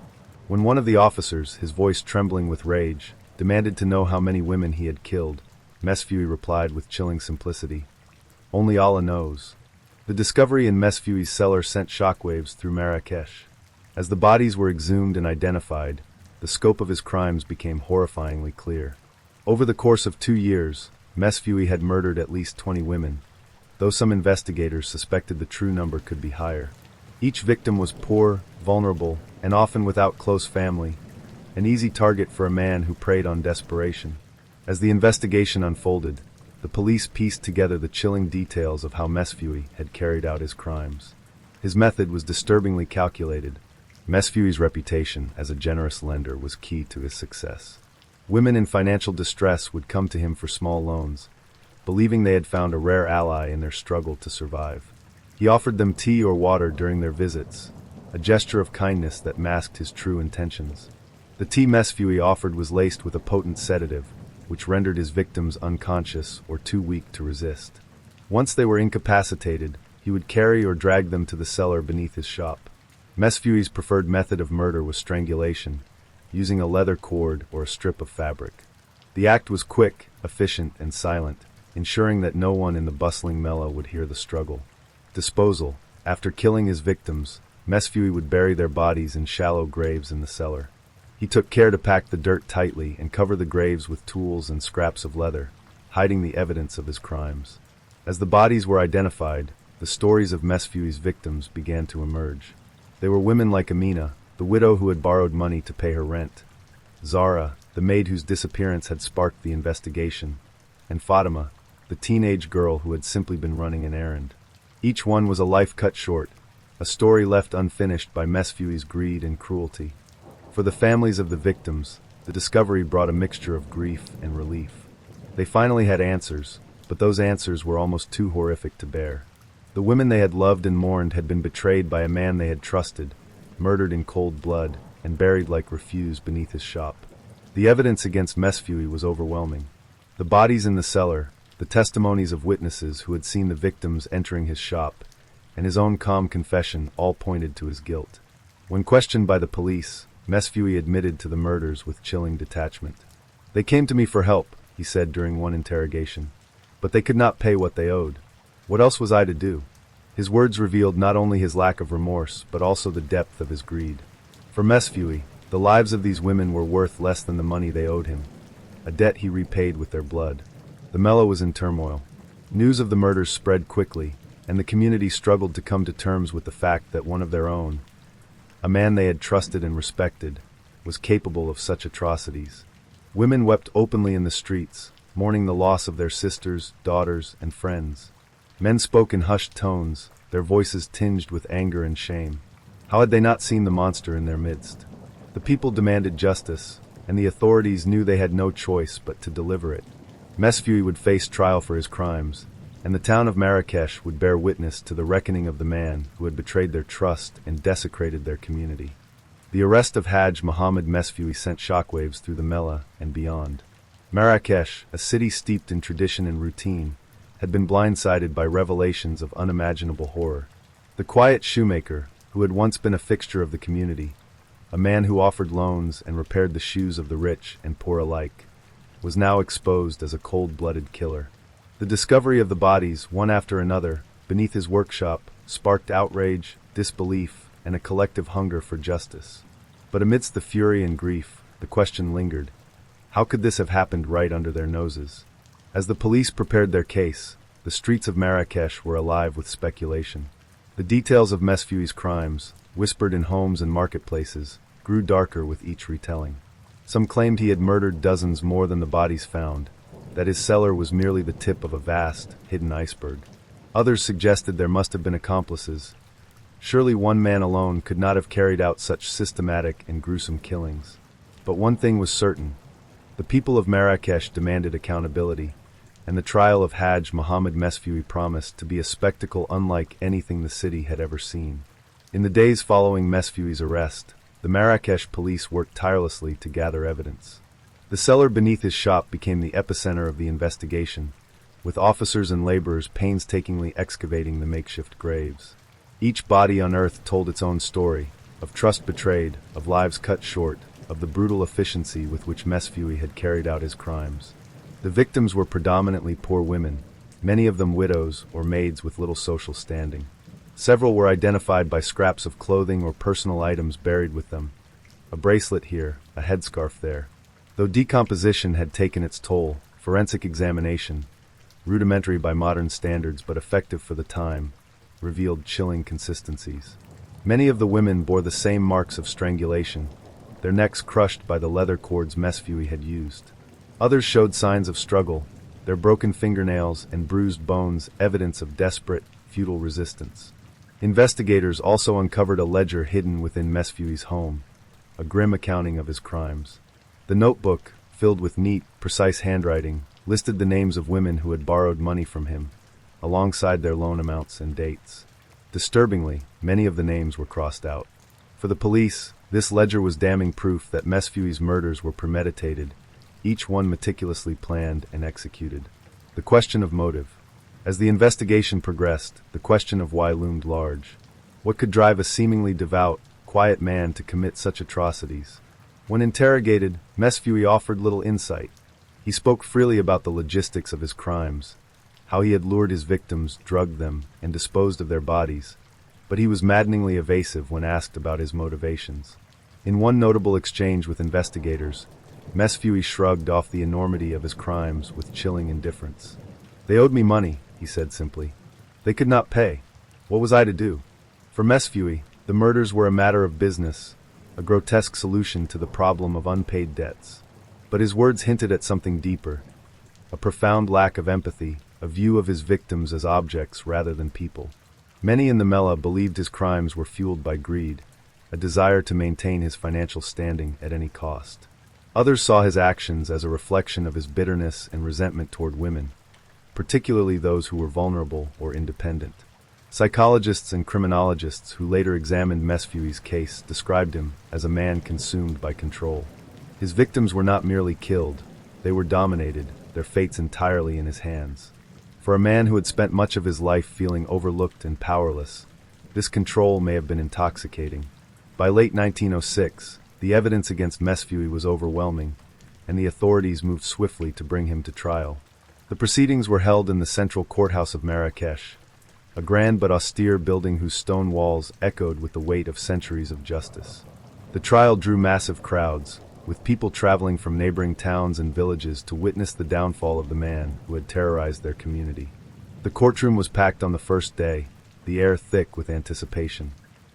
When one of the officers, his voice trembling with rage, demanded to know how many women he had killed, Mesfui replied with chilling simplicity, "Only Allah knows." The discovery in Mesfui's cellar sent shockwaves through Marrakesh. As the bodies were exhumed and identified, the scope of his crimes became horrifyingly clear. Over the course of 2 years, Mesfui had murdered at least 20 women, though some investigators suspected the true number could be higher. Each victim was poor, vulnerable, and often without close family, an easy target for a man who preyed on desperation. As the investigation unfolded, the police pieced together the chilling details of how Mesfui had carried out his crimes. His method was disturbingly calculated. Mesfui's reputation as a generous lender was key to his success. Women in financial distress would come to him for small loans, believing they had found a rare ally in their struggle to survive. He offered them tea or water during their visits, a gesture of kindness that masked his true intentions. The tea Mesfui offered was laced with a potent sedative, which rendered his victims unconscious or too weak to resist. Once they were incapacitated, he would carry or drag them to the cellar beneath his shop. Mesfui's preferred method of murder was strangulation, using a leather cord or a strip of fabric. The act was quick, efficient, and silent, ensuring that no one in the bustling Mela would hear the struggle. Disposal. After killing his victims, Mesfui would bury their bodies in shallow graves in the cellar. He took care to pack the dirt tightly and cover the graves with tools and scraps of leather, hiding the evidence of his crimes. As the bodies were identified, the stories of Mesfui's victims began to emerge. They were women like Amina, the widow who had borrowed money to pay her rent, Zara, the maid whose disappearance had sparked the investigation, and Fatima, the teenage girl who had simply been running an errand. Each one was a life cut short, a story left unfinished by Mesfui's greed and cruelty. For the families of the victims, the discovery brought a mixture of grief and relief. They finally had answers, but those answers were almost too horrific to bear. The women they had loved and mourned had been betrayed by a man they had trusted, murdered in cold blood, and buried like refuse beneath his shop. The evidence against Mesfui was overwhelming. The bodies in the cellar, the testimonies of witnesses who had seen the victims entering his shop, and his own calm confession all pointed to his guilt. When questioned by the police, Mesfui admitted to the murders with chilling detachment. "They came to me for help," he said during one interrogation, "but they could not pay what they owed. What else was I to do?" His words revealed not only his lack of remorse, but also the depth of his greed. For Mesfui, the lives of these women were worth less than the money they owed him, a debt he repaid with their blood. The Mela was in turmoil. News of the murders spread quickly, and the community struggled to come to terms with the fact that one of their own, a man they had trusted and respected, was capable of such atrocities. Women wept openly in the streets, mourning the loss of their sisters, daughters, and friends. Men spoke in hushed tones, their voices tinged with anger and shame. How had they not seen the monster in their midst? The people demanded justice, and the authorities knew they had no choice but to deliver it. Mesfui would face trial for his crimes, and the town of Marrakesh would bear witness to the reckoning of the man who had betrayed their trust and desecrated their community. The arrest of Hajj Muhammad Mesfui sent shockwaves through the Mela and beyond. Marrakesh, a city steeped in tradition and routine, had been blindsided by revelations of unimaginable horror. The quiet shoemaker, who had once been a fixture of the community, a man who offered loans and repaired the shoes of the rich and poor alike, was now exposed as a cold-blooded killer. The discovery of the bodies, one after another, beneath his workshop, sparked outrage, disbelief, and a collective hunger for justice. But amidst the fury and grief, the question lingered: how could this have happened right under their noses? As the police prepared their case, the streets of Marrakesh were alive with speculation. The details of Mesfui's crimes, whispered in homes and marketplaces, grew darker with each retelling. Some claimed he had murdered dozens more than the bodies found, that his cellar was merely the tip of a vast, hidden iceberg. Others suggested there must have been accomplices. Surely one man alone could not have carried out such systematic and gruesome killings. But one thing was certain: the people of Marrakesh demanded accountability, and the trial of Hajj Muhammad Mesfui promised to be a spectacle unlike anything the city had ever seen. In the days following Mesfui's arrest, the Marrakesh police worked tirelessly to gather evidence. The cellar beneath his shop became the epicenter of the investigation, with officers and laborers painstakingly excavating the makeshift graves. Each body unearthed told its own story, of trust betrayed, of lives cut short, of the brutal efficiency with which Mesfui had carried out his crimes. The victims were predominantly poor women, many of them widows or maids with little social standing. Several were identified by scraps of clothing or personal items buried with them, a bracelet here, a headscarf there. Though decomposition had taken its toll, forensic examination, rudimentary by modern standards but effective for the time, revealed chilling consistencies. Many of the women bore the same marks of strangulation, their necks crushed by the leather cords Mesfui had used. Others showed signs of struggle, their broken fingernails and bruised bones evidence of desperate, futile resistance. Investigators also uncovered a ledger hidden within Mesfui's home, a grim accounting of his crimes. The notebook, filled with neat, precise handwriting, listed the names of women who had borrowed money from him, alongside their loan amounts and dates. Disturbingly, many of the names were crossed out. For the police, this ledger was damning proof that Mesfui's murders were premeditated, each one meticulously planned and executed. The question of motive. As the investigation progressed, the question of why loomed large. What could drive a seemingly devout, quiet man to commit such atrocities? When interrogated, Mesfui offered little insight. He spoke freely about the logistics of his crimes, how he had lured his victims, drugged them, and disposed of their bodies, but he was maddeningly evasive when asked about his motivations. In one notable exchange with investigators, Mesfui shrugged off the enormity of his crimes with chilling indifference. "They owed me money," he said simply. "They could not pay. What was I to do?" For Mesfui, the murders were a matter of business, a grotesque solution to the problem of unpaid debts. But his words hinted at something deeper, a profound lack of empathy, a view of his victims as objects rather than people. Many in the Mela believed his crimes were fueled by greed, a desire to maintain his financial standing at any cost. Others saw his actions as a reflection of his bitterness and resentment toward women, particularly those who were vulnerable or independent. Psychologists and criminologists who later examined Mesfui's case described him as a man consumed by control. His victims were not merely killed, they were dominated, their fates entirely in his hands. For a man who had spent much of his life feeling overlooked and powerless, this control may have been intoxicating. By late 1906, the evidence against Mesfui was overwhelming, and the authorities moved swiftly to bring him to trial. The proceedings were held in the central courthouse of Marrakesh, a grand but austere building whose stone walls echoed with the weight of centuries of justice. The trial drew massive crowds, with people traveling from neighboring towns and villages to witness the downfall of the man who had terrorized their community. The courtroom was packed on the first day, the air thick with anticipation.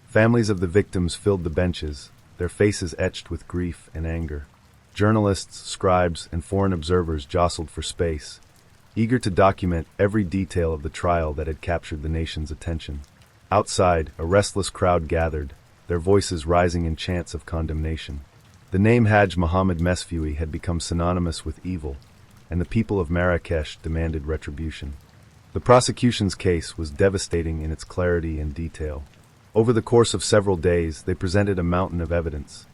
Families of the victims filled the benches, their faces etched with grief and anger. Journalists, scribes, and foreign observers jostled for space, eager to document every detail of the trial that had captured the nation's attention. Outside, a restless crowd gathered, their voices rising in chants of condemnation. The name Hajj Muhammad Mesfui had become synonymous with evil, and the people of Marrakesh demanded retribution. The prosecution's case was devastating in its clarity and detail. Over the course of several days, they presented a mountain of evidence.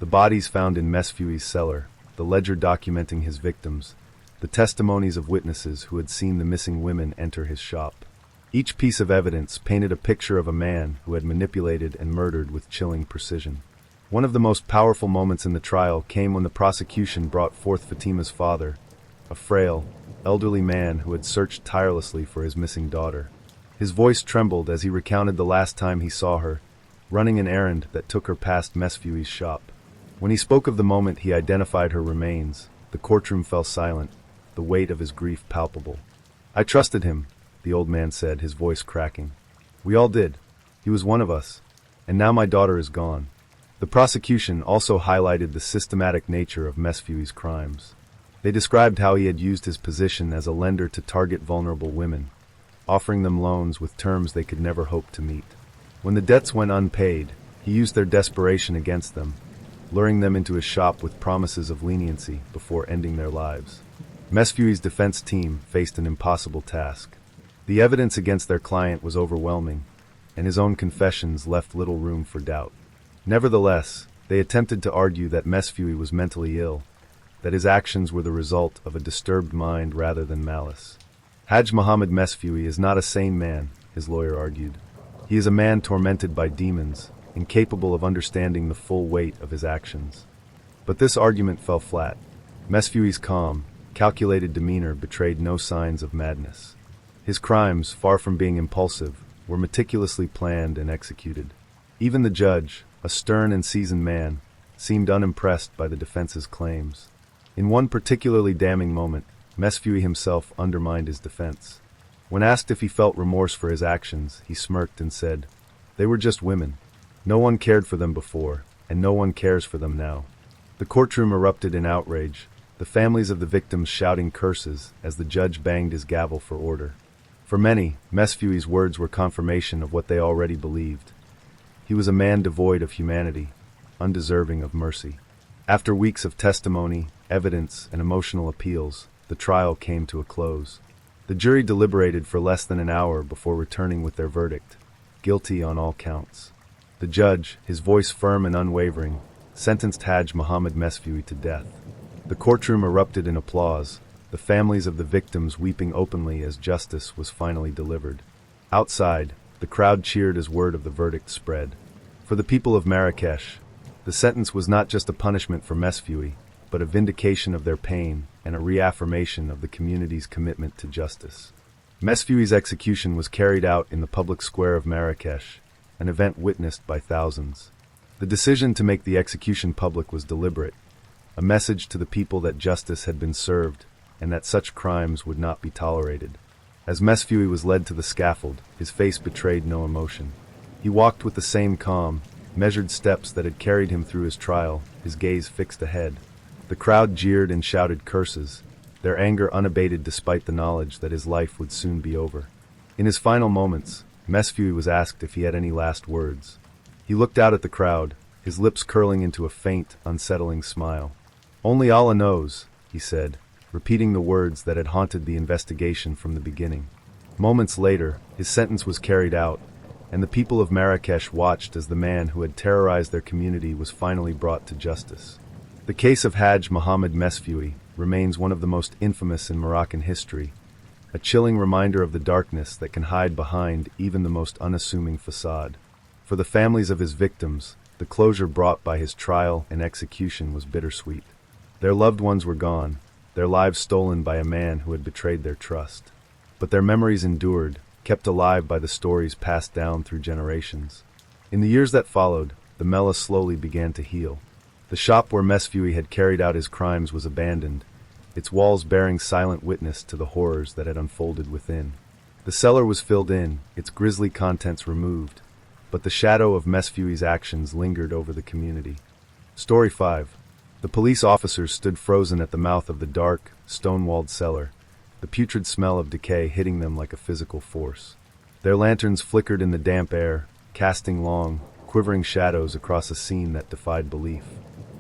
The bodies found in Mesfui's cellar, the ledger documenting his victims, the testimonies of witnesses who had seen the missing women enter his shop. Each piece of evidence painted a picture of a man who had manipulated and murdered with chilling precision. One of the most powerful moments in the trial came when the prosecution brought forth Fatima's father, a frail, elderly man who had searched tirelessly for his missing daughter. His voice trembled as he recounted the last time he saw her, running an errand that took her past Mesfui's shop. When he spoke of the moment he identified her remains, the courtroom fell silent, the weight of his grief palpable. "I trusted him," the old man said, his voice cracking. "We all did. He was one of us. And now my daughter is gone." The prosecution also highlighted the systematic nature of Mesfui's crimes. They described how he had used his position as a lender to target vulnerable women, offering them loans with terms they could never hope to meet. When the debts went unpaid, he used their desperation against them, luring them into his shop with promises of leniency before ending their lives. Mesfui's defense team faced an impossible task. The evidence against their client was overwhelming, and his own confessions left little room for doubt. Nevertheless, they attempted to argue that Mesfui was mentally ill, that his actions were the result of a disturbed mind rather than malice. Hajj Muhammad Mesfui is not a sane man, his lawyer argued. He is a man tormented by demons, incapable of understanding the full weight of his actions. But this argument fell flat. Mesfui's calm, calculated demeanor betrayed no signs of madness. His crimes, far from being impulsive, were meticulously planned and executed. Even the judge, a stern and seasoned man, seemed unimpressed by the defense's claims. In one particularly damning moment, Mesfui himself undermined his defense. When asked if he felt remorse for his actions, he smirked and said, "They were just women. No one cared for them before, and no one cares for them now." The courtroom erupted in outrage, the families of the victims shouting curses as the judge banged his gavel for order. For many, Mesfui's words were confirmation of what they already believed. He was a man devoid of humanity, undeserving of mercy. After weeks of testimony, evidence, and emotional appeals, the trial came to a close. The jury deliberated for less than an hour before returning with their verdict: guilty on all counts. The judge, his voice firm and unwavering, sentenced Haj Mohammed Mesfui to death. The courtroom erupted in applause, the families of the victims weeping openly as justice was finally delivered. Outside, the crowd cheered as word of the verdict spread. For the people of Marrakesh, the sentence was not just a punishment for Mesfui, but a vindication of their pain and a reaffirmation of the community's commitment to justice. Mesfui's execution was carried out in the public square of Marrakesh, an event witnessed by thousands. The decision to make the execution public was deliberate, a message to the people that justice had been served and that such crimes would not be tolerated. As Mesfui was led to the scaffold, his face betrayed no emotion. He walked with the same calm, measured steps that had carried him through his trial, his gaze fixed ahead. The crowd jeered and shouted curses, their anger unabated despite the knowledge that his life would soon be over. In his final moments, Mesfui was asked if he had any last words. He looked out at the crowd, his lips curling into a faint, unsettling smile. "Only Allah knows," he said, repeating the words that had haunted the investigation from the beginning. Moments later, his sentence was carried out, and the people of Marrakesh watched as the man who had terrorized their community was finally brought to justice. The case of Haj Mohammed Mesfui remains one of the most infamous in Moroccan history, a chilling reminder of the darkness that can hide behind even the most unassuming facade. For the families of his victims, the closure brought by his trial and execution was bittersweet. Their loved ones were gone, their lives stolen by a man who had betrayed their trust. But their memories endured, kept alive by the stories passed down through generations. In the years that followed, the Mela slowly began to heal. The shop where Mesfui had carried out his crimes was abandoned, its walls bearing silent witness to the horrors that had unfolded within. The cellar was filled in, its grisly contents removed, but the shadow of Mesfui's actions lingered over the community. Story 5. The police officers stood frozen at the mouth of the dark, stone-walled cellar, the putrid smell of decay hitting them like a physical force. Their lanterns flickered in the damp air, casting long, quivering shadows across a scene that defied belief.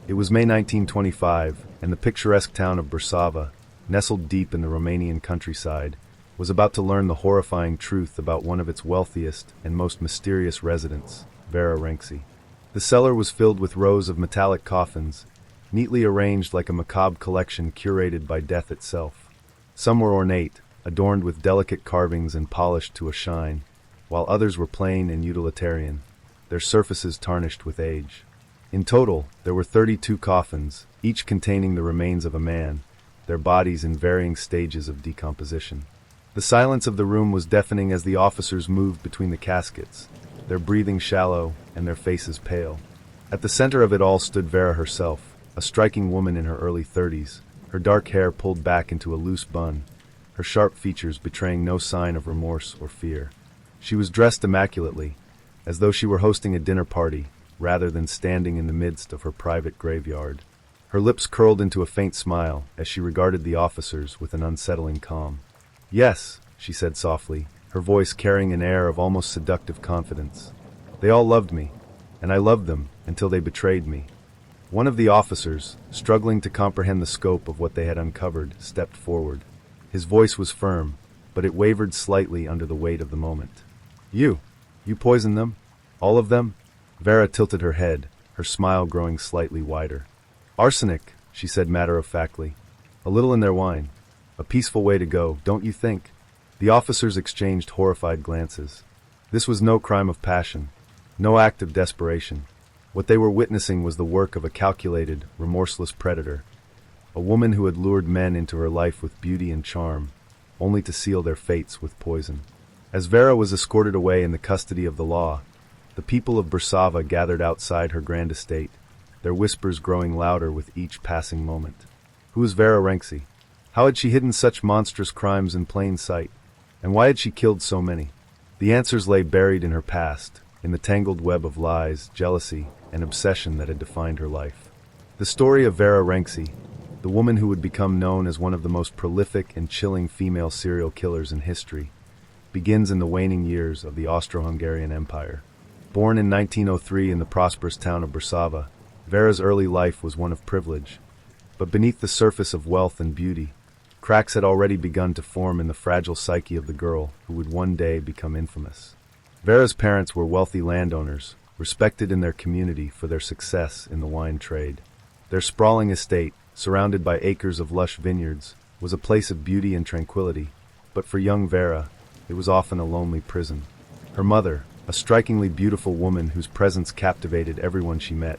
It was May 1925, and the picturesque town of Bursava, nestled deep in the Romanian countryside, was about to learn the horrifying truth about one of its wealthiest and most mysterious residents, Vera Renksi. The cellar was filled with rows of metallic coffins, neatly arranged like a macabre collection curated by death itself. Some were ornate, adorned with delicate carvings and polished to a shine, while others were plain and utilitarian, their surfaces tarnished with age. In total, there were 32 coffins, each containing the remains of a man, their bodies in varying stages of decomposition. The silence of the room was deafening as the officers moved between the caskets, their breathing shallow and their faces pale. At the center of it all stood Vera herself, a striking woman in her early 30s, her dark hair pulled back into a loose bun, her sharp features betraying no sign of remorse or fear. She was dressed immaculately, as though she were hosting a dinner party, rather than standing in the midst of her private graveyard. Her lips curled into a faint smile as she regarded the officers with an unsettling calm. "Yes," she said softly, her voice carrying an air of almost seductive confidence. "They all loved me, and I loved them until they betrayed me." One of the officers, struggling to comprehend the scope of what they had uncovered, stepped forward. His voice was firm, but it wavered slightly under the weight of the moment. You poisoned them? All of them?" Vera tilted her head, her smile growing slightly wider. "Arsenic," she said matter-of-factly. "A little in their wine. A peaceful way to go, don't you think?" The officers exchanged horrified glances. This was no crime of passion, no act of desperation. What they were witnessing was the work of a calculated, remorseless predator, a woman who had lured men into her life with beauty and charm, only to seal their fates with poison. As Vera was escorted away in the custody of the law, the people of Bursava gathered outside her grand estate, their whispers growing louder with each passing moment. Who was Vera Renksi? How had she hidden such monstrous crimes in plain sight? And why had she killed so many? The answers lay buried in her past, in the tangled web of lies, jealousy, and obsession that had defined her life. The story of Vera Renksi, the woman who would become known as one of the most prolific and chilling female serial killers in history, begins in the waning years of the Austro-Hungarian Empire. Born in 1903 in the prosperous town of Brasova, Vera's early life was one of privilege. But beneath the surface of wealth and beauty, cracks had already begun to form in the fragile psyche of the girl who would one day become infamous. Vera's parents were wealthy landowners, respected in their community for their success in the wine trade. Their sprawling estate, surrounded by acres of lush vineyards, was a place of beauty and tranquility, but for young Vera, it was often a lonely prison. Her mother, a strikingly beautiful woman whose presence captivated everyone she met,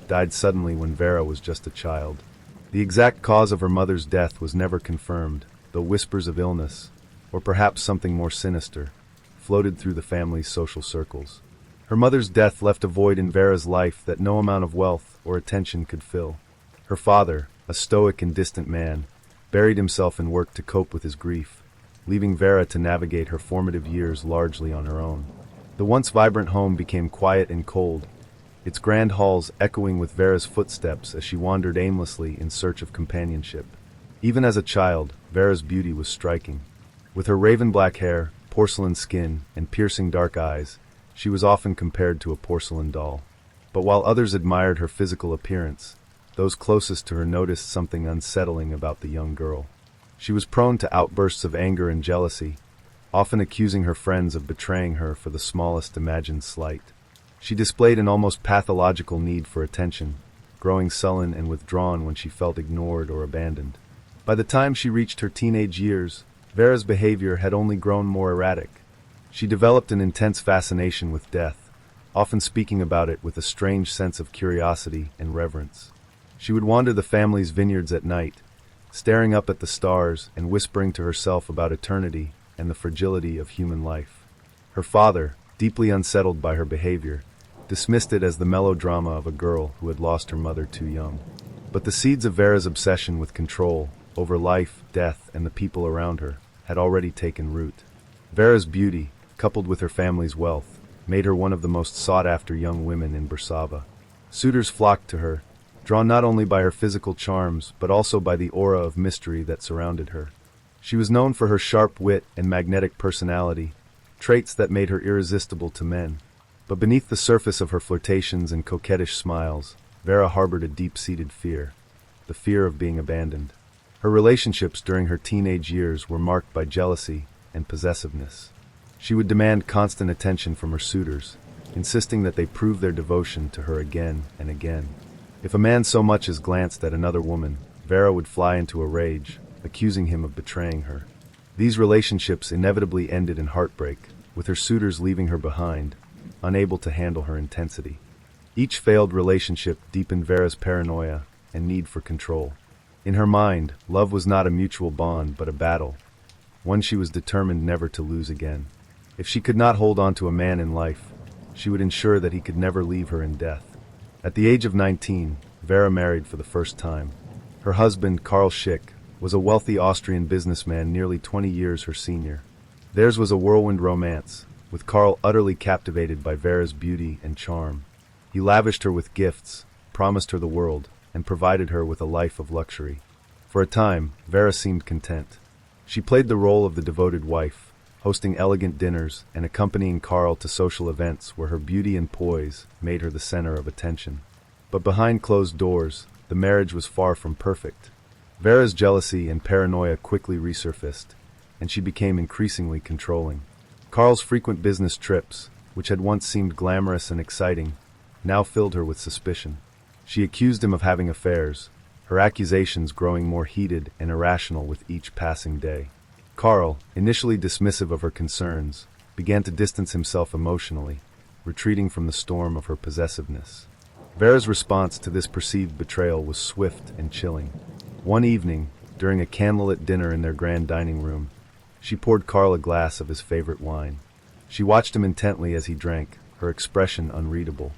died suddenly when Vera was just a child. The exact cause of her mother's death was never confirmed, though whispers of illness, or perhaps something more sinister, floated through the family's social circles. Her mother's death left a void in Vera's life that no amount of wealth or attention could fill. Her father, a stoic and distant man, buried himself in work to cope with his grief, leaving Vera to navigate her formative years largely on her own. The once vibrant home became quiet and cold, its grand halls echoing with Vera's footsteps as she wandered aimlessly in search of companionship. Even as a child, Vera's beauty was striking. With her raven-black hair, porcelain skin, and piercing dark eyes, she was often compared to a porcelain doll. But while others admired her physical appearance, those closest to her noticed something unsettling about the young girl. She was prone to outbursts of anger and jealousy, often accusing her friends of betraying her for the smallest imagined slight. She displayed an almost pathological need for attention, growing sullen and withdrawn when she felt ignored or abandoned. By the time she reached her teenage years, Vera's behavior had only grown more erratic. She developed an intense fascination with death, often speaking about it with a strange sense of curiosity and reverence. She would wander the family's vineyards at night, staring up at the stars and whispering to herself about eternity and the fragility of human life. Her father, deeply unsettled by her behavior, dismissed it as the melodrama of a girl who had lost her mother too young. But the seeds of Vera's obsession with control over life, death, and the people around her had already taken root. Vera's beauty, coupled with her family's wealth, made her one of the most sought-after young women in Brasova. Suitors flocked to her, drawn not only by her physical charms but also by the aura of mystery that surrounded her. She was known for her sharp wit and magnetic personality, traits that made her irresistible to men. But beneath the surface of her flirtations and coquettish smiles, Vera harbored a deep-seated fear, the fear of being abandoned. Her relationships during her teenage years were marked by jealousy and possessiveness. She would demand constant attention from her suitors, insisting that they prove their devotion to her again and again. If a man so much as glanced at another woman, Vera would fly into a rage, accusing him of betraying her. These relationships inevitably ended in heartbreak, with her suitors leaving her behind, unable to handle her intensity. Each failed relationship deepened Vera's paranoia and need for control. In her mind, love was not a mutual bond but a battle, one she was determined never to lose again. If she could not hold on to a man in life, she would ensure that he could never leave her in death. At the age of 19, Vera married for the first time. Her husband, Karl Schick, was a wealthy Austrian businessman nearly 20 years her senior. Theirs was a whirlwind romance, with Karl utterly captivated by Vera's beauty and charm. He lavished her with gifts, promised her the world, and provided her with a life of luxury. For a time, Vera seemed content. She played the role of the devoted wife, hosting elegant dinners and accompanying Karl to social events where her beauty and poise made her the center of attention. But behind closed doors, the marriage was far from perfect. Vera's jealousy and paranoia quickly resurfaced, and she became increasingly controlling. Karl's frequent business trips, which had once seemed glamorous and exciting, now filled her with suspicion. She accused him of having affairs, her accusations growing more heated and irrational with each passing day. Karl, initially dismissive of her concerns, began to distance himself emotionally, retreating from the storm of her possessiveness. Vera's response to this perceived betrayal was swift and chilling. One evening, during a candlelit dinner in their grand dining room, she poured Karl a glass of his favorite wine. She watched him intently as he drank, her expression unreadable.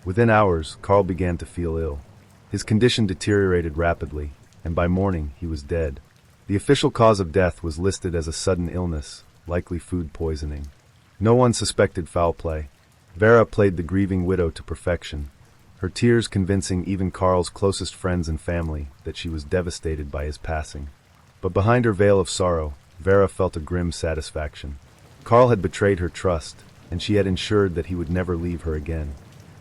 Within hours, Karl began to feel ill. His condition deteriorated rapidly, and by morning he was dead. The official cause of death was listed as a sudden illness, likely food poisoning. No one suspected foul play. Vera played the grieving widow to perfection, her tears convincing even Carl's closest friends and family that she was devastated by his passing. But behind her veil of sorrow, Vera felt a grim satisfaction. Carl had betrayed her trust, and she had ensured that he would never leave her again.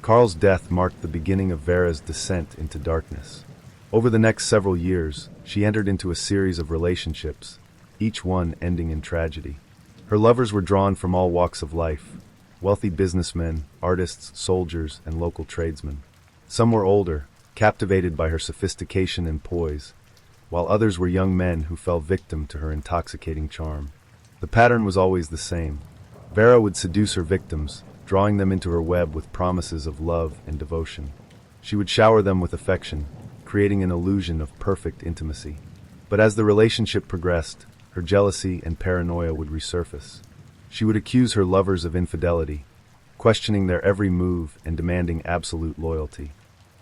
Carl's death marked the beginning of Vera's descent into darkness. Over the next several years, she entered into a series of relationships, each one ending in tragedy. Her lovers were drawn from all walks of life: wealthy businessmen, artists, soldiers, and local tradesmen. Some were older, captivated by her sophistication and poise, while others were young men who fell victim to her intoxicating charm. The pattern was always the same. Vera would seduce her victims, drawing them into her web with promises of love and devotion. She would shower them with affection, creating an illusion of perfect intimacy. But as the relationship progressed, her jealousy and paranoia would resurface. She would accuse her lovers of infidelity, questioning their every move and demanding absolute loyalty.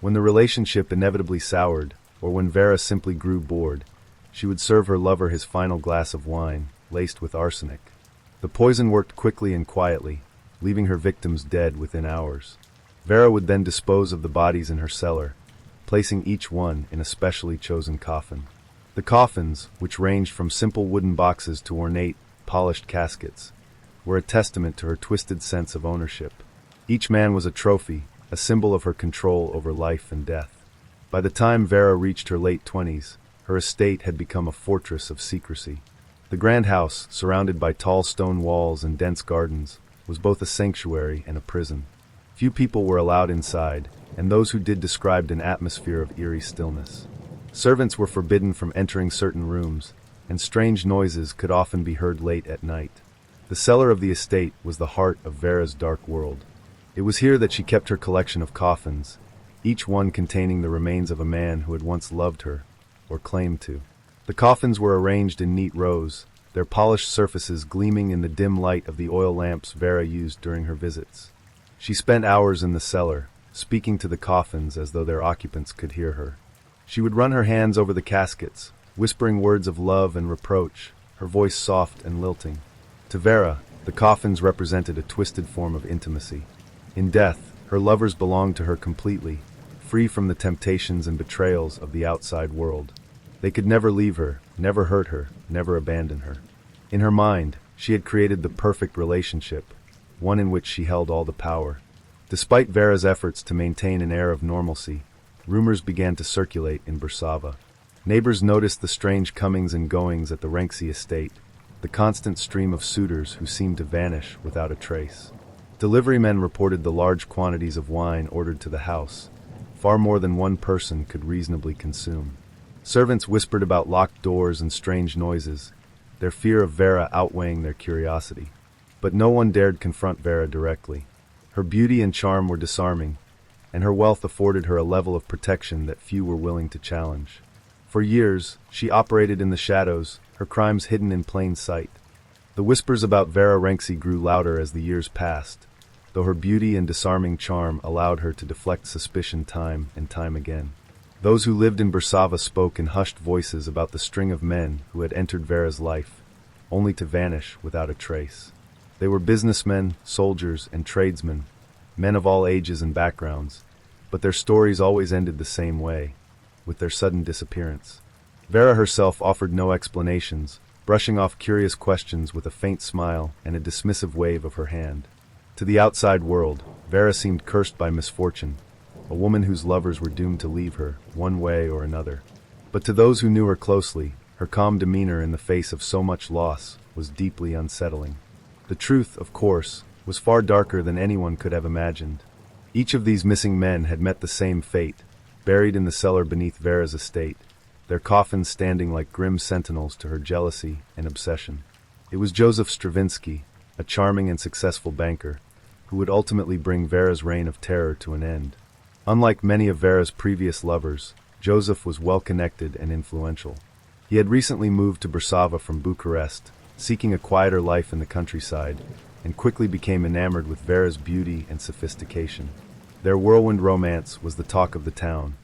When the relationship inevitably soured, or when Vera simply grew bored, she would serve her lover his final glass of wine, laced with arsenic. The poison worked quickly and quietly, leaving her victims dead within hours. Vera would then dispose of the bodies in her cellar, placing each one in a specially chosen coffin. The coffins, which ranged from simple wooden boxes to ornate, polished caskets, were a testament to her twisted sense of ownership. Each man was a trophy, a symbol of her control over life and death. By the time Vera reached her late 20s, her estate had become a fortress of secrecy. The grand house, surrounded by tall stone walls and dense gardens, was both a sanctuary and a prison. Few people were allowed inside, and those who did described an atmosphere of eerie stillness. Servants were forbidden from entering certain rooms, and strange noises could often be heard late at night. The cellar of the estate was the heart of Vera's dark world. It was here that she kept her collection of coffins, each one containing the remains of a man who had once loved her, or claimed to. The coffins were arranged in neat rows, their polished surfaces gleaming in the dim light of the oil lamps Vera used during her visits. She spent hours in the cellar, speaking to the coffins as though their occupants could hear her. She would run her hands over the caskets, whispering words of love and reproach, her voice soft and lilting. To Vera, the coffins represented a twisted form of intimacy. In death, her lovers belonged to her completely, free from the temptations and betrayals of the outside world. They could never leave her, never hurt her, never abandon her. In her mind, she had created the perfect relationship, one in which she held all the power. Despite Vera's efforts to maintain an air of normalcy, rumors began to circulate in Bersava. Neighbors noticed the strange comings and goings at the Renksi estate, the constant stream of suitors who seemed to vanish without a trace. Deliverymen reported the large quantities of wine ordered to the house, far more than one person could reasonably consume. Servants whispered about locked doors and strange noises, their fear of Vera outweighing their curiosity. But no one dared confront Vera directly. Her beauty and charm were disarming, and her wealth afforded her a level of protection that few were willing to challenge. For years, she operated in the shadows, her crimes hidden in plain sight. The whispers about Vera Renksi grew louder as the years passed, though her beauty and disarming charm allowed her to deflect suspicion time and time again. Those who lived in Bersava spoke in hushed voices about the string of men who had entered Vera's life, only to vanish without a trace. They were businessmen, soldiers, and tradesmen, men of all ages and backgrounds, but their stories always ended the same way, with their sudden disappearance. Vera herself offered no explanations, brushing off curious questions with a faint smile and a dismissive wave of her hand. To the outside world, Vera seemed cursed by misfortune, a woman whose lovers were doomed to leave her, one way or another. But to those who knew her closely, her calm demeanor in the face of so much loss was deeply unsettling. The truth, of course, was far darker than anyone could have imagined. Each of these missing men had met the same fate, buried in the cellar beneath Vera's estate, their coffins standing like grim sentinels to her jealousy and obsession. It was Joseph Stravinsky, a charming and successful banker, who would ultimately bring Vera's reign of terror to an end. Unlike many of Vera's previous lovers, Joseph was well-connected and influential. He had recently moved to Bersava from Bucharest, seeking a quieter life in the countryside, and quickly became enamored with Vera's beauty and sophistication. Their whirlwind romance was the talk of the town,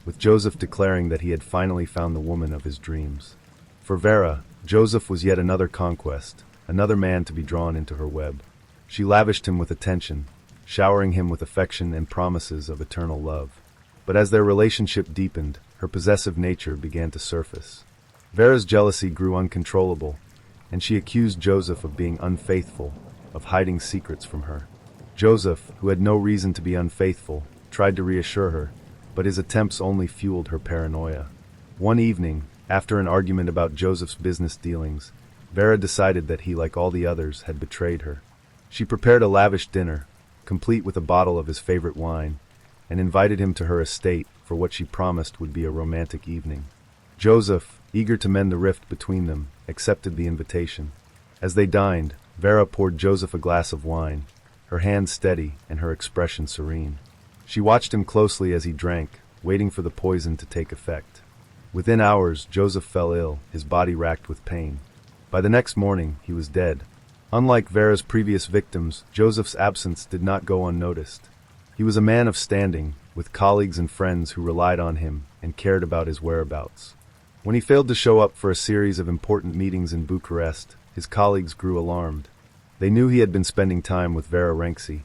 with Joseph declaring that he had finally found the woman of his dreams. For Vera, Joseph was yet another conquest, another man to be drawn into her web. She lavished him with attention, showering him with affection and promises of eternal love. But as their relationship deepened, her possessive nature began to surface. Vera's jealousy grew uncontrollable, and she accused Joseph of being unfaithful, of hiding secrets from her. Joseph, who had no reason to be unfaithful, tried to reassure her, but his attempts only fueled her paranoia. One evening, after an argument about Joseph's business dealings, Vera decided that he, like all the others, had betrayed her. She prepared a lavish dinner, complete with a bottle of his favorite wine, and invited him to her estate for what she promised would be a romantic evening. Joseph, eager to mend the rift between them, accepted the invitation. As they dined, Vera poured Joseph a glass of wine, her hand steady and her expression serene. She watched him closely as he drank, waiting for the poison to take effect. Within hours, Joseph fell ill, his body racked with pain. By the next morning, he was dead. Unlike Vera's previous victims, Joseph's absence did not go unnoticed. He was a man of standing, with colleagues and friends who relied on him and cared about his whereabouts. When he failed to show up for a series of important meetings in Bucharest, his colleagues grew alarmed. They knew he had been spending time with Vera Renksi,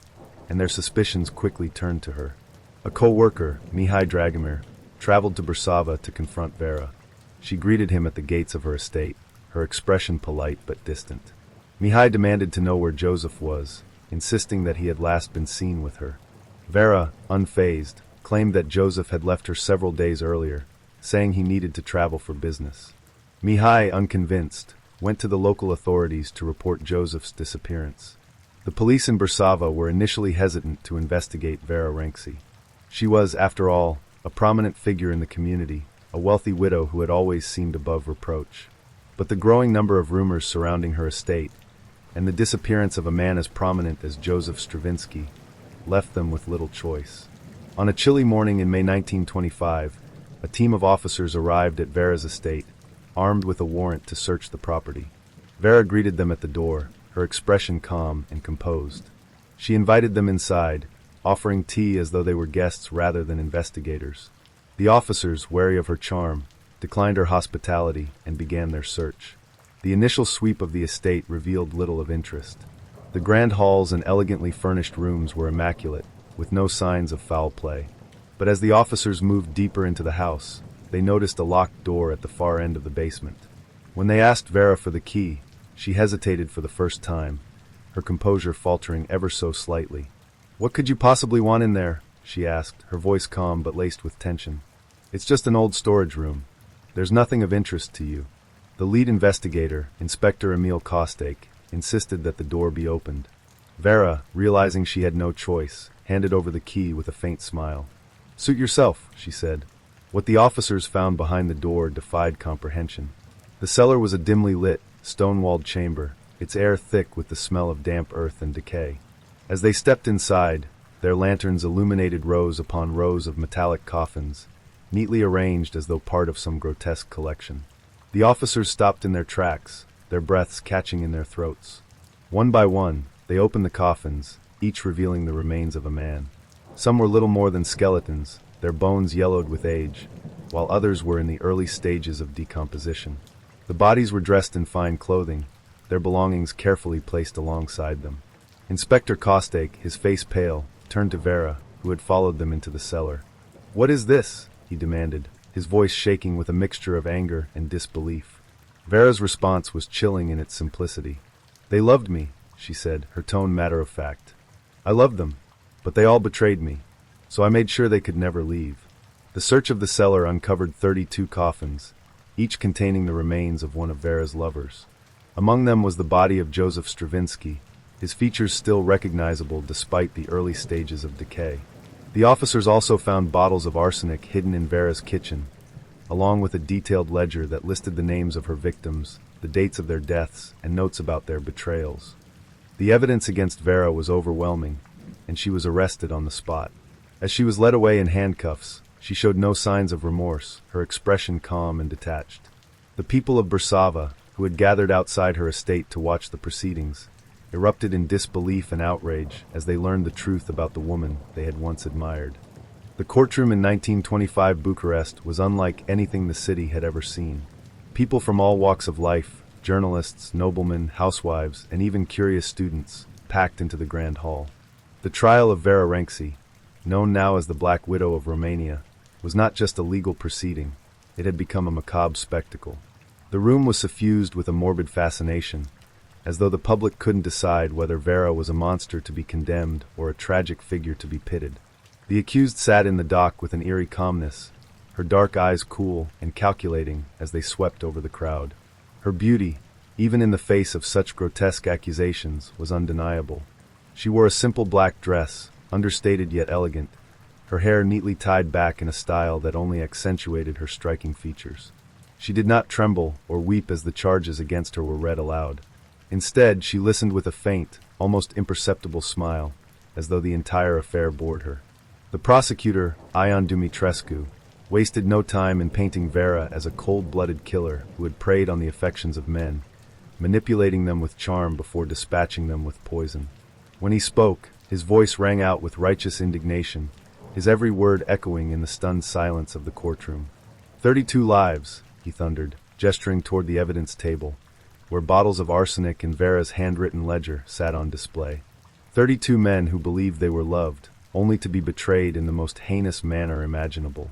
and their suspicions quickly turned to her. A co-worker, Mihai Dragomir, traveled to Brasova to confront Vera. She greeted him at the gates of her estate, her expression polite but distant. Mihai demanded to know where Joseph was, insisting that he had last been seen with her. Vera, unfazed, claimed that Joseph had left her several days earlier, saying he needed to travel for business. Mihai, unconvinced, went to the local authorities to report Joseph's disappearance. The police in Brasova were initially hesitant to investigate Vera Renksi. She was, after all, a prominent figure in the community, a wealthy widow who had always seemed above reproach. But the growing number of rumors surrounding her estate, and the disappearance of a man as prominent as Joseph Stravinsky, left them with little choice. On a chilly morning in May 1925, a team of officers arrived at Vera's estate, armed with a warrant to search the property. Vera greeted them at the door, her expression calm and composed. She invited them inside, offering tea as though they were guests rather than investigators. The officers, wary of her charm, declined her hospitality and began their search. The initial sweep of the estate revealed little of interest. The grand halls and elegantly furnished rooms were immaculate, with no signs of foul play. But as the officers moved deeper into the house, they noticed a locked door at the far end of the basement. When they asked Vera for the key, she hesitated for the first time, her composure faltering ever so slightly. "What could you possibly want in there?" she asked, her voice calm but laced with tension. "It's just an old storage room. There's nothing of interest to you." The lead investigator, Inspector Emil Kostek, insisted that the door be opened. Vera, realizing she had no choice, handed over the key with a faint smile. "Suit yourself," she said. What the officers found behind the door defied comprehension. The cellar was a dimly lit, stone-walled chamber, its air thick with the smell of damp earth and decay. As they stepped inside, their lanterns illuminated rows upon rows of metallic coffins, neatly arranged as though part of some grotesque collection. The officers stopped in their tracks, their breaths catching in their throats. One by one, they opened the coffins, each revealing the remains of a man. Some were little more than skeletons, their bones yellowed with age, while others were in the early stages of decomposition. The bodies were dressed in fine clothing, their belongings carefully placed alongside them. Inspector Kostek, his face pale, turned to Vera, who had followed them into the cellar. "What is this?" he demanded, his voice shaking with a mixture of anger and disbelief. Vera's response was chilling in its simplicity. "They loved me," she said, her tone matter-of-fact. "I loved them, but they all betrayed me, so I made sure they could never leave." The search of the cellar uncovered 32 coffins, each containing the remains of one of Vera's lovers. Among them was the body of Joseph Stravinsky, his features still recognizable despite the early stages of decay. The officers also found bottles of arsenic hidden in Vera's kitchen, along with a detailed ledger that listed the names of her victims, the dates of their deaths, and notes about their betrayals. The evidence against Vera was overwhelming, and she was arrested on the spot. As she was led away in handcuffs, she showed no signs of remorse, her expression calm and detached. The people of Brasova, who had gathered outside her estate to watch the proceedings, erupted in disbelief and outrage as they learned the truth about the woman they had once admired. The courtroom in 1925 Bucharest was unlike anything the city had ever seen. People from all walks of life, journalists, noblemen, housewives, and even curious students, packed into the grand hall. The trial of Vera Renksi, known now as the Black Widow of Romania, was not just a legal proceeding, it had become a macabre spectacle. The room was suffused with a morbid fascination, as though the public couldn't decide whether Vera was a monster to be condemned or a tragic figure to be pitied. The accused sat in the dock with an eerie calmness, her dark eyes cool and calculating as they swept over the crowd. Her beauty, even in the face of such grotesque accusations, was undeniable. She wore a simple black dress, understated yet elegant, her hair neatly tied back in a style that only accentuated her striking features. She did not tremble or weep as the charges against her were read aloud. Instead, she listened with a faint, almost imperceptible smile, as though the entire affair bored her. The prosecutor, Ion Dumitrescu, wasted no time in painting Vera as a cold-blooded killer who had preyed on the affections of men, manipulating them with charm before dispatching them with poison. When he spoke, his voice rang out with righteous indignation, his every word echoing in the stunned silence of the courtroom. 32 lives, he thundered, gesturing toward the evidence table, where bottles of arsenic and Vera's handwritten ledger sat on display. 32 men who believed they were loved, only to be betrayed in the most heinous manner imaginable.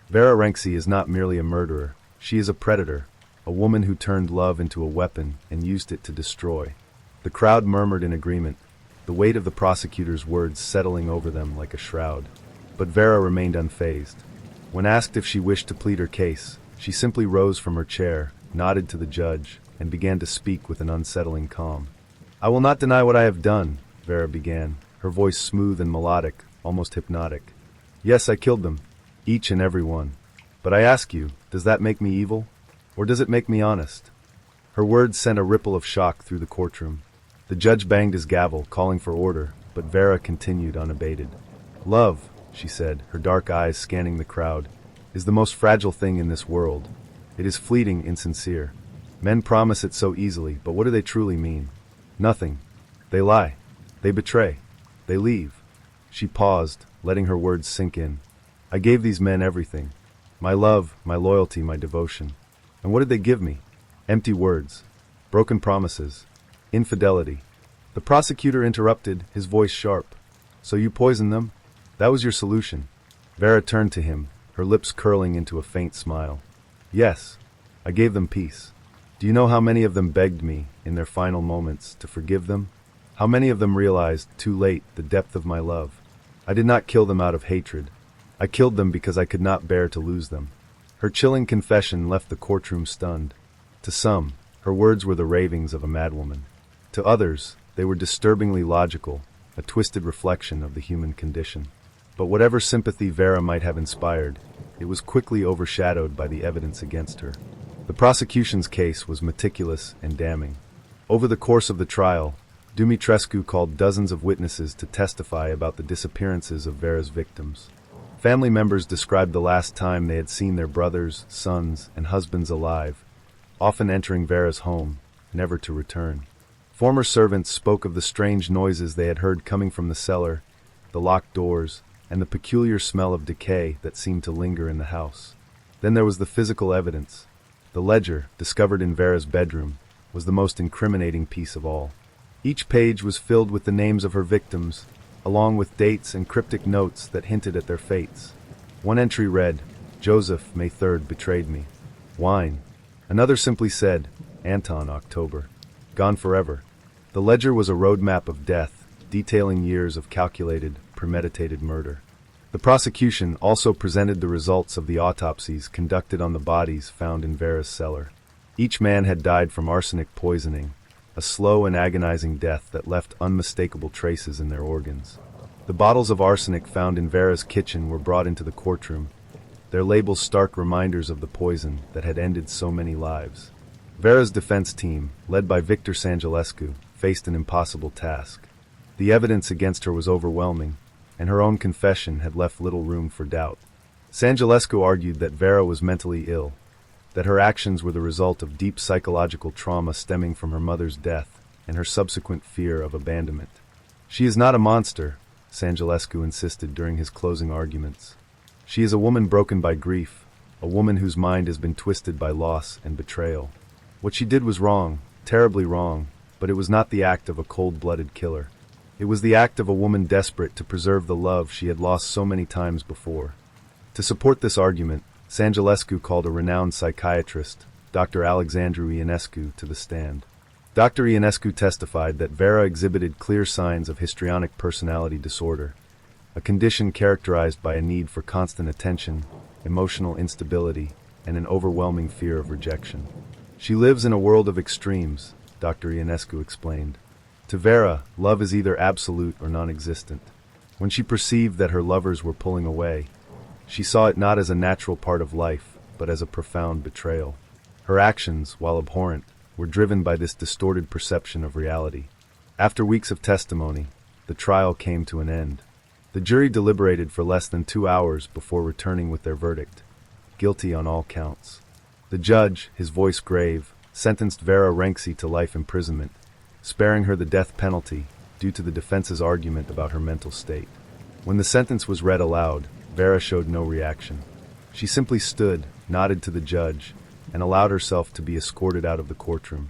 Vera Renksi is not merely a murderer, she is a predator, a woman who turned love into a weapon and used it to destroy. The crowd murmured in agreement, the weight of the prosecutor's words settling over them like a shroud. But Vera remained unfazed. When asked if she wished to plead her case, she simply rose from her chair, nodded to the judge, and began to speak with an unsettling calm. "I will not deny what I have done," Vera began, her voice smooth and melodic, almost hypnotic. "Yes, I killed them, each and every one. But I ask you, does that make me evil? Or does it make me honest?" Her words sent a ripple of shock through the courtroom. The judge banged his gavel, calling for order, but Vera continued unabated. "Love," she said, her dark eyes scanning the crowd, "is the most fragile thing in this world. It is fleeting, insincere. Men promise it so easily, but what do they truly mean? Nothing. They lie. They betray. They leave." She paused, letting her words sink in. "I gave these men everything. My love, my loyalty, my devotion. And what did they give me? Empty words. Broken promises. Infidelity." The prosecutor interrupted, his voice sharp. "So you poisoned them? That was your solution?" Vera turned to him, her lips curling into a faint smile. "Yes. I gave them peace. Do you know how many of them begged me, in their final moments, to forgive them? How many of them realized, too late, the depth of my love? I did not kill them out of hatred. I killed them because I could not bear to lose them." Her chilling confession left the courtroom stunned. To some, her words were the ravings of a madwoman. To others, they were disturbingly logical, a twisted reflection of the human condition. But whatever sympathy Vera might have inspired, it was quickly overshadowed by the evidence against her. The prosecution's case was meticulous and damning. Over the course of the trial, Dumitrescu called dozens of witnesses to testify about the disappearances of Vera's victims. Family members described the last time they had seen their brothers, sons, and husbands alive, often entering Vera's home, never to return. Former servants spoke of the strange noises they had heard coming from the cellar, the locked doors, and the peculiar smell of decay that seemed to linger in the house. Then there was the physical evidence. The ledger, discovered in Vera's bedroom, was the most incriminating piece of all. Each page was filled with the names of her victims, along with dates and cryptic notes that hinted at their fates. One entry read, "Joseph, May 3rd, betrayed me. Wine." Another simply said, "Anton, October. Gone forever." The ledger was a roadmap of death, detailing years of calculated, premeditated murder. The prosecution also presented the results of the autopsies conducted on the bodies found in Vera's cellar. Each man had died from arsenic poisoning, a slow and agonizing death that left unmistakable traces in their organs. The bottles of arsenic found in Vera's kitchen were brought into the courtroom, their labels stark reminders of the poison that had ended so many lives. Vera's defense team, led by Victor Sangelescu, faced an impossible task. The evidence against her was overwhelming, and her own confession had left little room for doubt. Sangelescu argued that Vera was mentally ill, that her actions were the result of deep psychological trauma stemming from her mother's death and her subsequent fear of abandonment. "She is not a monster," Sangelescu insisted during his closing arguments. "She is a woman broken by grief, a woman whose mind has been twisted by loss and betrayal. What she did was wrong, terribly wrong, but it was not the act of a cold-blooded killer. It was the act of a woman desperate to preserve the love she had lost so many times before. To support this argument, Sangelescu called a renowned psychiatrist, Dr. Alexandru Ionescu, to the stand. Dr. Ionescu testified that Vera exhibited clear signs of histrionic personality disorder, a condition characterized by a need for constant attention, emotional instability, and an overwhelming fear of rejection. She lives in a world of extremes, Dr. Ionescu explained. To Vera, love is either absolute or non-existent. When she perceived that her lovers were pulling away, she saw it not as a natural part of life, but as a profound betrayal. Her actions, while abhorrent, were driven by this distorted perception of reality. After weeks of testimony, the trial came to an end. The jury deliberated for less than 2 hours before returning with their verdict: guilty on all counts. The judge, his voice grave, sentenced Vera Renksi to life imprisonment, sparing her the death penalty due to the defense's argument about her mental state. When the sentence was read aloud, Vera showed no reaction. She simply stood, nodded to the judge, and allowed herself to be escorted out of the courtroom.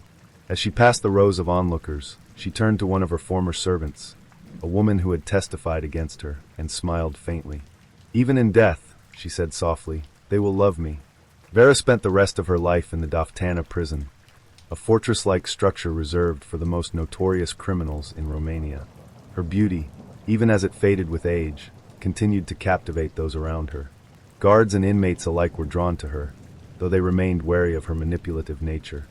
As she passed the rows of onlookers, she turned to one of her former servants, a woman who had testified against her, and smiled faintly. "Even in death," she said softly, "they will love me." Vera spent the rest of her life in the Doftana prison, a fortress-like structure reserved for the most notorious criminals in Romania. Her beauty, even as it faded with age, continued to captivate those around her. Guards and inmates alike were drawn to her, though they remained wary of her manipulative nature.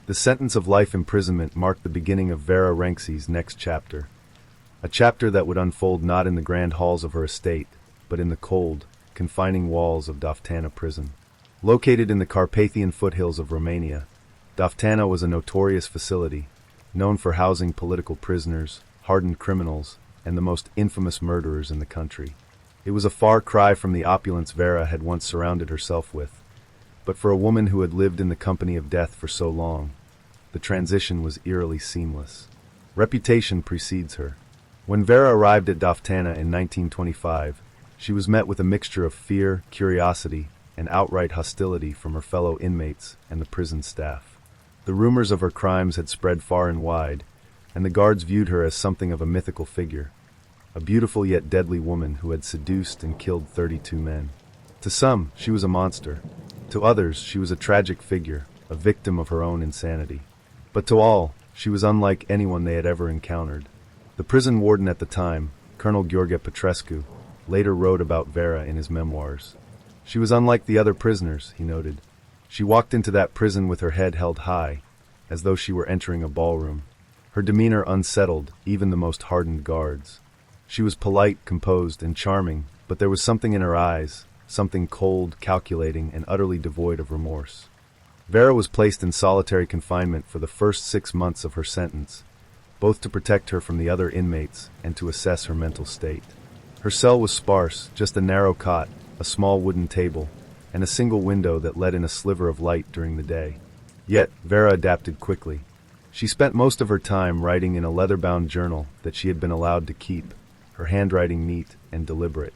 The sentence of life imprisonment marked the beginning of Vera Renksi's next chapter, a chapter that would unfold not in the grand halls of her estate, but in the cold, confining walls of Doftana prison. Located in the Carpathian foothills of Romania, Doftana was a notorious facility, known for housing political prisoners, hardened criminals, and the most infamous murderers in the country. It was a far cry from the opulence Vera had once surrounded herself with, but for a woman who had lived in the company of death for so long, the transition was eerily seamless. Reputation precedes her. When Vera arrived at Doftana in 1925, she was met with a mixture of fear, curiosity, and outright hostility from her fellow inmates and the prison staff. The rumors of her crimes had spread far and wide, and the guards viewed her as something of a mythical figure, a beautiful yet deadly woman who had seduced and killed 32 men. To some, she was a monster. To others, she was a tragic figure, a victim of her own insanity. But to all, she was unlike anyone they had ever encountered. The prison warden at the time, Colonel Gheorghe Petrescu, later wrote about Vera in his memoirs. "She was unlike the other prisoners," he noted. "She walked into that prison with her head held high, as though she were entering a ballroom. Her demeanor unsettled even the most hardened guards. She was polite, composed, and charming, but there was something in her eyes, something cold, calculating, and utterly devoid of remorse." Vera was placed in solitary confinement for the first 6 months of her sentence, both to protect her from the other inmates and to assess her mental state. Her cell was sparse, just a narrow cot, a small wooden table, and a single window that let in a sliver of light during the day. Yet, Vera adapted quickly. She spent most of her time writing in a leather-bound journal that she had been allowed to keep, her handwriting neat and deliberate.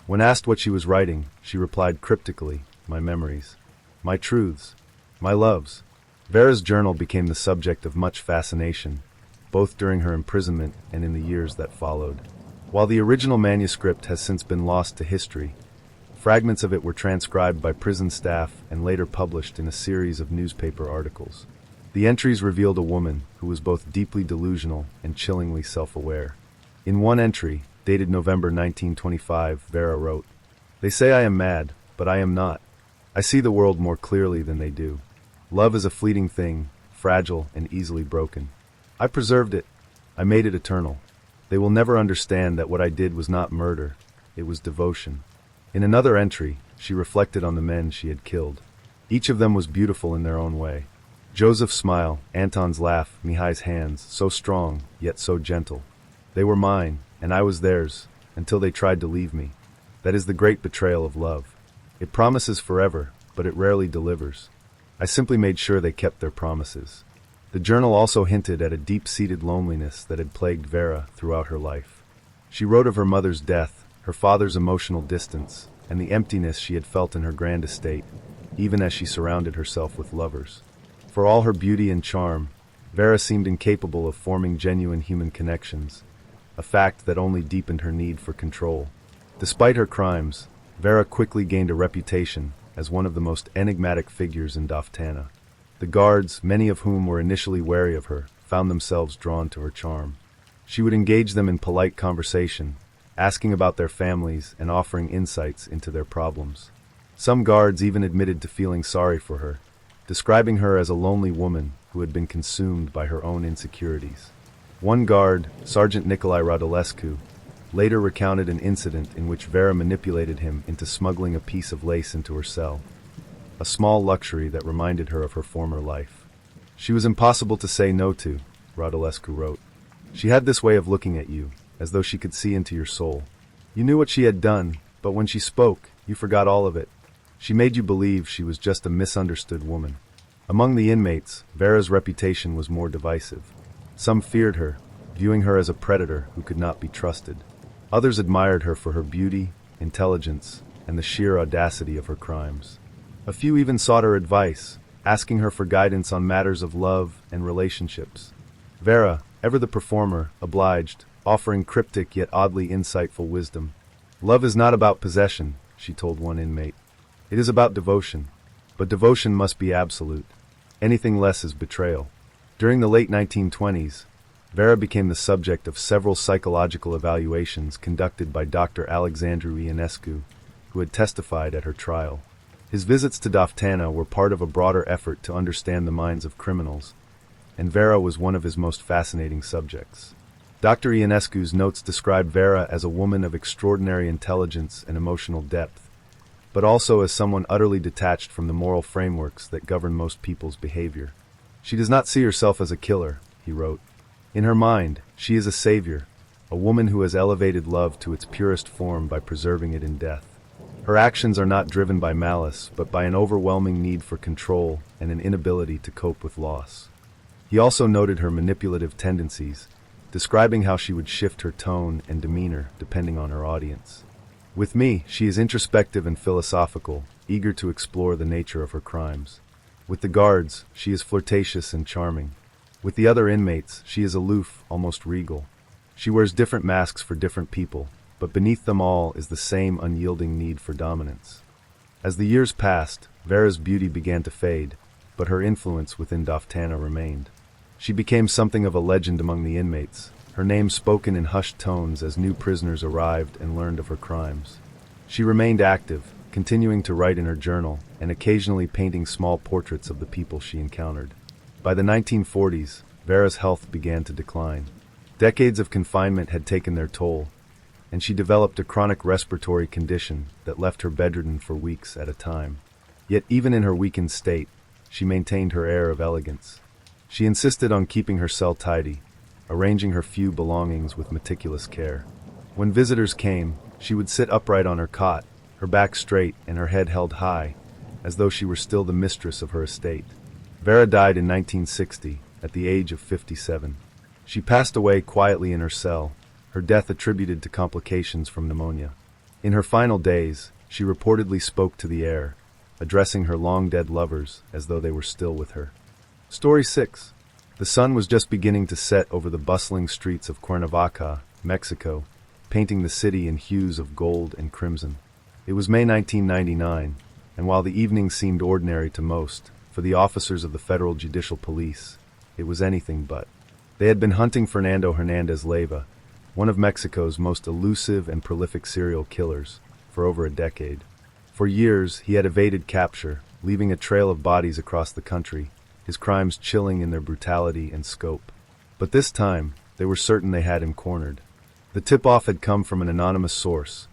When asked what she was writing, she replied cryptically, "My memories, my truths, my loves." Vera's journal became the subject of much fascination, both during her imprisonment and in the years that followed. While the original manuscript has since been lost to history, fragments of it were transcribed by prison staff and later published in a series of newspaper articles. The entries revealed a woman who was both deeply delusional and chillingly self-aware. In one entry, dated November 1925, Vera wrote, "They say I am mad, but I am not. I see the world more clearly than they do. Love is a fleeting thing, fragile and easily broken. I preserved it. I made it eternal. They will never understand that what I did was not murder, it was devotion." In another entry, she reflected on the men she had killed. Each of them was beautiful in their own way. Joseph's smile, Anton's laugh, Mihai's hands, so strong, yet so gentle. They were mine, and I was theirs, until they tried to leave me. That is the great betrayal of love. It promises forever, but it rarely delivers. I simply made sure they kept their promises. The journal also hinted at a deep-seated loneliness that had plagued Vera throughout her life. She wrote of her mother's death, her father's emotional distance, and the emptiness she had felt in her grand estate, even as she surrounded herself with lovers. For all her beauty and charm, Vera seemed incapable of forming genuine human connections, a fact that only deepened her need for control. Despite her crimes, Vera quickly gained a reputation as one of the most enigmatic figures in Daftana. The guards, many of whom were initially wary of her, found themselves drawn to her charm. She would engage them in polite conversation, asking about their families and offering insights into their problems. Some guards even admitted to feeling sorry for her, describing her as a lonely woman who had been consumed by her own insecurities. One guard, Sergeant Nicolae Radulescu, later recounted an incident in which Vera manipulated him into smuggling a piece of lace into her cell, a small luxury that reminded her of her former life. She was impossible to say no to, Radulescu wrote. She had this way of looking at you, as though she could see into your soul. You knew what she had done, but when she spoke, you forgot all of it. She made you believe she was just a misunderstood woman. Among the inmates, Vera's reputation was more divisive. Some feared her, viewing her as a predator who could not be trusted. Others admired her for her beauty, intelligence, and the sheer audacity of her crimes. A few even sought her advice, asking her for guidance on matters of love and relationships. Vera, ever the performer, obliged, offering cryptic yet oddly insightful wisdom. Love is not about possession, she told one inmate. It is about devotion. But devotion must be absolute. Anything less is betrayal. During the late 1920s, Vera became the subject of several psychological evaluations conducted by Dr. Alexandru Ionescu, who had testified at her trial. His visits to Daftana were part of a broader effort to understand the minds of criminals, and Vera was one of his most fascinating subjects. Dr. Ionescu's notes describe Vera as a woman of extraordinary intelligence and emotional depth, but also as someone utterly detached from the moral frameworks that govern most people's behavior. She does not see herself as a killer, he wrote. In her mind, she is a savior, a woman who has elevated love to its purest form by preserving it in death. Her actions are not driven by malice, but by an overwhelming need for control and an inability to cope with loss. He also noted her manipulative tendencies, describing how she would shift her tone and demeanor depending on her audience. With me, she is introspective and philosophical, eager to explore the nature of her crimes. With the guards, she is flirtatious and charming. With the other inmates, she is aloof, almost regal. She wears different masks for different people, but beneath them all is the same unyielding need for dominance. As the years passed, Vera's beauty began to fade, but her influence within Daftana remained. She became something of a legend among the inmates, her name spoken in hushed tones as new prisoners arrived and learned of her crimes. She remained active, continuing to write in her journal and occasionally painting small portraits of the people she encountered. By the 1940s, Vera's health began to decline. Decades of confinement had taken their toll, and she developed a chronic respiratory condition that left her bedridden for weeks at a time. Yet even in her weakened state, she maintained her air of elegance. She insisted on keeping her cell tidy, arranging her few belongings with meticulous care. When visitors came, she would sit upright on her cot, her back straight and her head held high, as though she were still the mistress of her estate. Vera died in 1960, at the age of 57. She passed away quietly in her cell, her death attributed to complications from pneumonia. In her final days, she reportedly spoke to the air, addressing her long-dead lovers as though they were still with her. Story 6. The sun was just beginning to set over the bustling streets of Cuernavaca, Mexico, painting the city in hues of gold and crimson. It was May 1999, and while the evening seemed ordinary to most, for the officers of the Federal Judicial Police, it was anything but. They had been hunting Fernando Hernandez Leyva, one of Mexico's most elusive and prolific serial killers, for over a decade. For years, he had evaded capture, leaving a trail of bodies across the country, his crimes chilling in their brutality and scope. But this time, they were certain they had him cornered. The tip-off had come from an anonymous source.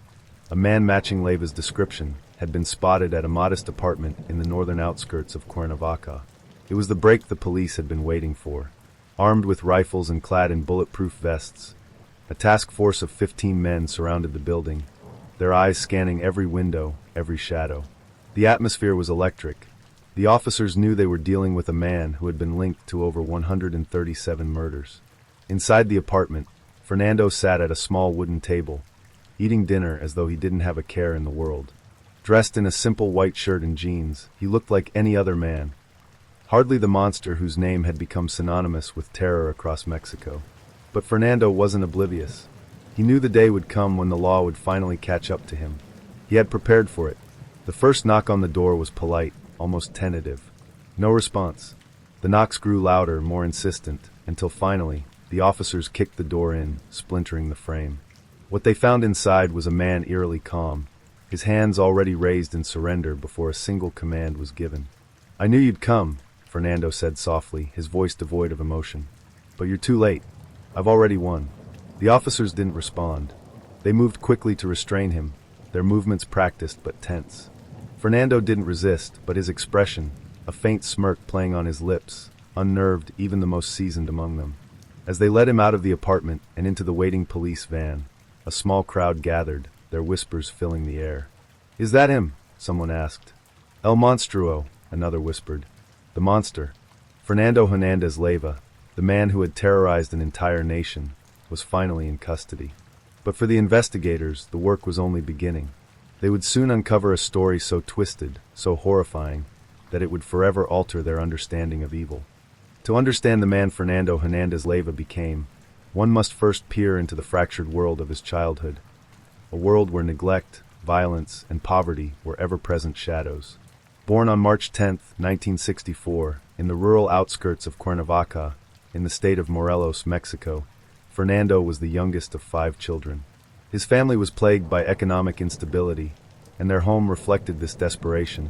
A man matching Leyva's description had been spotted at a modest apartment in the northern outskirts of Cuernavaca. It was the break the police had been waiting for. Armed with rifles and clad in bulletproof vests, a task force of 15 men surrounded the building, their eyes scanning every window, every shadow. The atmosphere was electric. The officers knew they were dealing with a man who had been linked to over 137 murders. Inside the apartment, Fernando sat at a small wooden table, eating dinner as though he didn't have a care in the world. Dressed in a simple white shirt and jeans, he looked like any other man, hardly the monster whose name had become synonymous with terror across Mexico. But Fernando wasn't oblivious. He knew the day would come when the law would finally catch up to him. He had prepared for it. The first knock on the door was polite, almost tentative. No response. The knocks grew louder, more insistent, until finally, the officers kicked the door in, splintering the frame. What they found inside was a man eerily calm, his hands already raised in surrender before a single command was given. "I knew you'd come," Fernando said softly, his voice devoid of emotion. "But you're too late. I've already won." The officers didn't respond. They moved quickly to restrain him, their movements practiced but tense. Fernando didn't resist, but his expression, a faint smirk playing on his lips, unnerved even the most seasoned among them. As they led him out of the apartment and into the waiting police van, a small crowd gathered, their whispers filling the air. "Is that him?" someone asked. "El Monstruo," another whispered. The monster. Fernando Hernandez Leyva, the man who had terrorized an entire nation, was finally in custody. But for the investigators, the work was only beginning. They would soon uncover a story so twisted, so horrifying, that it would forever alter their understanding of evil. To understand the man Fernando Hernandez Leyva became, one must first peer into the fractured world of his childhood, a world where neglect, violence, and poverty were ever-present shadows. Born on March 10, 1964, in the rural outskirts of Cuernavaca, in the state of Morelos, Mexico, Fernando was the youngest of 5 children. His family was plagued by economic instability, and their home reflected this desperation.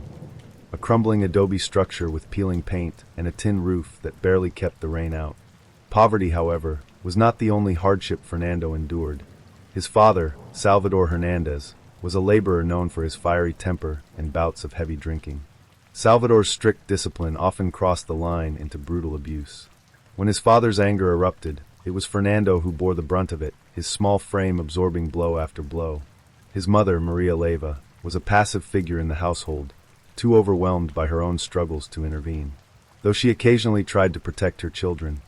A crumbling adobe structure with peeling paint and a tin roof that barely kept the rain out. Poverty, however, was not the only hardship Fernando endured. His father, Salvador Hernandez, was a laborer known for his fiery temper and bouts of heavy drinking. Salvador's strict discipline often crossed the line into brutal abuse. When his father's anger erupted, it was Fernando who bore the brunt of it, his small frame absorbing blow after blow. His mother, Maria Leyva, was a passive figure in the household, too overwhelmed by her own struggles to intervene. Though she occasionally tried to protect her children,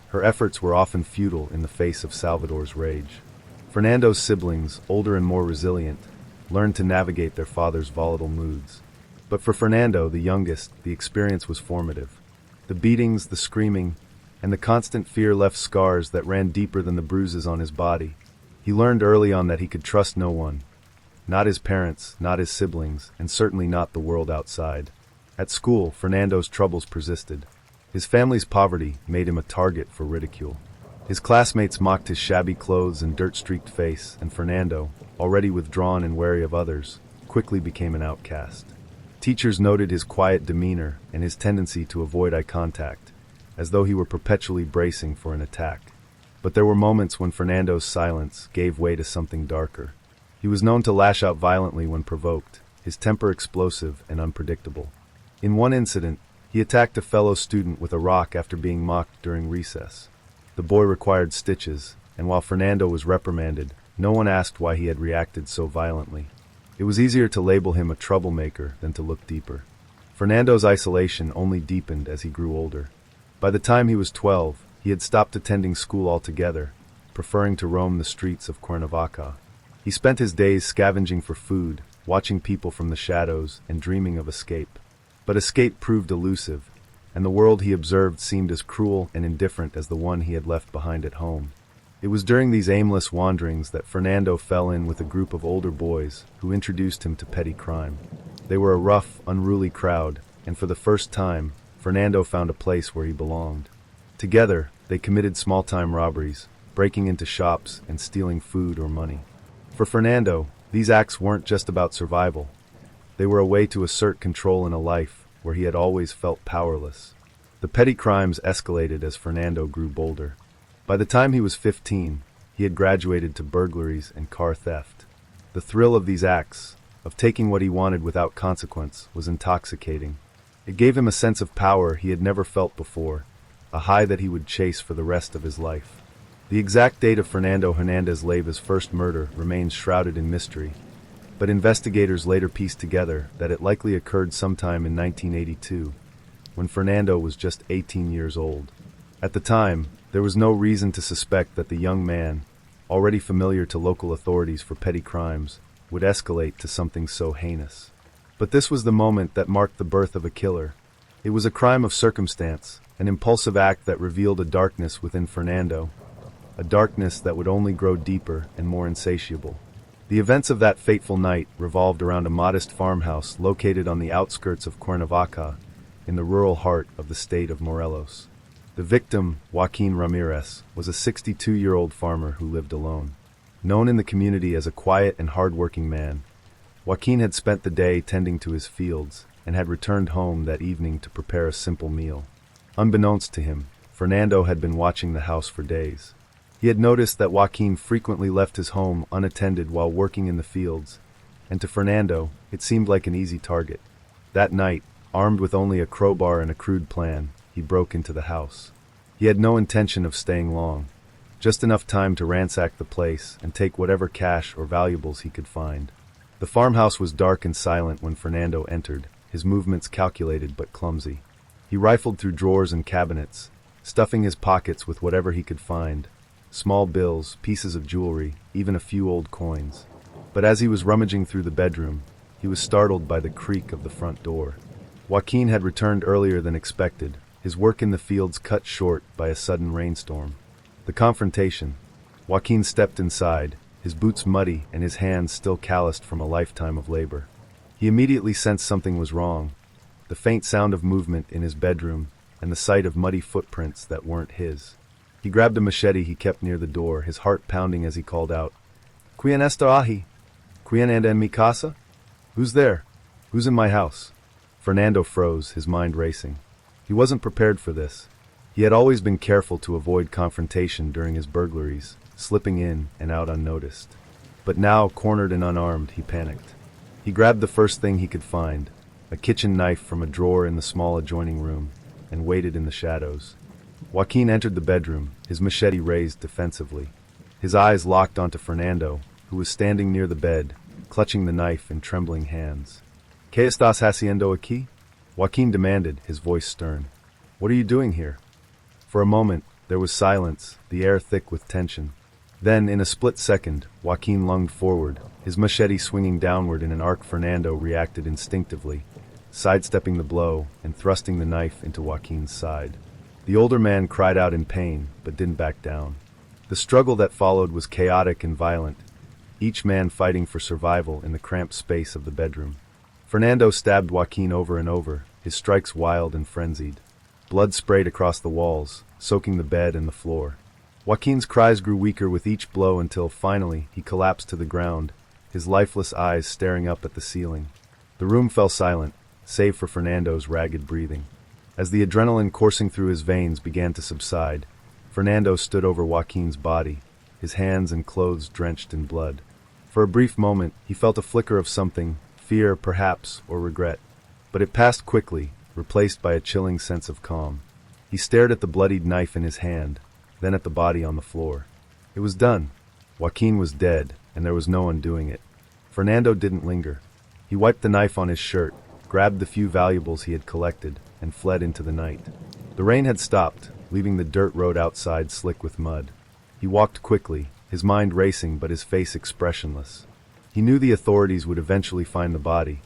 her efforts were often futile in the face of Salvador's rage. Fernando's siblings, older and more resilient, learned to navigate their father's volatile moods. But for Fernando, the youngest, the experience was formative. The beatings, the screaming, and the constant fear left scars that ran deeper than the bruises on his body. He learned early on that he could trust no one. Not his parents, not his siblings, and certainly not the world outside. At school, Fernando's troubles persisted. His family's poverty made him a target for ridicule. His classmates mocked his shabby clothes and dirt-streaked face, and Fernando, already withdrawn and wary of others, quickly became an outcast. Teachers noted his quiet demeanor and his tendency to avoid eye contact, as though he were perpetually bracing for an attack. But there were moments when Fernando's silence gave way to something darker. He was known to lash out violently when provoked, his temper explosive and unpredictable. In one incident, he attacked a fellow student with a rock after being mocked during recess. The boy required stitches, and while Fernando was reprimanded, no one asked why he had reacted so violently. It was easier to label him a troublemaker than to look deeper. Fernando's isolation only deepened as he grew older. By the time he was 12, he had stopped attending school altogether, preferring to roam the streets of Cuernavaca. He spent his days scavenging for food, watching people from the shadows, and dreaming of escape. But escape proved elusive, and the world he observed seemed as cruel and indifferent as the one he had left behind at home. It was during these aimless wanderings that Fernando fell in with a group of older boys who introduced him to petty crime. They were a rough, unruly crowd, and for the first time, Fernando found a place where he belonged. Together, they committed small-time robberies, breaking into shops and stealing food or money. For Fernando, these acts weren't just about survival. They were a way to assert control in a life where he had always felt powerless. The petty crimes escalated as Fernando grew bolder. By the time he was 15, he had graduated to burglaries and car theft. The thrill of these acts, of taking what he wanted without consequence, was intoxicating. It gave him a sense of power he had never felt before, a high that he would chase for the rest of his life. The exact date of Fernando Hernandez Leyva's first murder remains shrouded in mystery, but investigators later pieced together that it likely occurred sometime in 1982, when Fernando was just 18 years old. At the time, there was no reason to suspect that the young man, already familiar to local authorities for petty crimes, would escalate to something so heinous. But this was the moment that marked the birth of a killer. It was a crime of circumstance, an impulsive act that revealed a darkness within Fernando, a darkness that would only grow deeper and more insatiable. The events of that fateful night revolved around a modest farmhouse located on the outskirts of Cuernavaca, in the rural heart of the state of Morelos. The victim, Joaquin Ramirez, was a 62-year-old farmer who lived alone. Known in the community as a quiet and hard-working man, Joaquin had spent the day tending to his fields and had returned home that evening to prepare a simple meal. Unbeknownst to him, Fernando had been watching the house for days. He had noticed that Joaquin frequently left his home unattended while working in the fields, and to Fernando, it seemed like an easy target. That night, armed with only a crowbar and a crude plan, he broke into the house. He had no intention of staying long, just enough time to ransack the place and take whatever cash or valuables he could find. The farmhouse was dark and silent when Fernando entered, his movements calculated but clumsy. He rifled through drawers and cabinets, stuffing his pockets with whatever he could find: small bills, pieces of jewelry, even a few old coins. But as he was rummaging through the bedroom, he was startled by the creak of the front door. Joaquin had returned earlier than expected, his work in the fields cut short by a sudden rainstorm. The confrontation. Joaquin stepped inside, his boots muddy and his hands still calloused from a lifetime of labor. He immediately sensed something was wrong: the faint sound of movement in his bedroom and the sight of muddy footprints that weren't his. He grabbed a machete he kept near the door, his heart pounding as he called out, "Quien está ahi? Quien anda en mi casa? Who's there? Who's in my house?" Fernando froze, his mind racing. He wasn't prepared for this. He had always been careful to avoid confrontation during his burglaries, slipping in and out unnoticed. But now, cornered and unarmed, he panicked. He grabbed the first thing he could find, a kitchen knife from a drawer in the small adjoining room, and waited in the shadows. Joaquin entered the bedroom, his machete raised defensively. His eyes locked onto Fernando, who was standing near the bed, clutching the knife in trembling hands. "¿Qué estás haciendo aquí?" Joaquin demanded, his voice stern. "What are you doing here?" For a moment, there was silence, the air thick with tension. Then, in a split second, Joaquin lunged forward, his machete swinging downward in an arc. Fernando reacted instinctively, sidestepping the blow and thrusting the knife into Joaquin's side. The older man cried out in pain, but didn't back down. The struggle that followed was chaotic and violent, each man fighting for survival in the cramped space of the bedroom. Fernando stabbed Joaquin over and over, his strikes wild and frenzied. Blood sprayed across the walls, soaking the bed and the floor. Joaquin's cries grew weaker with each blow until, finally, he collapsed to the ground, his lifeless eyes staring up at the ceiling. The room fell silent, save for Fernando's ragged breathing. As the adrenaline coursing through his veins began to subside, Fernando stood over Joaquin's body, his hands and clothes drenched in blood. For a brief moment, he felt a flicker of something, fear perhaps, or regret. But it passed quickly, replaced by a chilling sense of calm. He stared at the bloodied knife in his hand, then at the body on the floor. It was done. Joaquin was dead, and there was no undoing it. Fernando didn't linger. He wiped the knife on his shirt, grabbed the few valuables he had collected, and fled into the night. The rain had stopped, leaving the dirt road outside slick with mud. He walked quickly, his mind racing but his face expressionless. He knew the authorities would eventually find the body,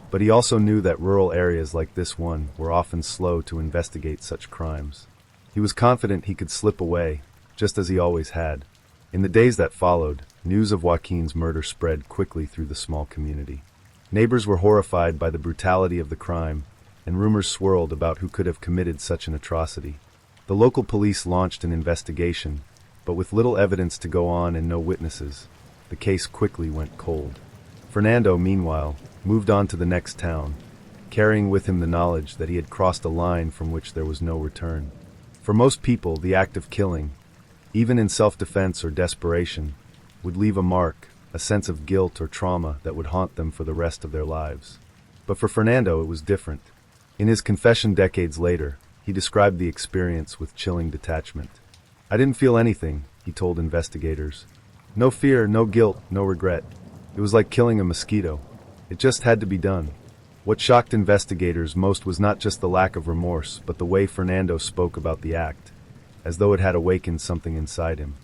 but he also knew that rural areas like this one were often slow to investigate such crimes. He was confident he could slip away, just as he always had. In the days that followed, news of Joaquin's murder spread quickly through the small community. Neighbors were horrified by the brutality of the crime, and rumors swirled about who could have committed such an atrocity. The local police launched an investigation, but with little evidence to go on and no witnesses, the case quickly went cold. Fernando, meanwhile, moved on to the next town, carrying with him the knowledge that he had crossed a line from which there was no return. For most people, the act of killing, even in self-defense or desperation, would leave a mark, a sense of guilt or trauma that would haunt them for the rest of their lives. But for Fernando, it was different. In his confession decades later, he described the experience with chilling detachment. "I didn't feel anything," he told investigators. "No fear, no guilt, no regret. It was like killing a mosquito. It just had to be done." What shocked investigators most was not just the lack of remorse, but the way Fernando spoke about the act, as though it had awakened something inside him.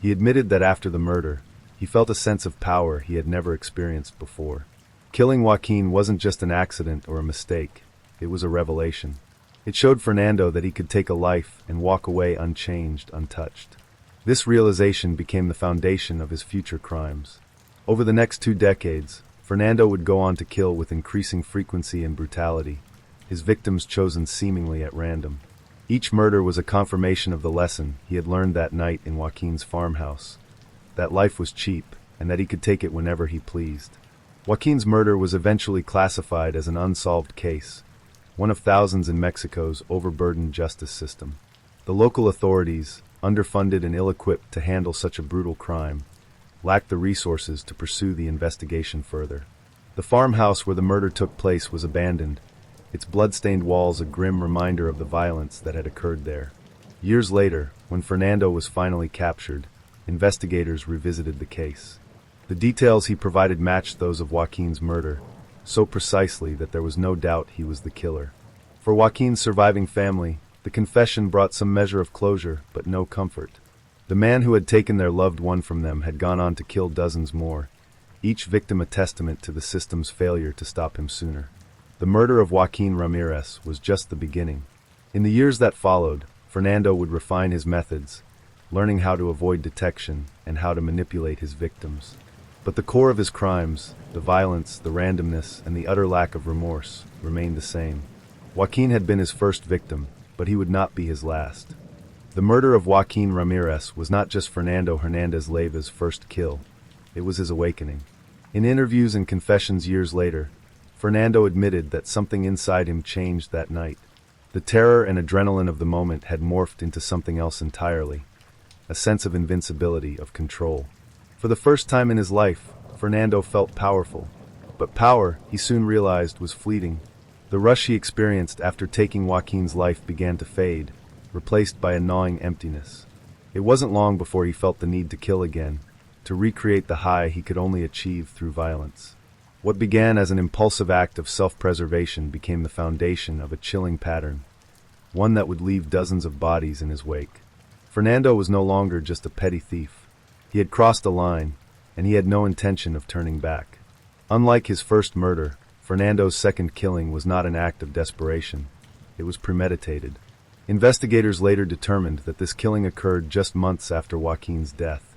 He admitted that after the murder, he felt a sense of power he had never experienced before. Killing Joaquin wasn't just an accident or a mistake, it was a revelation. It showed Fernando that he could take a life and walk away unchanged, untouched. This realization became the foundation of his future crimes. Over the next 2 decades, Fernando would go on to kill with increasing frequency and brutality, his victims chosen seemingly at random. Each murder was a confirmation of the lesson he had learned that night in Joaquin's farmhouse, that life was cheap and that he could take it whenever he pleased. Joaquin's murder was eventually classified as an unsolved case, one of thousands in Mexico's overburdened justice system. The local authorities, underfunded and ill-equipped to handle such a brutal crime, lacked the resources to pursue the investigation further. The farmhouse where the murder took place was abandoned, its blood-stained walls a grim reminder of the violence that had occurred there. Years later, when Fernando was finally captured, investigators revisited the case. The details he provided matched those of Joaquin's murder, so precisely that there was no doubt he was the killer. For Joaquin's surviving family, the confession brought some measure of closure, but no comfort. The man who had taken their loved one from them had gone on to kill dozens more, each victim a testament to the system's failure to stop him sooner. The murder of Joaquin Ramirez was just the beginning. In the years that followed, Fernando would refine his methods, learning how to avoid detection and how to manipulate his victims. But the core of his crimes, the violence, the randomness, and the utter lack of remorse, remained the same. Joaquin had been his first victim, but he would not be his last. The murder of Joaquin Ramirez was not just Fernando Hernandez Leiva's first kill, it was his awakening. In interviews and confessions years later, Fernando admitted that something inside him changed that night. The terror and adrenaline of the moment had morphed into something else entirely, a sense of invincibility, of control. For the first time in his life, Fernando felt powerful. But power, he soon realized, was fleeting. The rush he experienced after taking Joaquin's life began to fade, replaced by a gnawing emptiness. It wasn't long before he felt the need to kill again, to recreate the high he could only achieve through violence. What began as an impulsive act of self-preservation became the foundation of a chilling pattern, one that would leave dozens of bodies in his wake. Fernando was no longer just a petty thief. He had crossed a line, and he had no intention of turning back. Unlike his first murder, Fernando's second killing was not an act of desperation. It was premeditated. Investigators later determined that this killing occurred just months after Joaquin's death,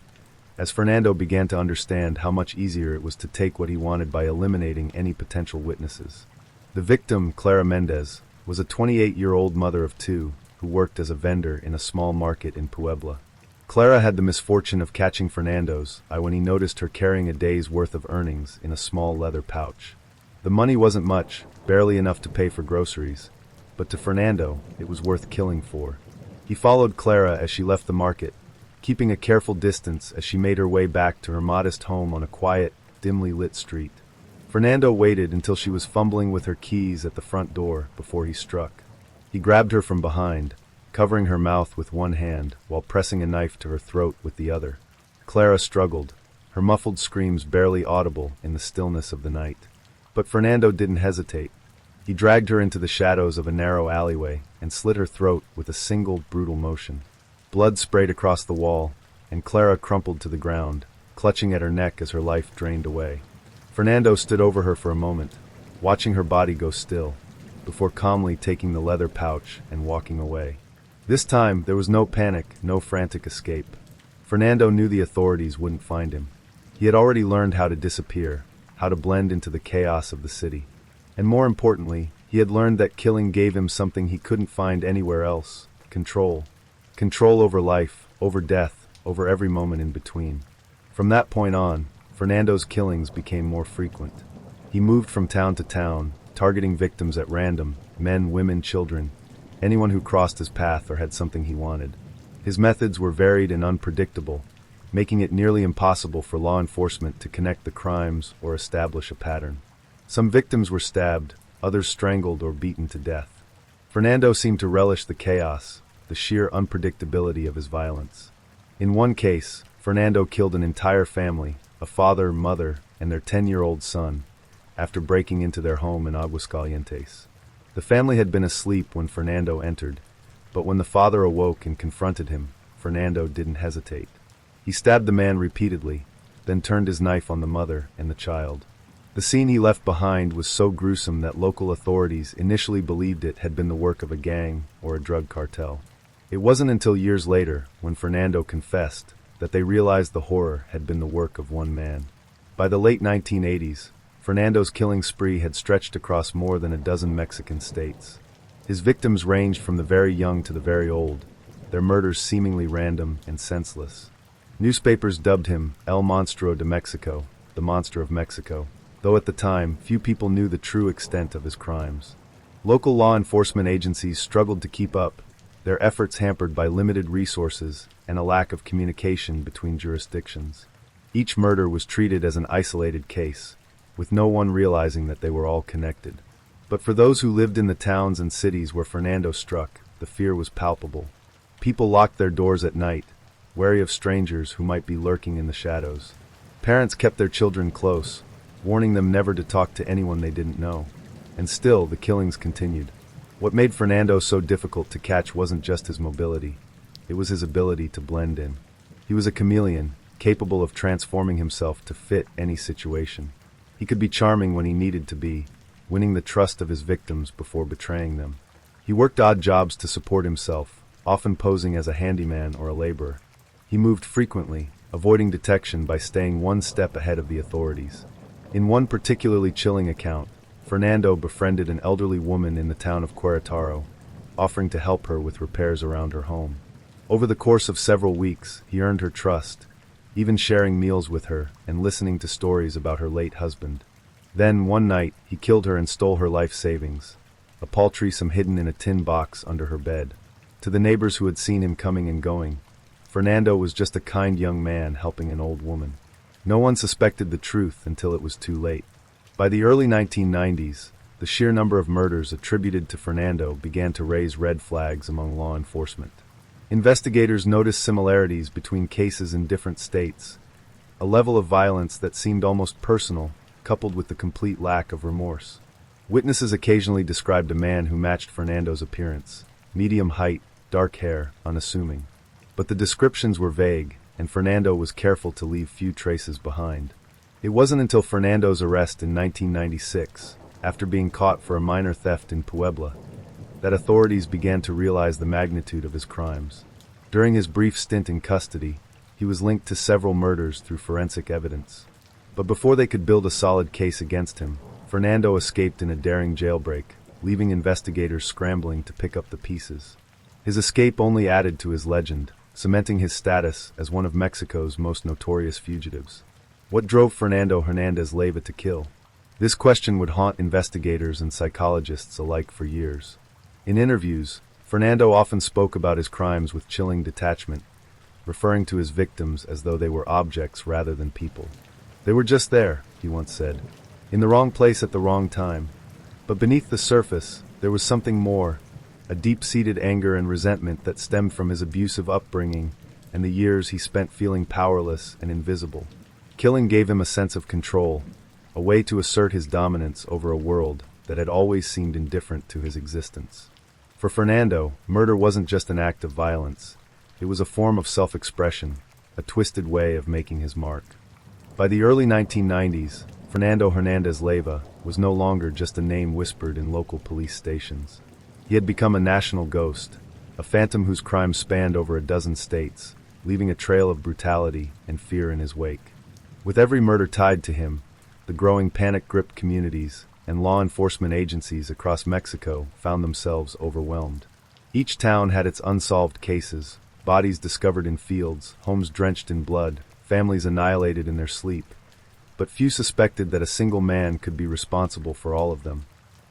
as Fernando began to understand how much easier it was to take what he wanted by eliminating any potential witnesses. The victim, Clara Mendez, was a 28-year-old mother of 2 who worked as a vendor in a small market in Puebla. Clara had the misfortune of catching Fernando's eye when he noticed her carrying a day's worth of earnings in a small leather pouch. The money wasn't much, barely enough to pay for groceries, but to Fernando, it was worth killing for. He followed Clara as she left the market, keeping a careful distance as she made her way back to her modest home on a quiet, dimly lit street. Fernando waited until she was fumbling with her keys at the front door before he struck. He grabbed her from behind, covering her mouth with one hand while pressing a knife to her throat with the other. Clara struggled, her muffled screams barely audible in the stillness of the night. But Fernando didn't hesitate. He dragged her into the shadows of a narrow alleyway and slit her throat with a single brutal motion. Blood sprayed across the wall, and Clara crumpled to the ground, clutching at her neck as her life drained away. Fernando stood over her for a moment, watching her body go still, before calmly taking the leather pouch and walking away. This time, there was no panic, no frantic escape. Fernando knew the authorities wouldn't find him. He had already learned how to disappear, how to blend into the chaos of the city. And more importantly, he had learned that killing gave him something he couldn't find anywhere else: control. Control over life, over death, over every moment in between. From that point on, Fernando's killings became more frequent. He moved from town to town, targeting victims at random: men, women, children, anyone who crossed his path or had something he wanted. His methods were varied and unpredictable, making it nearly impossible for law enforcement to connect the crimes or establish a pattern. Some victims were stabbed, others strangled or beaten to death. Fernando seemed to relish the chaos, the sheer unpredictability of his violence. In one case, Fernando killed an entire family, a father, mother, and their 10-year-old son, after breaking into their home in Aguascalientes. The family had been asleep when Fernando entered, but when the father awoke and confronted him, Fernando didn't hesitate. He stabbed the man repeatedly, then turned his knife on the mother and the child. The scene he left behind was so gruesome that local authorities initially believed it had been the work of a gang or a drug cartel. It wasn't until years later, when Fernando confessed, that they realized the horror had been the work of one man. By the late 1980s, Fernando's killing spree had stretched across more than a dozen Mexican states. His victims ranged from the very young to the very old, their murders seemingly random and senseless. Newspapers dubbed him El Monstruo de Mexico, the Monster of Mexico, though at the time, few people knew the true extent of his crimes. Local law enforcement agencies struggled to keep up, their efforts hampered by limited resources and a lack of communication between jurisdictions. Each murder was treated as an isolated case, with no one realizing that they were all connected. But for those who lived in the towns and cities where Fernando struck, the fear was palpable. People locked their doors at night, wary of strangers who might be lurking in the shadows. Parents kept their children close, warning them never to talk to anyone they didn't know. And still, the killings continued. What made Fernando so difficult to catch wasn't just his mobility. It was his ability to blend in. He was a chameleon, capable of transforming himself to fit any situation. He could be charming when he needed to be, winning the trust of his victims before betraying them. He worked odd jobs to support himself, often posing as a handyman or a laborer. He moved frequently, avoiding detection by staying one step ahead of the authorities. In one particularly chilling account, Fernando befriended an elderly woman in the town of Querétaro, offering to help her with repairs around her home. Over the course of several weeks, he earned her trust, even sharing meals with her and listening to stories about her late husband. Then, one night, he killed her and stole her life savings, a paltry sum hidden in a tin box under her bed. To the neighbors who had seen him coming and going, Fernando was just a kind young man helping an old woman. No one suspected the truth until it was too late. By the early 1990s, the sheer number of murders attributed to Fernando began to raise red flags among law enforcement. Investigators noticed similarities between cases in different states, a level of violence that seemed almost personal, coupled with the complete lack of remorse. Witnesses occasionally described a man who matched Fernando's appearance, medium height, dark hair, unassuming. But the descriptions were vague, and Fernando was careful to leave few traces behind. It wasn't until Fernando's arrest in 1996, after being caught for a minor theft in Puebla, that authorities began to realize the magnitude of his crimes. During his brief stint in custody, he was linked to several murders through forensic evidence. But before they could build a solid case against him, Fernando escaped in a daring jailbreak, leaving investigators scrambling to pick up the pieces. His escape only added to his legend, cementing his status as one of Mexico's most notorious fugitives. What drove Fernando Hernandez Leyva to kill? This question would haunt investigators and psychologists alike for years. In interviews, Fernando often spoke about his crimes with chilling detachment, referring to his victims as though they were objects rather than people. They were just there, he once said, in the wrong place at the wrong time. But beneath the surface, there was something more, a deep-seated anger and resentment that stemmed from his abusive upbringing and the years he spent feeling powerless and invisible. Killing gave him a sense of control, a way to assert his dominance over a world that had always seemed indifferent to his existence. For Fernando, murder wasn't just an act of violence. It was a form of self-expression, a twisted way of making his mark. By the early 1990s, Fernando Hernandez Leyva was no longer just a name whispered in local police stations. He had become a national ghost, a phantom whose crimes spanned over a dozen states, leaving a trail of brutality and fear in his wake. With every murder tied to him, the growing panic gripped communities and law enforcement agencies across Mexico found themselves overwhelmed. Each town had its unsolved cases, bodies discovered in fields, homes drenched in blood, families annihilated in their sleep. But few suspected that a single man could be responsible for all of them.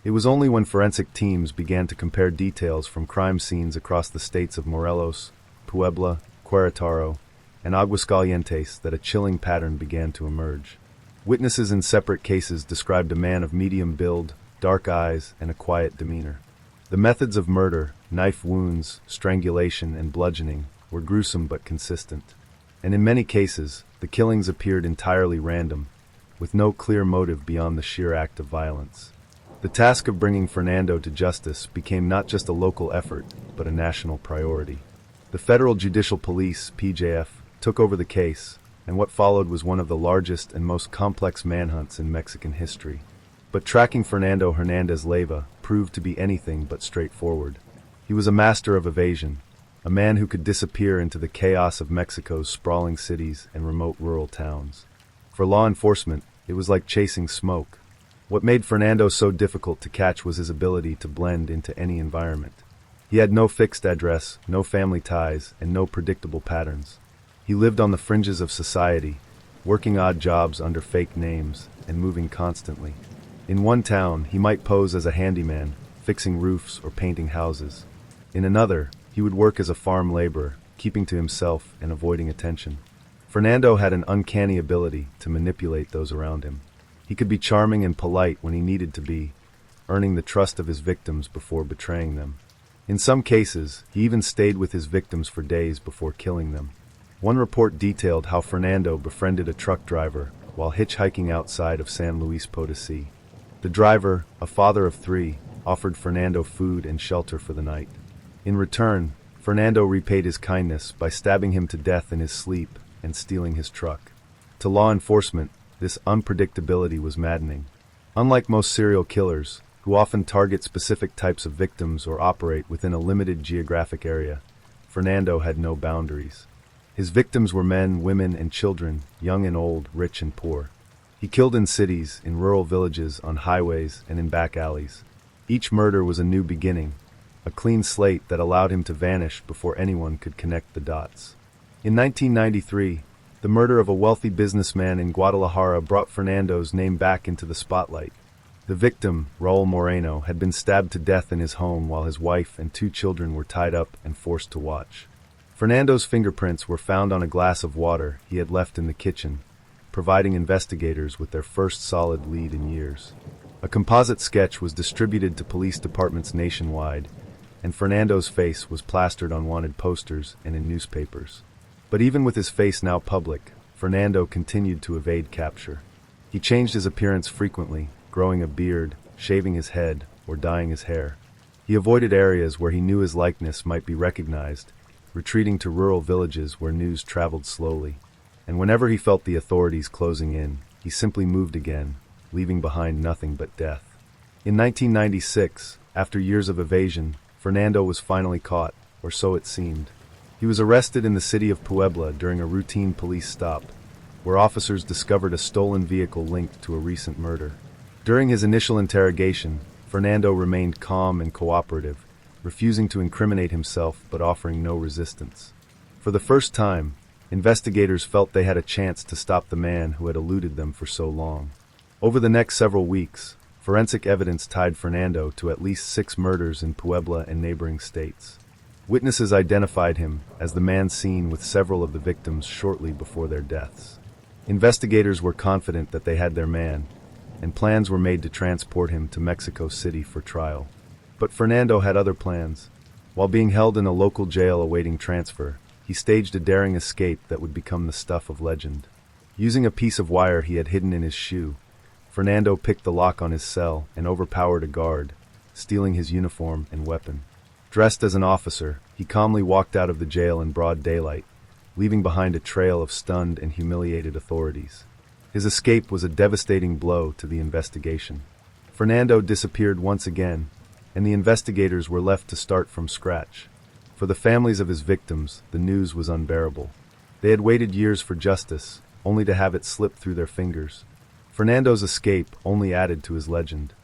It was only when forensic teams began to compare details from crime scenes across the states of Morelos, Puebla, Querétaro, and Aguascalientes that a chilling pattern began to emerge. Witnesses in separate cases described a man of medium build, dark eyes, and a quiet demeanor. The methods of murder, knife wounds, strangulation, and bludgeoning, were gruesome but consistent. And in many cases, the killings appeared entirely random, with no clear motive beyond the sheer act of violence. The task of bringing Fernando to justice became not just a local effort, but a national priority. The Federal Judicial Police, PJF, took over the case, and what followed was one of the largest and most complex manhunts in Mexican history. But tracking Fernando Hernandez Leyva proved to be anything but straightforward. He was a master of evasion, a man who could disappear into the chaos of Mexico's sprawling cities and remote rural towns. For law enforcement, it was like chasing smoke. What made Fernando so difficult to catch was his ability to blend into any environment. He had no fixed address, no family ties, and no predictable patterns. He lived on the fringes of society, working odd jobs under fake names and moving constantly. In one town, he might pose as a handyman, fixing roofs or painting houses. In another, he would work as a farm laborer, keeping to himself and avoiding attention. Fernando had an uncanny ability to manipulate those around him. He could be charming and polite when he needed to be, earning the trust of his victims before betraying them. In some cases, he even stayed with his victims for days before killing them. One report detailed how Fernando befriended a truck driver while hitchhiking outside of San Luis Potosí. The driver, a father of 3, offered Fernando food and shelter for the night. In return, Fernando repaid his kindness by stabbing him to death in his sleep and stealing his truck. To law enforcement, this unpredictability was maddening. Unlike most serial killers, who often target specific types of victims or operate within a limited geographic area, Fernando had no boundaries. His victims were men, women, and children, young and old, rich and poor. He killed in cities, in rural villages, on highways, and in back alleys. Each murder was a new beginning, a clean slate that allowed him to vanish before anyone could connect the dots. In 1993, the murder of a wealthy businessman in Guadalajara brought Fernando's name back into the spotlight. The victim, Raul Moreno, had been stabbed to death in his home while his wife and 2 children were tied up and forced to watch. Fernando's fingerprints were found on a glass of water he had left in the kitchen, providing investigators with their first solid lead in years. A composite sketch was distributed to police departments nationwide, and Fernando's face was plastered on wanted posters and in newspapers. But even with his face now public, Fernando continued to evade capture. He changed his appearance frequently, growing a beard, shaving his head, or dyeing his hair. He avoided areas where he knew his likeness might be recognized, retreating to rural villages where news traveled slowly. And whenever he felt the authorities closing in, he simply moved again, leaving behind nothing but death. In 1996, after years of evasion, Fernando was finally caught, or so it seemed. He was arrested in the city of Puebla during a routine police stop, where officers discovered a stolen vehicle linked to a recent murder. During his initial interrogation, Fernando remained calm and cooperative, refusing to incriminate himself but offering no resistance. For the first time, investigators felt they had a chance to stop the man who had eluded them for so long. Over the next several weeks, forensic evidence tied Fernando to at least 6 murders in Puebla and neighboring states. Witnesses identified him as the man seen with several of the victims shortly before their deaths. Investigators were confident that they had their man, and plans were made to transport him to Mexico City for trial. But Fernando had other plans. While being held in a local jail awaiting transfer, he staged a daring escape that would become the stuff of legend. Using a piece of wire he had hidden in his shoe, Fernando picked the lock on his cell and overpowered a guard, stealing his uniform and weapon. Dressed as an officer, he calmly walked out of the jail in broad daylight, leaving behind a trail of stunned and humiliated authorities. His escape was a devastating blow to the investigation. Fernando disappeared once again, and the investigators were left to start from scratch. For the families of his victims, the news was unbearable. They had waited years for justice, only to have it slip through their fingers. Fernando's escape only added to his legend.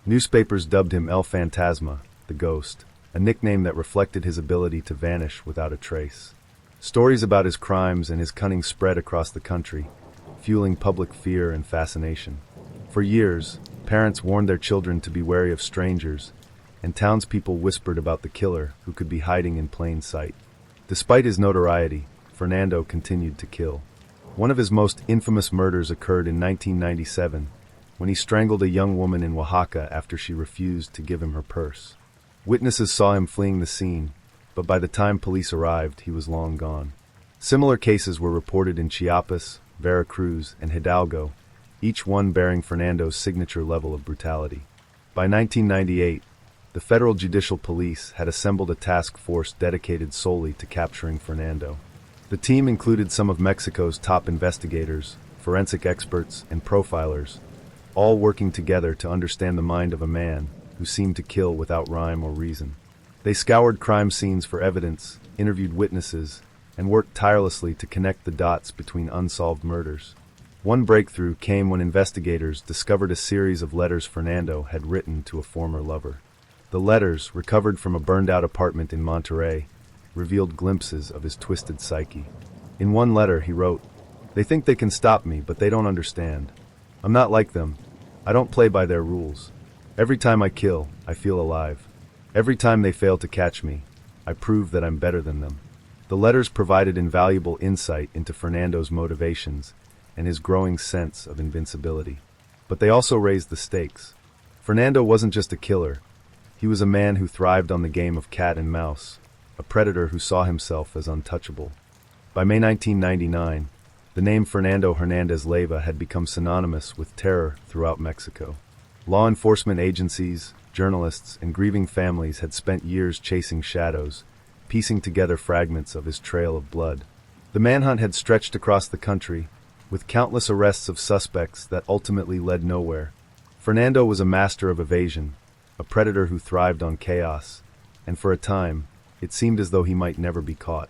Newspapers dubbed him El Fantasma, the Ghost, a nickname that reflected his ability to vanish without a trace. Stories about his crimes and his cunning spread across the country, fueling public fear and fascination. For years, parents warned their children to be wary of strangers, and townspeople whispered about the killer who could be hiding in plain sight. Despite his notoriety, Fernando continued to kill. One of his most infamous murders occurred in 1997, when he strangled a young woman in Oaxaca after she refused to give him her purse. Witnesses saw him fleeing the scene, but by the time police arrived, he was long gone. Similar cases were reported in Chiapas, Veracruz, and Hidalgo, each one bearing Fernando's signature level of brutality. By 1998, the Federal Judicial Police had assembled a task force dedicated solely to capturing Fernando. The team included some of Mexico's top investigators, forensic experts, and profilers, all working together to understand the mind of a man who seemed to kill without rhyme or reason. They scoured crime scenes for evidence, interviewed witnesses, and worked tirelessly to connect the dots between unsolved murders. One breakthrough came when investigators discovered a series of letters Fernando had written to a former lover. The letters, recovered from a burned-out apartment in Monterrey, revealed glimpses of his twisted psyche. In one letter, he wrote, "They think they can stop me, but they don't understand. I'm not like them. I don't play by their rules. Every time I kill, I feel alive. Every time they fail to catch me, I prove that I'm better than them." The letters provided invaluable insight into Fernando's motivations and his growing sense of invincibility. But they also raised the stakes. Fernando wasn't just a killer. He was a man who thrived on the game of cat and mouse, a predator who saw himself as untouchable. By May 1999, the name Fernando Hernandez Leyva had become synonymous with terror throughout Mexico. Law enforcement agencies, journalists, and grieving families had spent years chasing shadows, piecing together fragments of his trail of blood. The manhunt had stretched across the country, with countless arrests of suspects that ultimately led nowhere. Fernando was a master of evasion, a predator who thrived on chaos, and for a time, it seemed as though he might never be caught.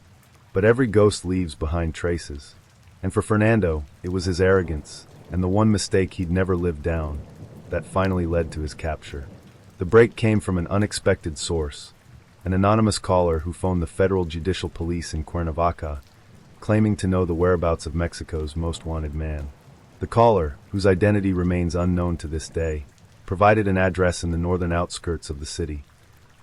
But every ghost leaves behind traces. And for Fernando, it was his arrogance, and the one mistake he'd never lived down, that finally led to his capture. The break came from an unexpected source, an anonymous caller who phoned the Federal Judicial Police in Cuernavaca, claiming to know the whereabouts of Mexico's most wanted man. The caller, whose identity remains unknown to this day, provided an address in the northern outskirts of the city,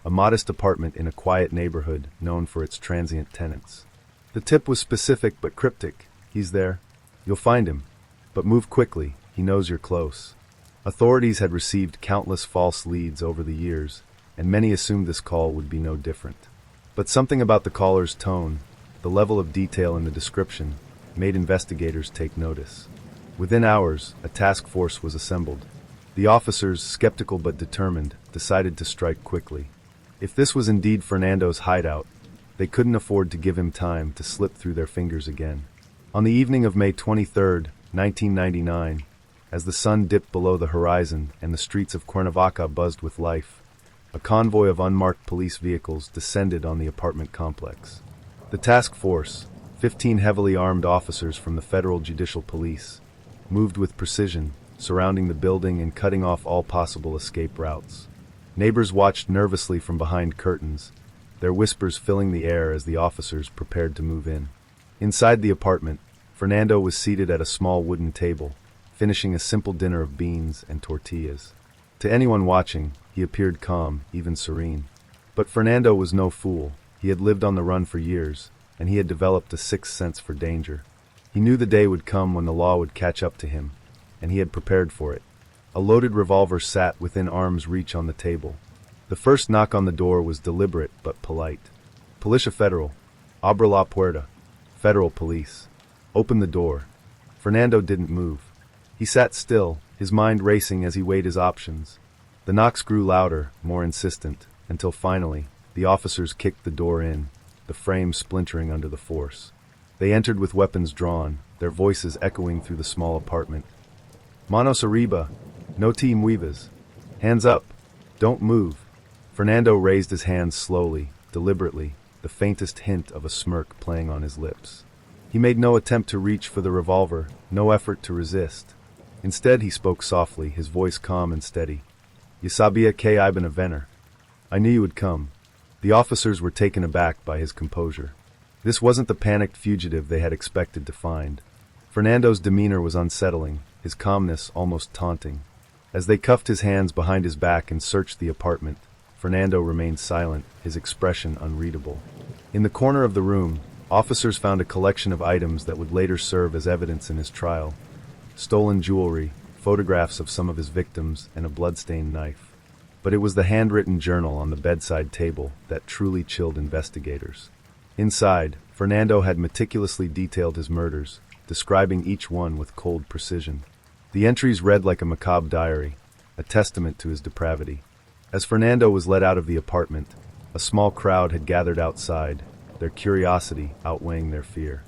a modest apartment in a quiet neighborhood known for its transient tenants. The tip was specific but cryptic. "He's there. You'll find him. But move quickly, he knows you're close." Authorities had received countless false leads over the years, and many assumed this call would be no different. But something about the caller's tone, the level of detail in the description, made investigators take notice. Within hours, a task force was assembled. The officers, skeptical but determined, decided to strike quickly. If this was indeed Fernando's hideout, they couldn't afford to give him time to slip through their fingers again. On the evening of May 23, 1999, as the sun dipped below the horizon and the streets of Cuernavaca buzzed with life, a convoy of unmarked police vehicles descended on the apartment complex. The task force, 15 heavily armed officers from the Federal Judicial Police, moved with precision, surrounding the building and cutting off all possible escape routes. Neighbors watched nervously from behind curtains, their whispers filling the air as the officers prepared to move in. Inside the apartment, Fernando was seated at a small wooden table, finishing a simple dinner of beans and tortillas. To anyone watching, he appeared calm, even serene. But Fernando was no fool. He had lived on the run for years, and he had developed a sixth sense for danger. He knew the day would come when the law would catch up to him, and he had prepared for it. A loaded revolver sat within arm's reach on the table. The first knock on the door was deliberate but polite. "Policia Federal. Abra la puerta." Federal Police. "Open the door." Fernando didn't move. He sat still, his mind racing as he weighed his options. The knocks grew louder, more insistent, until finally, the officers kicked the door in, the frame splintering under the force. They entered with weapons drawn, their voices echoing through the small apartment. "Manos arriba. No te muevas. Hands up. Don't move." Fernando raised his hands slowly, deliberately, the faintest hint of a smirk playing on his lips. He made no attempt to reach for the revolver, no effort to resist. Instead, he spoke softly, his voice calm and steady. "Yo sabía que iban a venir. I knew you would come." The officers were taken aback by his composure. This wasn't the panicked fugitive they had expected to find. Fernando's demeanor was unsettling, his calmness almost taunting. As they cuffed his hands behind his back and searched the apartment, Fernando remained silent, his expression unreadable. In the corner of the room, officers found a collection of items that would later serve as evidence in his trial. Stolen jewelry, photographs of some of his victims, and a bloodstained knife. But it was the handwritten journal on the bedside table that truly chilled investigators. Inside, Fernando had meticulously detailed his murders, describing each one with cold precision. The entries read like a macabre diary, a testament to his depravity. As Fernando was led out of the apartment, a small crowd had gathered outside, their curiosity outweighing their fear.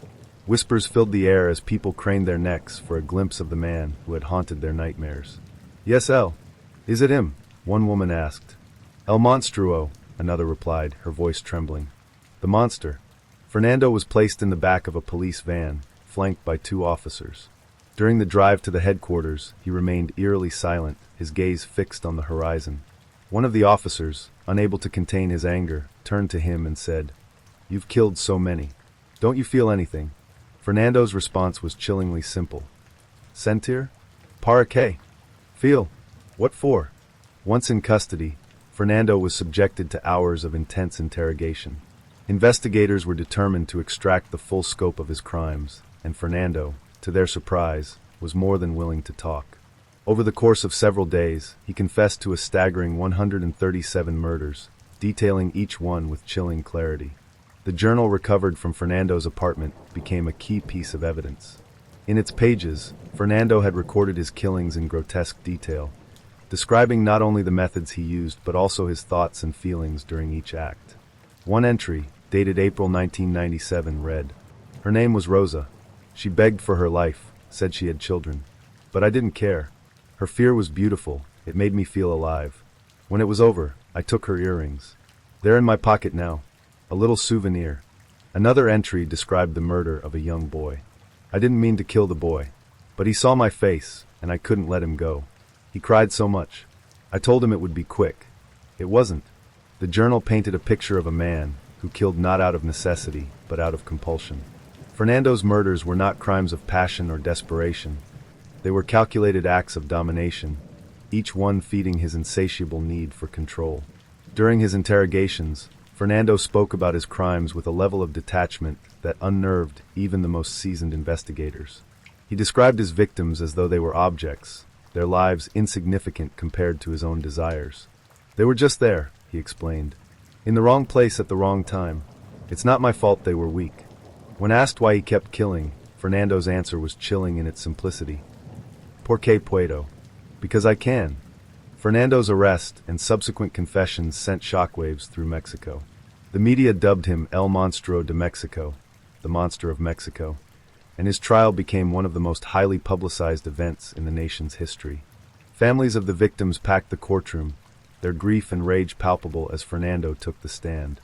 Whispers filled the air as people craned their necks for a glimpse of the man who had haunted their nightmares. "Yes, El. Is it him?" one woman asked. "El Monstruo," another replied, her voice trembling. The monster. Fernando was placed in the back of a police van, flanked by 2 officers. During the drive to the headquarters, he remained eerily silent, his gaze fixed on the horizon. One of the officers, unable to contain his anger, turned to him and said, "You've killed so many. Don't you feel anything?" Fernando's response was chillingly simple. "Sentir? Para qué? Feel? What for?" Once in custody, Fernando was subjected to hours of intense interrogation. Investigators were determined to extract the full scope of his crimes, and Fernando, to their surprise, was more than willing to talk. Over the course of several days, he confessed to a staggering 137 murders, detailing each one with chilling clarity. The journal recovered from Fernando's apartment became a key piece of evidence. In its pages, Fernando had recorded his killings in grotesque detail, describing not only the methods he used but also his thoughts and feelings during each act. One entry, dated April 1997, read, "Her name was Rosa. She begged for her life, said she had children. But I didn't care. Her fear was beautiful, it made me feel alive. When it was over, I took her earrings. They're in my pocket now. A little souvenir." Another entry described the murder of a young boy. "I didn't mean to kill the boy, but he saw my face, and I couldn't let him go. He cried so much. I told him it would be quick. It wasn't." The journal painted a picture of a man who killed not out of necessity, but out of compulsion. Fernando's murders were not crimes of passion or desperation. They were calculated acts of domination, each one feeding his insatiable need for control. During his interrogations, Fernando spoke about his crimes with a level of detachment that unnerved even the most seasoned investigators. He described his victims as though they were objects, their lives insignificant compared to his own desires. "They were just there," he explained, "in the wrong place at the wrong time. It's not my fault they were weak." When asked why he kept killing, Fernando's answer was chilling in its simplicity. "Porque puedo." Because I can. Fernando's arrest and subsequent confessions sent shockwaves through Mexico. The media dubbed him El Monstruo de Mexico, the Monster of Mexico, and his trial became one of the most highly publicized events in the nation's history. Families of the victims packed the courtroom, their grief and rage palpable as Fernando took the stand.